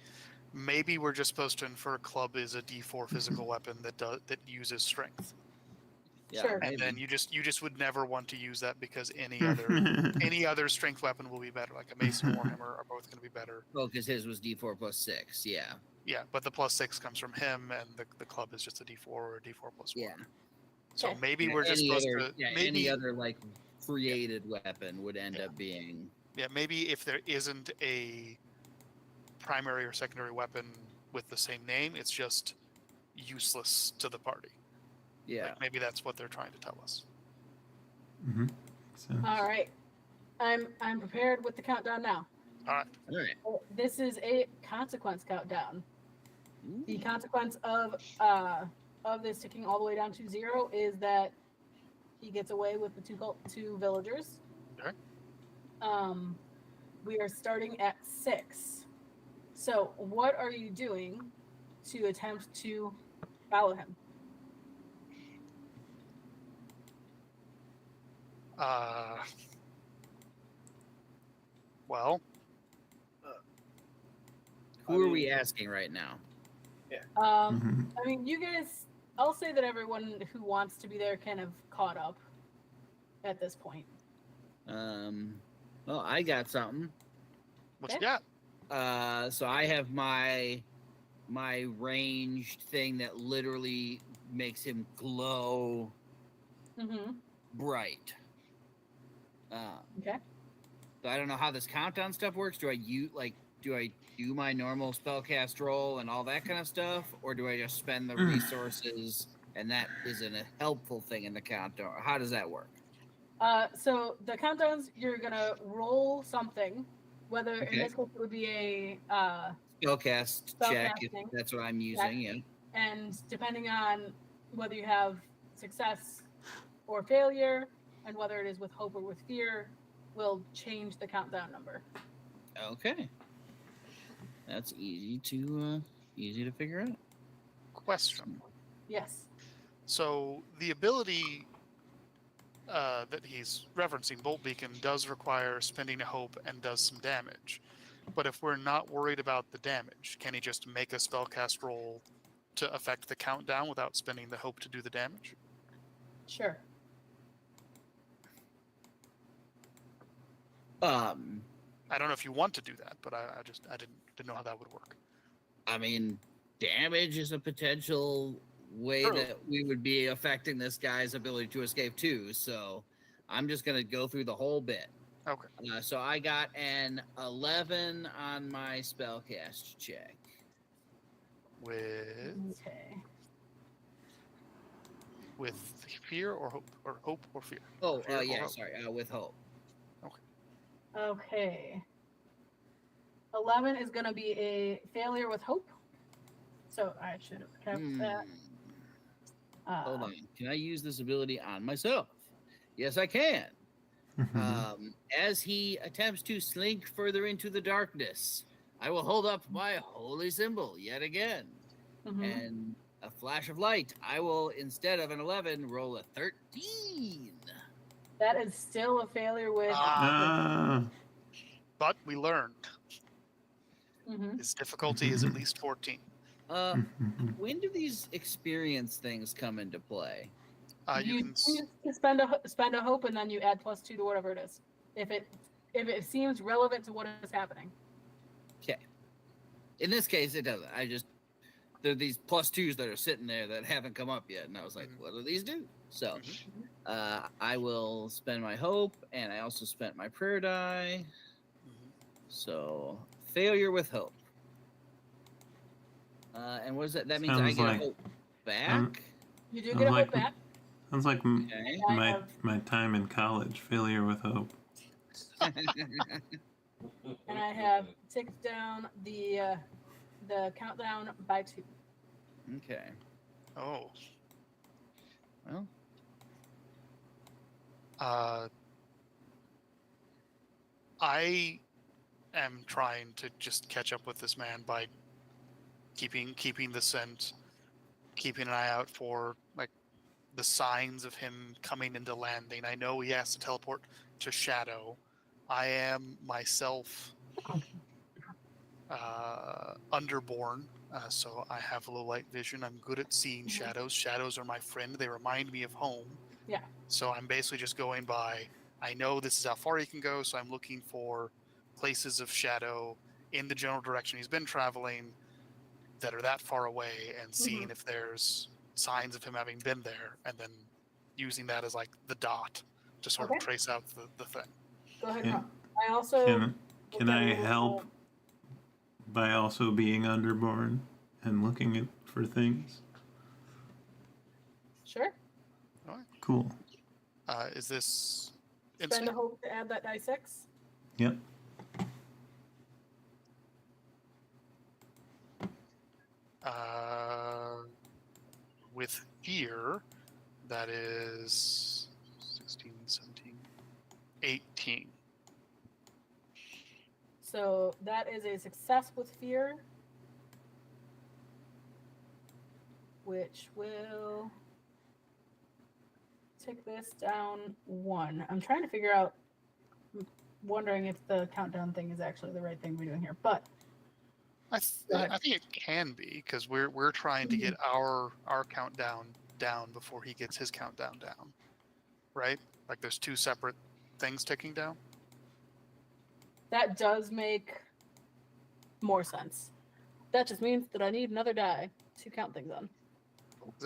we're just supposed to infer club is a D4 physical weapon that uses strength. Yeah, Sure. And then you just would never want to use that because any other strength weapon will be better. Like a mace and warhammer are both going to be better. Oh, because his was D4 plus 6. Yeah. Yeah, but the +6 comes from him, and the club is just a D4 or a D4 plus 1. Yeah. So Okay. maybe Yeah, we're just any supposed other, to. yeah, Maybe any other like created weapon would end up being. Yeah, maybe if there isn't a primary or secondary weapon with the same name, it's just useless to the party. Yeah. Like maybe that's what they're trying to tell us. All right. I'm prepared with the countdown now. All right. All right. This is a consequence countdown. The consequence of this ticking all the way down to 0 is that he gets away with the two villagers. Okay. We are starting at 6. So what are you doing to attempt to follow him? Well, Who are we asking right now? Mhm. I mean, you guys. I'll say that everyone who wants to be there kind of caught up at this point. Well, I got something. what you Okay. got? So I have my ranged thing that literally makes him glow Mm-hmm. bright. Okay. So I don't know how this countdown stuff works. Do I do my normal spellcast roll and all that kind of stuff, or do I just spend the resources and that isn't a helpful thing in the countdown? How does that work? So the countdowns, you're gonna roll something, whether in Okay. this case it would be a Spellcast check, if Spellcasting that's what I'm using. Yeah. and depending on whether you have success or failure, and whether it is with hope or with fear, will change the countdown number. Okay. That's easy to figure out. Question. Yes. So the ability that he's referencing, Bolt Beacon, does require spending a hope and does some damage. But if we're not worried about the damage, can he just make a spellcast roll to affect the countdown without spending the hope to do the damage? Sure. I don't know if you want to do that, but I didn't know how that would work. I mean, damage is a potential way True. that we would be affecting this guy's ability to escape too. So I'm just gonna go through the whole bit. Okay. So I got an 11 on my spellcast check. Okay. With fear or hope or fear? Oh, Fear or yeah, hope? sorry, with hope. Okay. 11 is gonna be a failure with hope. So I should have kept that. Hold on. Can I use this ability on myself? Yes, I can. As he attempts to slink further into the darkness, I will hold up my holy symbol yet again. Mhm. And a flash of light, I will, instead of an 11, roll a 13. That is still a failure with. But we learned Mhm. his difficulty is at least 14. When do these experience things come into play? You can spend a hope and then you add +2 to whatever it is. If it seems relevant to what is happening. Okay. In this case, it doesn't. There are these +2s that are sitting there that haven't come up yet, and I was like, what do these do? So, I will spend my hope, and I also spent my prayer die. So, failure with hope. And what is that? That means I Sounds get like- a hope back. You do Sounds get a like- hope back. Sounds like Okay. my time in college. Failure with hope. And I have ticked down the countdown by 2. Okay. Oh. Well, I am trying to just catch up with this man by keeping the scent, keeping an eye out for like the signs of him coming into landing. I know he has to teleport to Shadow. I am myself underborn, so I have low light vision. I'm good at seeing shadows. Shadows are my friend. They remind me of home. Yeah. So I'm basically just going by, I know this is how far he can go, so I'm looking for places of shadow in the general direction he's been traveling that are that far away and seeing if there's signs of him having been there, and then using that as like the dot to sort of trace out the thing. Go ahead. Can- Rob. I also Can I help by also being underborn and looking for things? Sure. Cool. Is this Spend a instant? hope to add that die 6. Yep. With fear, that is 16, 17, 18. So that is a success with fear, which will take this down 1. I'm trying to figure out wondering if the countdown thing is actually the right thing we're doing here. But I Go ahead. think it can be because we're trying to get our countdown down before he gets his countdown down, right? Like there's two separate things ticking down. that does make more sense. That just means that I need another die to count things on. 'Cause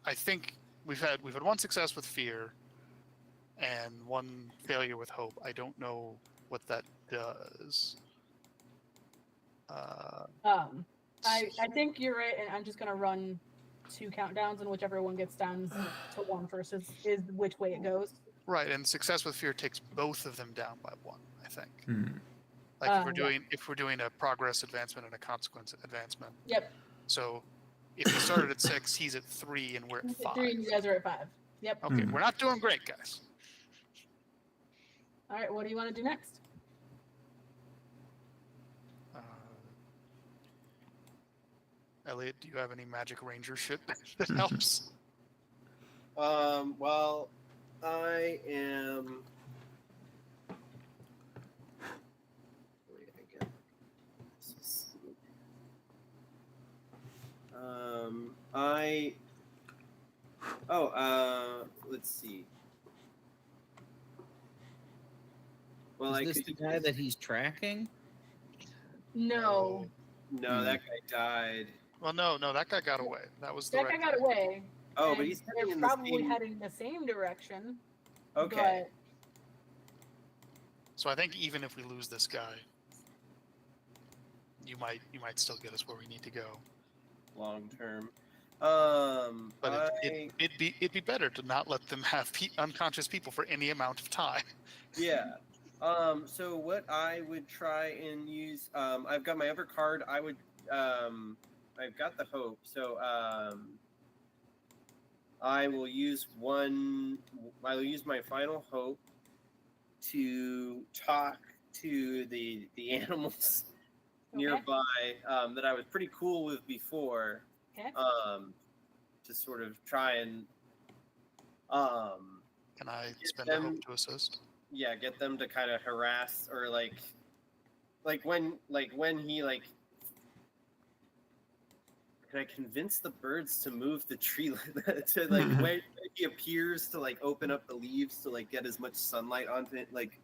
I think we've had one success with fear, and one failure with hope. I don't know what that does. I think you're right, and I'm just gonna run 2 countdowns, and whichever one gets down to 1 first is which way it goes. Right, and success with fear takes both of them down by 1. I think. Hmm. Like Yeah. if we're doing a progress advancement and a consequence advancement. Yep. So if he started at 6, he's at 3, and we're at 5. 3, and you guys are at 5. Yep. Okay, Hmm. we're not doing great, guys. All right. What do you want to do next? Elliot, do you have any magic ranger shit that helps? Well, I am. Wait again. Let's see. Well, Is this the guy that he's tracking? No, No, that guy died. Well, no, that guy got away. That was the that right guy got away. Oh, and but he's they're heading in the probably same. heading the same direction. Okay. So I think even if we lose this guy, you might still get us where we need to go. Long term. But it'd be better to not let them have unconscious people for any amount of time. Yeah. So what I would try and use, I've got my other card. I've got the hope. So I will use my final hope to talk to the animals nearby that I was pretty cool with before. Okay. To sort of try and Can I spend a hope to assist? yeah, get them to kind of harass or like when he like, can I convince the birds to move the tree to like when he appears to like open up the leaves to like get as much sunlight onto it, like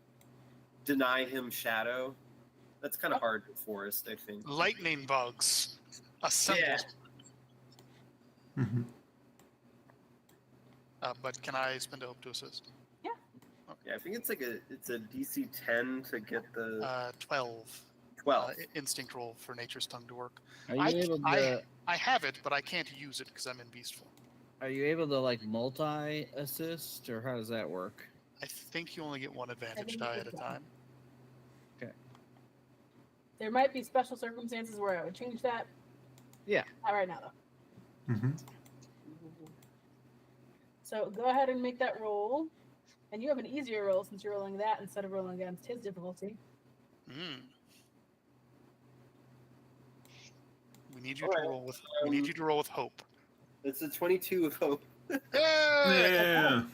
deny him shadow? That's kind of hard in forest, I think. Lightning bugs assemble. Yeah. Mhm. But can I spend a hope to assist? Yeah, I think it's like it's a DC 10 to get the 12. 12. Instinct roll for Nature's Tongue to work. Are you able to? I have it, but I can't use it because I'm in beast form. Are you able to like multi-assist, or how does that work? I think you only get one advantage think die it's at a one. time. There might be special circumstances where I would change that. Yeah. Not right now, though. Mhm. So go ahead and make that roll. And you have an easier roll since you're rolling that instead of rolling against his difficulty. We need you All to right, roll with. We need you to roll with hope. It's a 22 of hope. Yeah.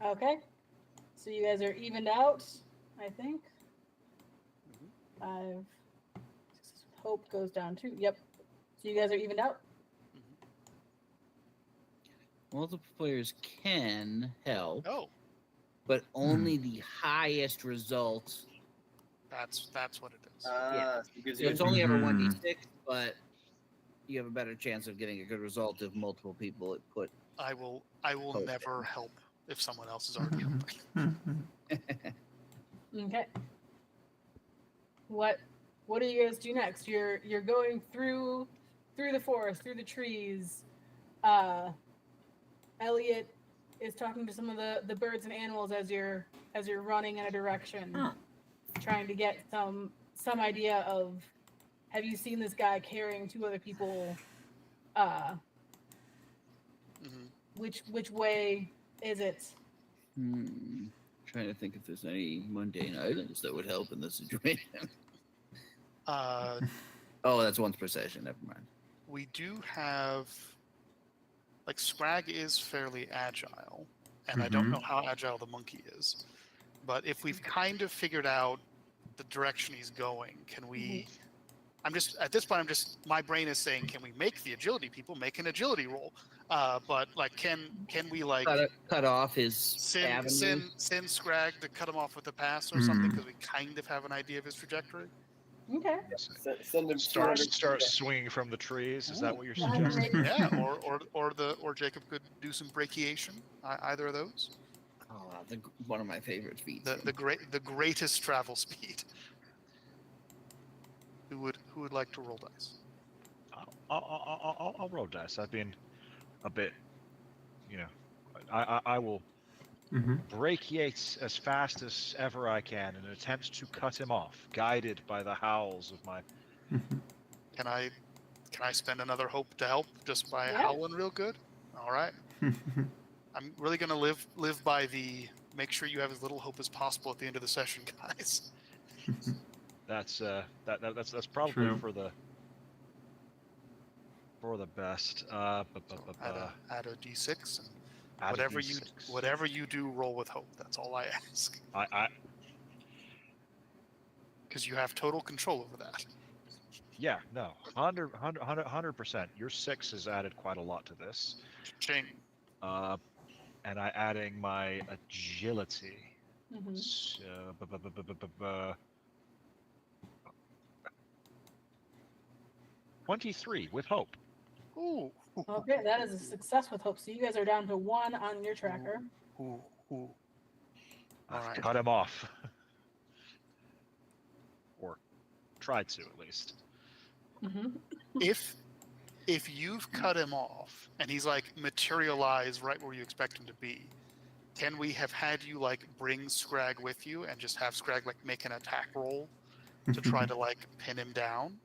Okay. So you guys are evened out, I think. 5. Hope goes down too. Yep. So you guys are evened out. Multiple players can help, Oh, but only the highest result. that's what it is. Because So it's only ever Mhm. 1d6, but you have a better chance of getting a good result if multiple people put. I will Hope never then. help if someone else is already Mhm. helping. Mhm. Okay. What do you guys do next? You're going through the forest, through the trees. Elliot is talking to some of the birds and animals as you're running in a direction, trying to get some idea of, have you seen this guy carrying 2 other people? Which way is it? Trying to think if there's any mundane items that would help in this situation. Oh, that's once per session. Never mind. We do have, like, Scrag is fairly agile, and I don't know how agile the monkey is. But if we've kind of figured out the direction he's going, can we? I'm just at this point. My brain is saying, can we make the agility people make an agility roll? But like, can we like cut off his send avenue? Scrag to cut him off with a pass or something because we kind of have an idea of his trajectory? Okay. Send him Start 200 swinging from the trees. Is that what you're Ooh. suggesting? Yeah, or Jacob could do some brachiation. Either of those. Oh, one of my favorite feats. The greatest travel speed. Who would like to roll dice? I'll roll dice. I've been a bit, I will brachiate as fast as ever I can in an attempt to cut him off, guided by the howls of my. Can I spend another hope to help just by Yeah. howling real good? All right. I'm really gonna live by the make sure you have as little hope as possible at the end of the session, guys. That's that's probably True. for the best. Add a d6 and Add a whatever you do, roll with hope. That's all I ask. Because you have total control over that. Yeah, no, 100%. Your 6 has added quite a lot to this. Ching. And I adding my agility. Mhm. So, 23 with hope. Ooh. Okay, that is a success with hope. So you guys are down to 1 on your tracker. Ooh. All I've right. cut him off. Or tried to, at least. Mm-hmm. If you've cut him off and he's like materialized right where you expect him to be, can we have had you like bring Scrag with you and just have Scrag like make an attack roll to try to like pin him down?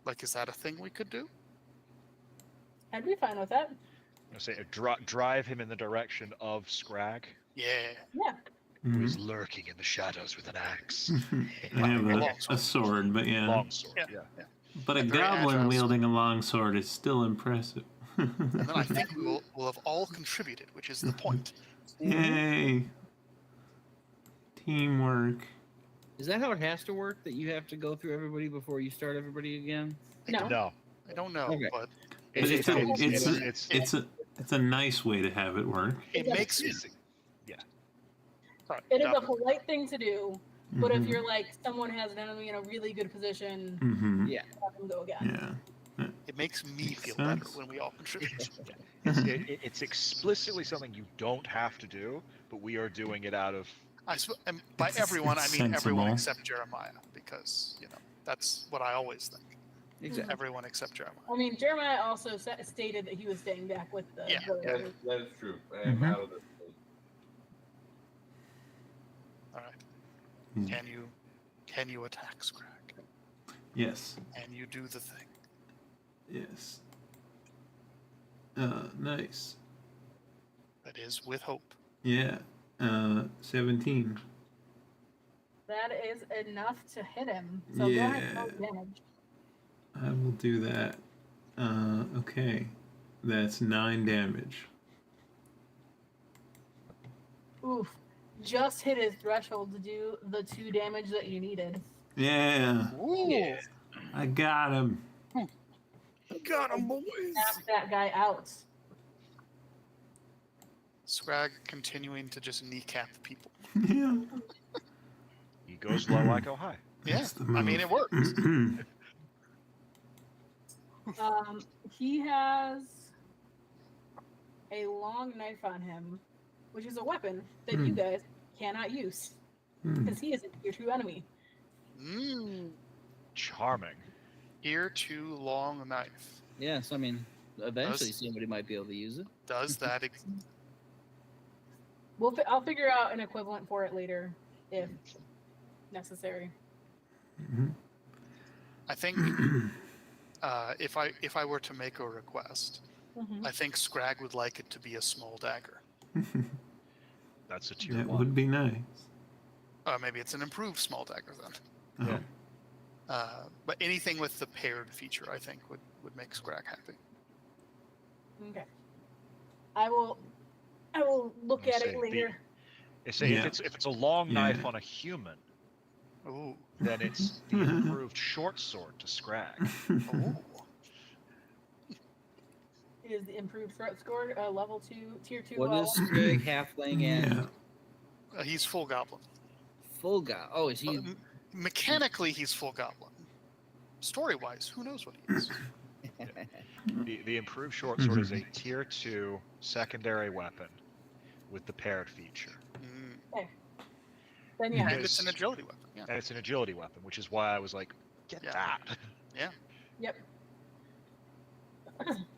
Like, is that a thing we could do? I'd be fine with that. I say drive him in the direction of Scrag, Yeah. Yeah. who is lurking in the shadows with an axe. I have Long a sword, but yeah. Long sword, yeah. But a Very goblin agile wielding a long sword is still impressive. And then I think we'll have all contributed, which is the point. Yay! Teamwork. Is that how it has to work? That you have to go through everybody before you start everybody again? No. No, I don't know, Okay. but But it's it's a nice way to have it work. it makes me. Sorry, It is a Dominic. polite thing to do, but if Mhm. you're like someone has an enemy in a really good position, Mhm. Yeah. have them go again. Yeah. It makes me Makes feel better sense. when we all contribute. it's explicitly something you don't have to do, but we are doing it out of. And by It's everyone, I sensible. mean everyone except Jeremiah, because that's what I always think. Exactly. Everyone except Jeremiah. I mean, Jeremiah also stated that he was staying back with the. Yeah. That is true. I am Mhm. out of this. All right. Mm. Can you attack Scrag? Yes. And you do the thing. Yes. Nice. That is with hope. Yeah. 17. That is enough to hit him. So go ahead and roll Yeah. damage. I will do that. Okay. That's 9 damage. Oof. Just hit his threshold to do the 2 damage that you needed. Yeah. Ooh. I got him. Got him, boys. Knock that guy out. Scrag continuing to just kneecap people. Yeah. He goes low, I go high. That's the I mean, move. it works. He has a long knife on him, which is a weapon that you guys cannot use because he is your true enemy. Charming. Ear to long knife. Yes, I mean, eventually somebody might be able to use it. Does that I'll figure out an equivalent for it later if necessary. I think if I were to make a request, I think Scrag would like it to be a small dagger. That's a tier That 1. would be nice. Maybe it's an improved small dagger then. Oh. But anything with the paired feature, I think, would make Scrag happy. Okay. I will look at it later. Say Yeah. if it's a long Yeah. knife on a human, Ooh. then it's the improved short sword to Scrag. Ooh. Is the improved threat score level 2, tier 2? What is Scrag, halfling, and He's full goblin. full guy? Oh, is he? Mechanically, he's full goblin. Story-wise, who knows what he is? The improved short sword is a tier 2 secondary weapon with the paired feature. Mm. Then yeah. And it's an agility weapon. Yeah. And it's an agility weapon, which is why I was like, get Yeah. that. Yep.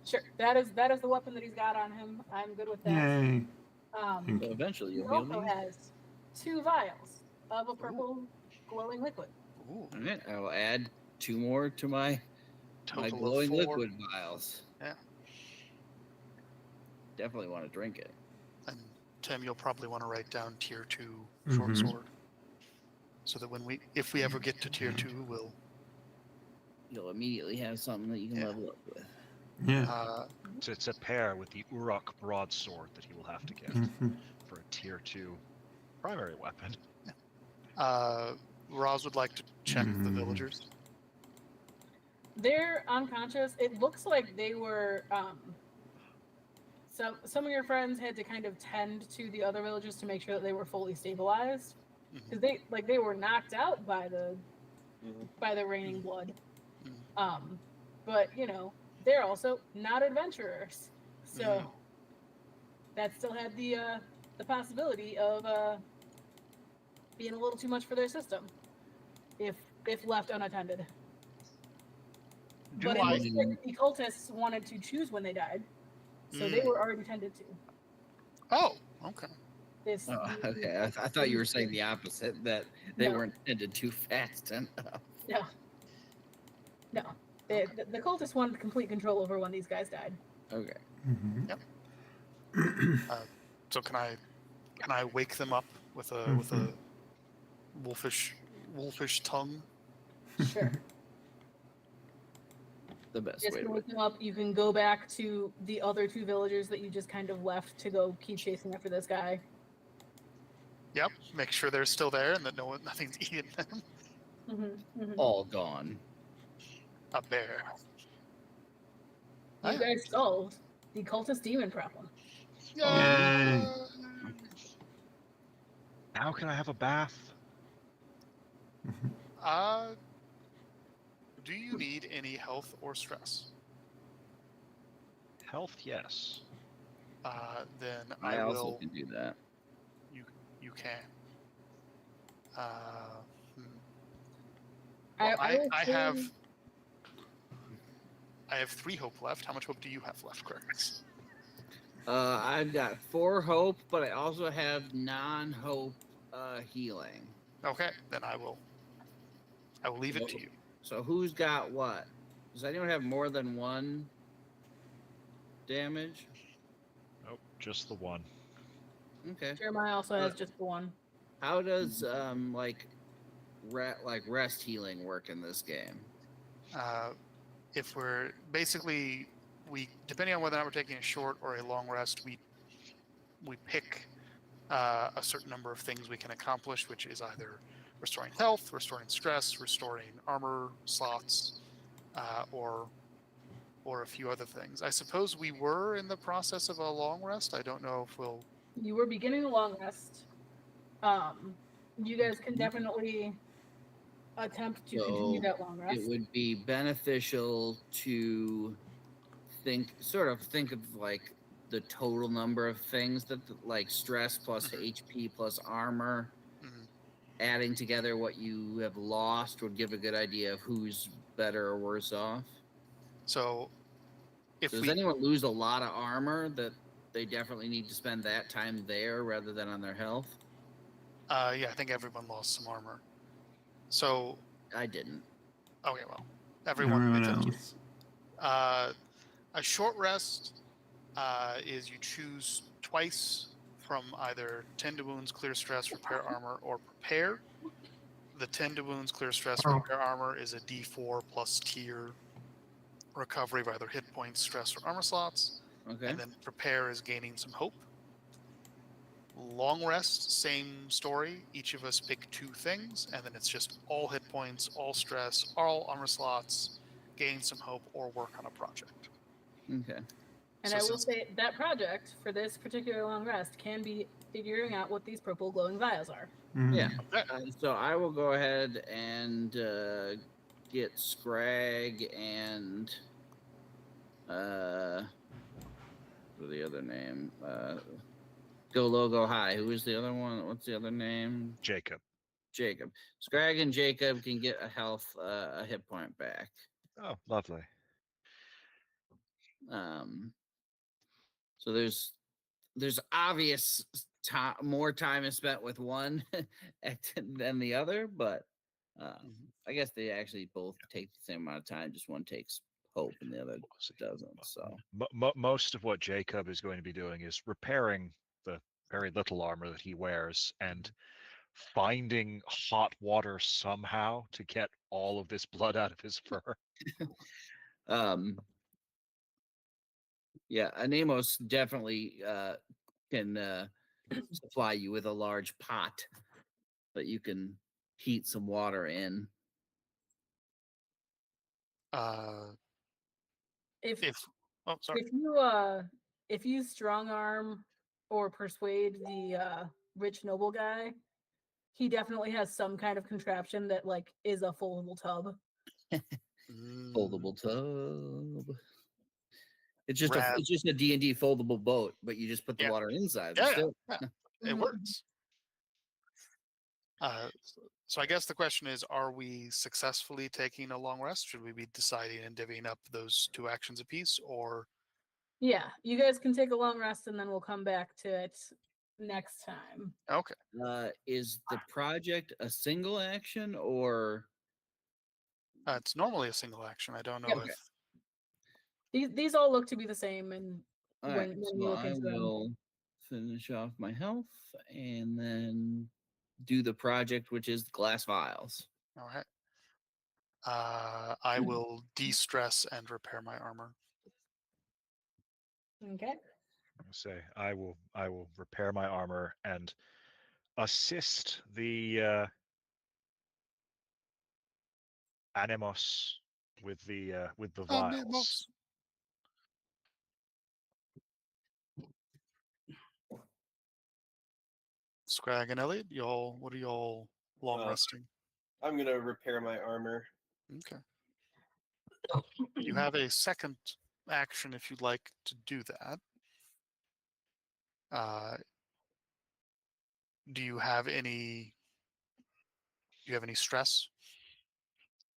Sure. That is the weapon that he's got on him. I'm good with that. Yay. So eventually, He you'll heal also me. has 2 vials of a purple glowing liquid. Ooh. All right, I will add 2 more to my Total of glowing 4. liquid vials. Yeah. Definitely want to drink it. And Tim, you'll probably want to write down tier 2 short sword, so that if we ever get to tier 2, we'll. You'll immediately have something that you can Yeah. level up with. Yeah. It's a pair with the Uruk broadsword that he will have to get for a tier 2 primary weapon. Roz would like to check the villagers. They're unconscious. It looks like they were. Some of your friends had to kind of tend to the other villagers to make sure that they were fully stabilized, because they were knocked out by the raining blood. But they're also not adventurers, so that still had the possibility of being a little too much for their system if left unattended. But it looks like the cultists wanted to choose when they died, so they were already tended to. Oh, okay. Okay, I thought you were saying the opposite, that they weren't tended too fast enough. No. The cultists wanted complete control over when these guys died. Okay. Yep. So can I wake them up with a wolfish tongue? Sure. The best Just way to to wake them up, you can go back to the other 2 villagers that you just kind of left to go keep chasing after this guy. Yep. Make sure they're still there and that nothing's eating them. all gone. A bear. You guys solved the cultist demon problem. Yay. Now can I have a bath? Do you need any health or stress? Health, yes. Then I also will. can do that. You can. I have 3 hope left. How much hope do you have left, Chris? I've got 4 hope, but I also have non-hope healing. Okay, then I will leave it to you. So who's got what? Does anyone have more than 1 damage? Nope, just the 1. Okay. Jeremiah also has just the 1. How does rest healing work in this game? If we're basically depending on whether or not we're taking a short or a long rest, we pick a certain number of things we can accomplish, which is either restoring health, restoring stress, restoring armor slots, or a few other things. I suppose we were in the process of a long rest. I don't know if we'll. You were beginning a long rest. You guys can definitely attempt to continue that long rest. It would be beneficial to think of like the total number of things that like stress plus HP plus armor, adding together what you have lost would give a good idea of who's better or worse off. So, does anyone lose a lot of armor that they definitely need to spend that time there rather than on their health? Yeah, I think everyone lost some armor. So I didn't. Okay, well, everyone else. A short rest is you choose twice from either tend to wounds, clear stress, repair armor, or prepare. The tend to wounds, clear stress, repair armor is a D4 plus tier recovery of either hit points, stress, or armor slots. Okay. And then prepare is gaining some hope. Long rest, same story. Each of us pick 2 things, and then it's just all hit points, all stress, all armor slots, gain some hope, or work on a project. Okay. And So I will since- say that project for this particular long rest can be figuring out what these purple glowing vials are. Mhm. Yeah. Okay. So I will go ahead and get Scrag and what are the other name? Go Low, Go High. Who is the other one? What's the other name? Jacob. Jacob. Scrag and Jacob can get a hit point back. Oh, lovely. So there's obvious more time is spent with one than the other, but I guess they actually both take the same amount of time. Just one takes hope and the other doesn't. So Most of what Jacob is going to be doing is repairing the very little armor that he wears and finding hot water somehow to get all of this blood out of his fur. yeah, Anemos definitely can supply you with a large pot that you can heat some water in. If Sorry. if you strong arm or persuade the rich noble guy, he definitely has some kind of contraption that like is a foldable tub. Foldable tub. It's just Rad. it's just a D&D foldable boat, but you just put the Yeah. water inside. Yeah, Still. yeah. It Mhm. works. So I guess the question is, are we successfully taking a long rest? Should we be deciding and divvying up those 2 actions apiece, or Yeah, you guys can take a long rest and then we'll come back to it next time. okay? Is the project a single action or It's normally a single action. I don't know Yep. if These all look to be the same, and all when right? you So look I into them. will finish off my health and then do the project, which is the glass vials. all right. I will de-stress and repair my armor. Okay. I'll say I will repair my armor and assist the Anemos with the vials. Anemos. Scrag and Elliot, what are y'all long resting? I'm gonna repair my armor. Okay. You have a second action if you'd like to do that. Do you have any stress?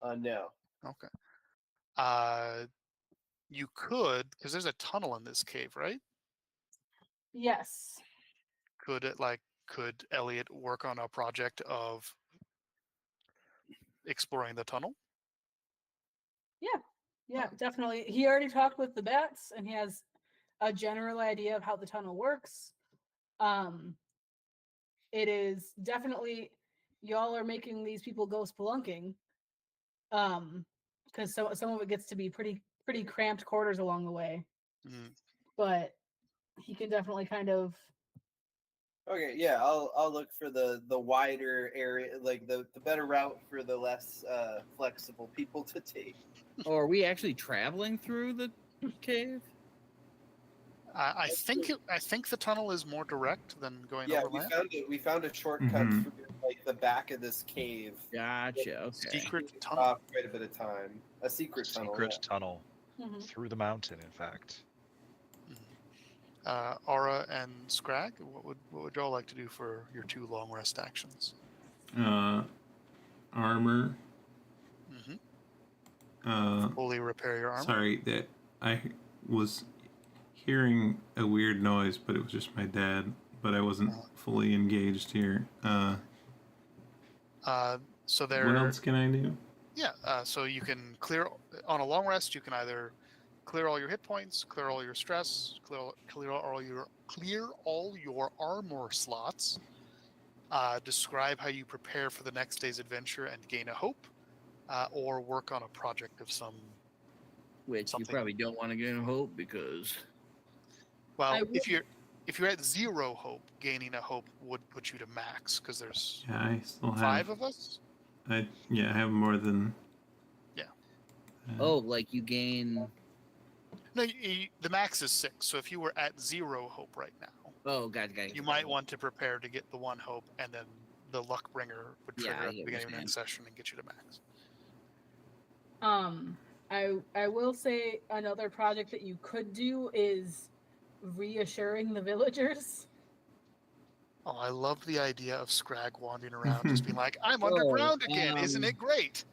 No. Okay. You could, because there's a tunnel in this cave, right? Yes. Could Elliot work on a project of exploring the tunnel? Yeah, definitely. He already talked with the bats, and he has a general idea of how the tunnel works. It is definitely y'all are making these people go spelunking. Because some of it gets to be pretty cramped quarters along the way. Mm. But he can definitely kind of. Okay, yeah, I'll look for the wider area, like the better route for the less flexible people to take. Oh, are we actually traveling through the cave? I think the tunnel is more direct than going Yeah, overland. we found a shortcut Mhm. through like the back of this cave. Gotcha. Okay. Secret tunnel. Quite a bit of time. A secret tunnel. Secret yeah. tunnel Mhm. through the mountain, in fact. Aura and Scrag, what would y'all like to do for your 2 long rest actions? Armor. Fully repair your armor. Sorry, that I was hearing a weird noise, but it was just my dad. But I wasn't fully engaged here. So What else can I do? Yeah, so you can clear on a long rest. You can either clear all your hit points, clear all your stress, clear all your armor slots. Describe how you prepare for the next day's adventure and gain a hope, or work on a project of some. Which Something. you probably don't want to get in hope because. Well, I if if you're at 0 hope, gaining a hope would put you to max because there's Yeah, I still have 5 of us. I have more than. Yeah. Oh, like you gain. No, the max is 6. So if you were at 0 hope right now, Oh, got you might want to prepare to get the 1 hope, and then the luck bringer would Yeah, trigger I at the get what beginning of the you're next session and get you to max. I will say another project that you could do is reassuring the villagers. Oh, I love the idea of Scrag wandering around, just being like, "I'm underground again, isn't it great?"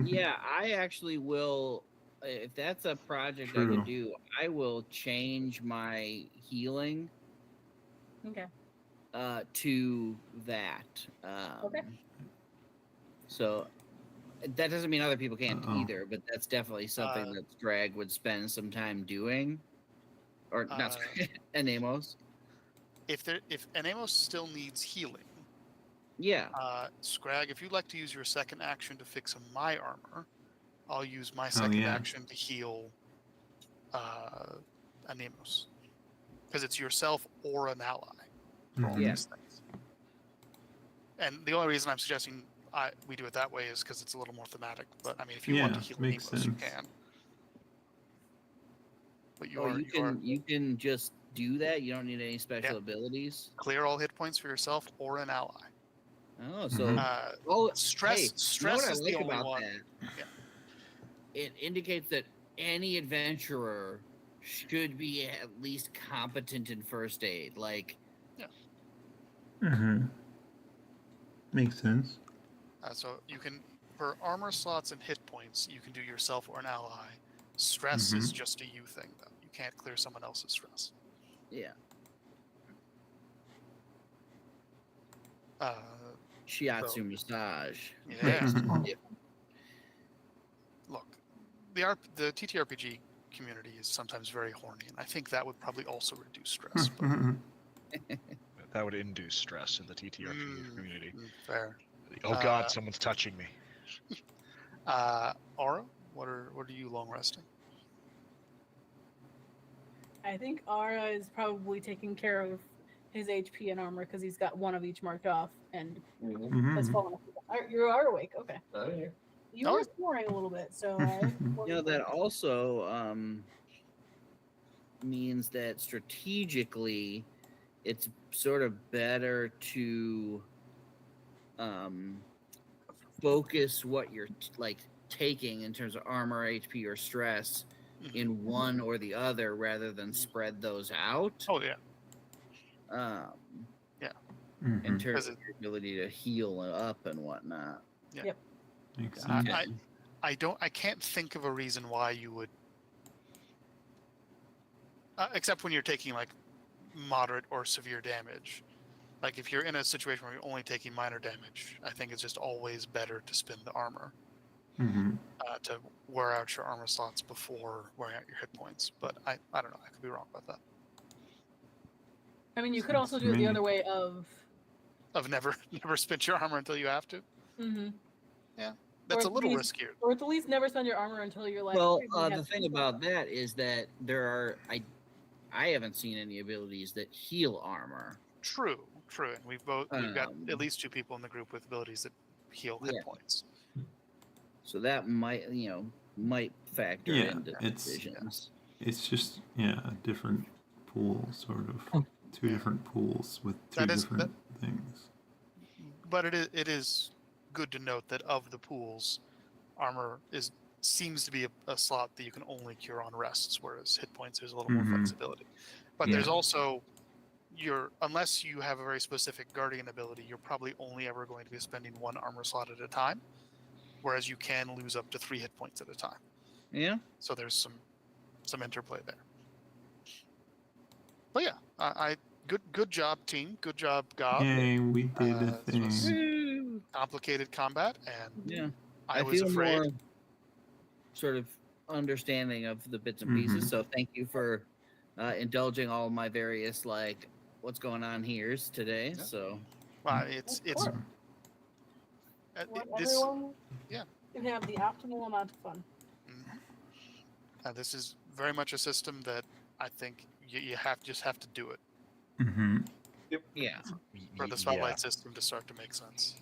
Yeah, I actually will. If that's a project I True. could do, I will change my healing Okay. to that. Okay. So that doesn't mean other people can't Uh-oh. either, but that's definitely something that Strag would spend some time doing, or not Strag, Anemos. If Anemos still needs healing, Yeah. Scrag, if you'd like to use your second action to fix my armor, I'll use my second action to heal Anemos. Because it's yourself or an ally for all Yeah. these things. And the only reason I'm suggesting we do it that way is because it's a little more thematic. But I mean, if you want to heal makes Anemos, you sense. can. But You can just do that. You don't need any special abilities. clear all hit points for yourself or an ally. Oh, so Stress you know what I is like the only about one. that? Yeah. It indicates that any adventurer should be at least competent in first aid. Like, Makes sense. So you can, for armor slots and hit points, you can do yourself or an ally. Stress is just a you thing, though. You can't clear someone else's stress. yeah. Shiatsu massage. Yeah. Look, the TTRPG community is sometimes very horny, and I think that would probably also reduce stress. But That would induce stress in the TTRPG community. Fair. Oh God, someone's touching me. Aura, what are you long resting? I think Ara is probably taking care of his HP and armor because he's got one of each marked off and has fallen off. You are awake. Okay. Oh, yeah. You were snoring a little bit, so You know, that also means that strategically it's sort of better to focus what you're taking in terms of armor, HP, or stress in one or the other rather than spread those out. Oh yeah. In terms of your ability to heal up and whatnot. Yeah. Yep. Makes sense. I can't think of a reason why you would, except when you're taking like moderate or severe damage. Like if you're in a situation where you're only taking minor damage, I think it's just always better to spin the armor to wear out your armor slots before wearing out your hit points. But I don't know. I could be wrong about that. I mean, you could also do it the other way of never spend your armor until you have to. Yeah, that's a little riskier. Or at least never spend your armor until you're like. Well, the thing about that is that there are I haven't seen any abilities that heal armor. True, and we've got at least 2 people in the group with abilities that heal hit points. So that might factor into decisions. It's just a different pool, sort of 2 different pools with 2 different things. But it is good to note that of the pools, armor seems to be a slot that you can only cure on rests, whereas hit points there's a little more flexibility. But there's also unless you have a very specific guardian ability, you're probably only ever going to be spending 1 armor slot at a time, whereas you can lose up to 3 hit points at a time. Yeah. So there's some interplay there. But yeah, good job, team. Good job, God. Yay, we did a thing. Complicated combat, and I was feel afraid. more sort of understanding of the bits and pieces. So thank you for indulging all my various what's going on here's today. Yeah. So it's everyone can have the optimal amount of fun. This is very much a system that I think you have to do it. Mm-hmm. Yeah. For the spotlight system to start to make sense.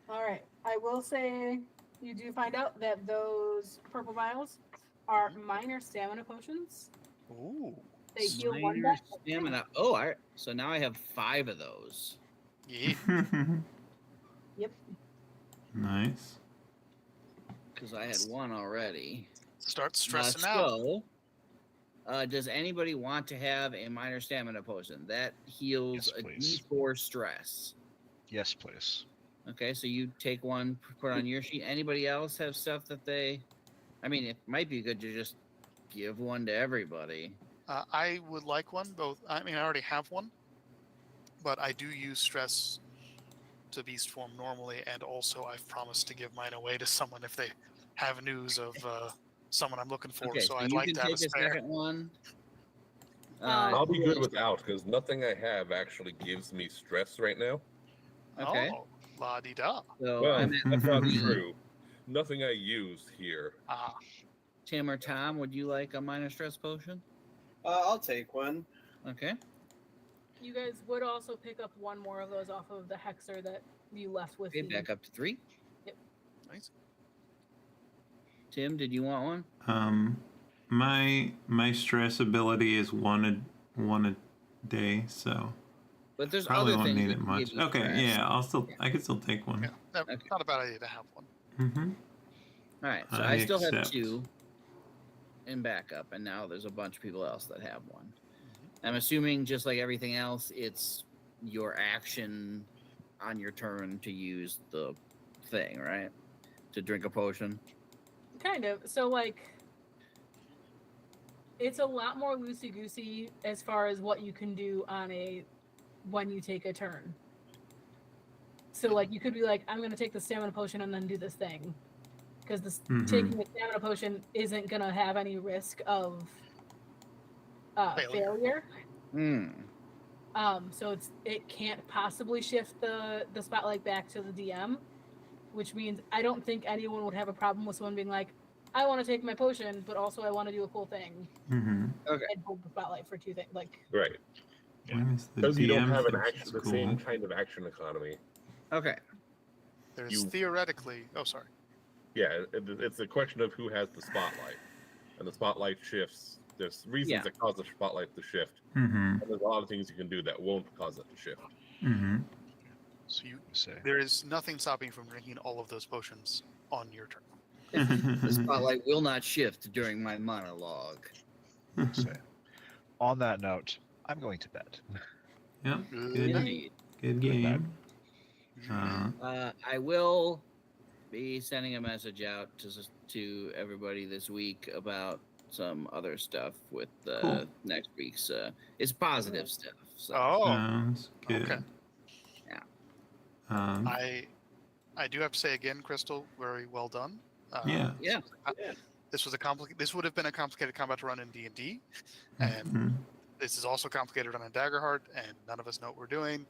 All right. I will say you do find out that those purple vials are minor stamina potions. Ooh. They heal one Minor back. stamina. So now I have 5 of those. Yeah. Yep. Nice. Because I had 1 already. Start stressing out. So, does anybody want to have a minor stamina potion that heals Yes, a please. D4 stress? Yes, please. Okay, so you take 1, put it on your sheet. Anybody else have stuff that they? I mean, it might be good to just give 1 to everybody. I would like one. Both. I mean, I already have one, but I do use stress to beast form normally, and also I've promised to give mine away to someone if they have news of someone I'm looking for. Okay, so so I'd you like can to have a take a spare. second one. I'll be who good else? without because nothing I have actually gives me stress right now. Okay. Oh, la di da. So Well, I'm that's not at true. Nothing I use here. Ah, Tim or Tom. Would you like a minor stress potion? I'll take one. Okay. You guys would also pick up 1 more of those off of the hexer that you left with Okay, the back up to 3. nice. Tim, did you want one? My stress ability is one a day, so But there's probably other won't things need that it can much. give you Okay, stress. yeah, I could still take one. Yeah, no, Okay. not a bad idea to have one. Mm-hmm. All right, so I I still have accept. 2 in backup, and now there's a bunch of people else that have 1. I'm assuming, just like everything else, it's your action on your turn to use the thing, right? To drink a potion. kind of. So like it's a lot more loosey goosey as far as what you can do on when you take a turn. So like you could be like, I'm gonna take the stamina potion and then do this thing. Because taking the stamina potion isn't gonna have any risk of failure. Hmm. So it can't possibly shift the spotlight back to the DM, which means I don't think anyone would have a problem with someone being like, I want to take my potion, but also I want to do a cool thing Mm-hmm. and hold the spotlight for 2 things. Like, Right. When is the Because you don't DM have thinks it's the cool. same kind of action economy. Okay. There's theoretically. Oh, sorry. Yeah, it's a question of who has the spotlight, and the spotlight shifts. There's reasons that cause the spotlight to shift, Mm-hmm. and there's a lot of things you can do that won't cause it to shift. Mm-hmm. So Say. there is nothing stopping you from drinking all of those potions on your turn. The spotlight will not shift during my monologue. Say. On that note, I'm going to bed. Yep. Good Good, night. Indeed. good Good night. game. I will be sending a message out to everybody this week about some other stuff with Cool. next week's. It's positive stuff. So. Oh, Sounds good. okay. Yeah. I do have to say again, Crystal, very well done. Yeah. Yeah. This was a This would have been a complicated combat to run in D&D, and this is also complicated to run in Daggerheart, and none of us know what we're doing.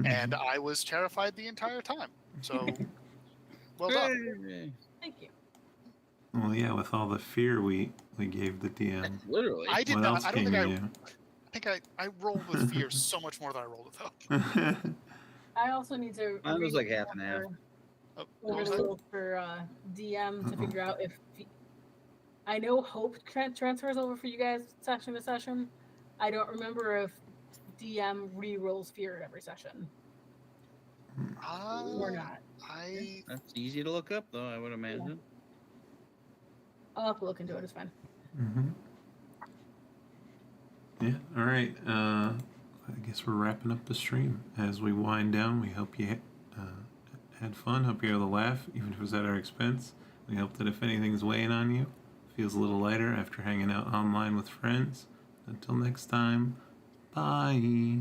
And I was terrified the entire time. So, well done. Hey. thank you. Well, yeah, with all the fear we gave the DM. Literally. I did What not. else I don't came think at I think I rolled with fear so much more than I rolled with hope. you? I also need to. Mine was read like half and half. Oh, what over was the that? rules for DM to Uh-oh. figure out if I know hope transfers over for you guys session to session. I don't remember if DM re-rolls fear at every session or not. That's easy to look up, though, I would imagine. I'll have to look into it. It's fine. Mm-hmm. Yeah. All right. I guess we're wrapping up the stream. As we wind down, we hope you had fun. Hope you're able to laugh, even if it was at our expense. We hope that if anything's weighing on you, it feels a little lighter after hanging out online with friends. Until next time, bye.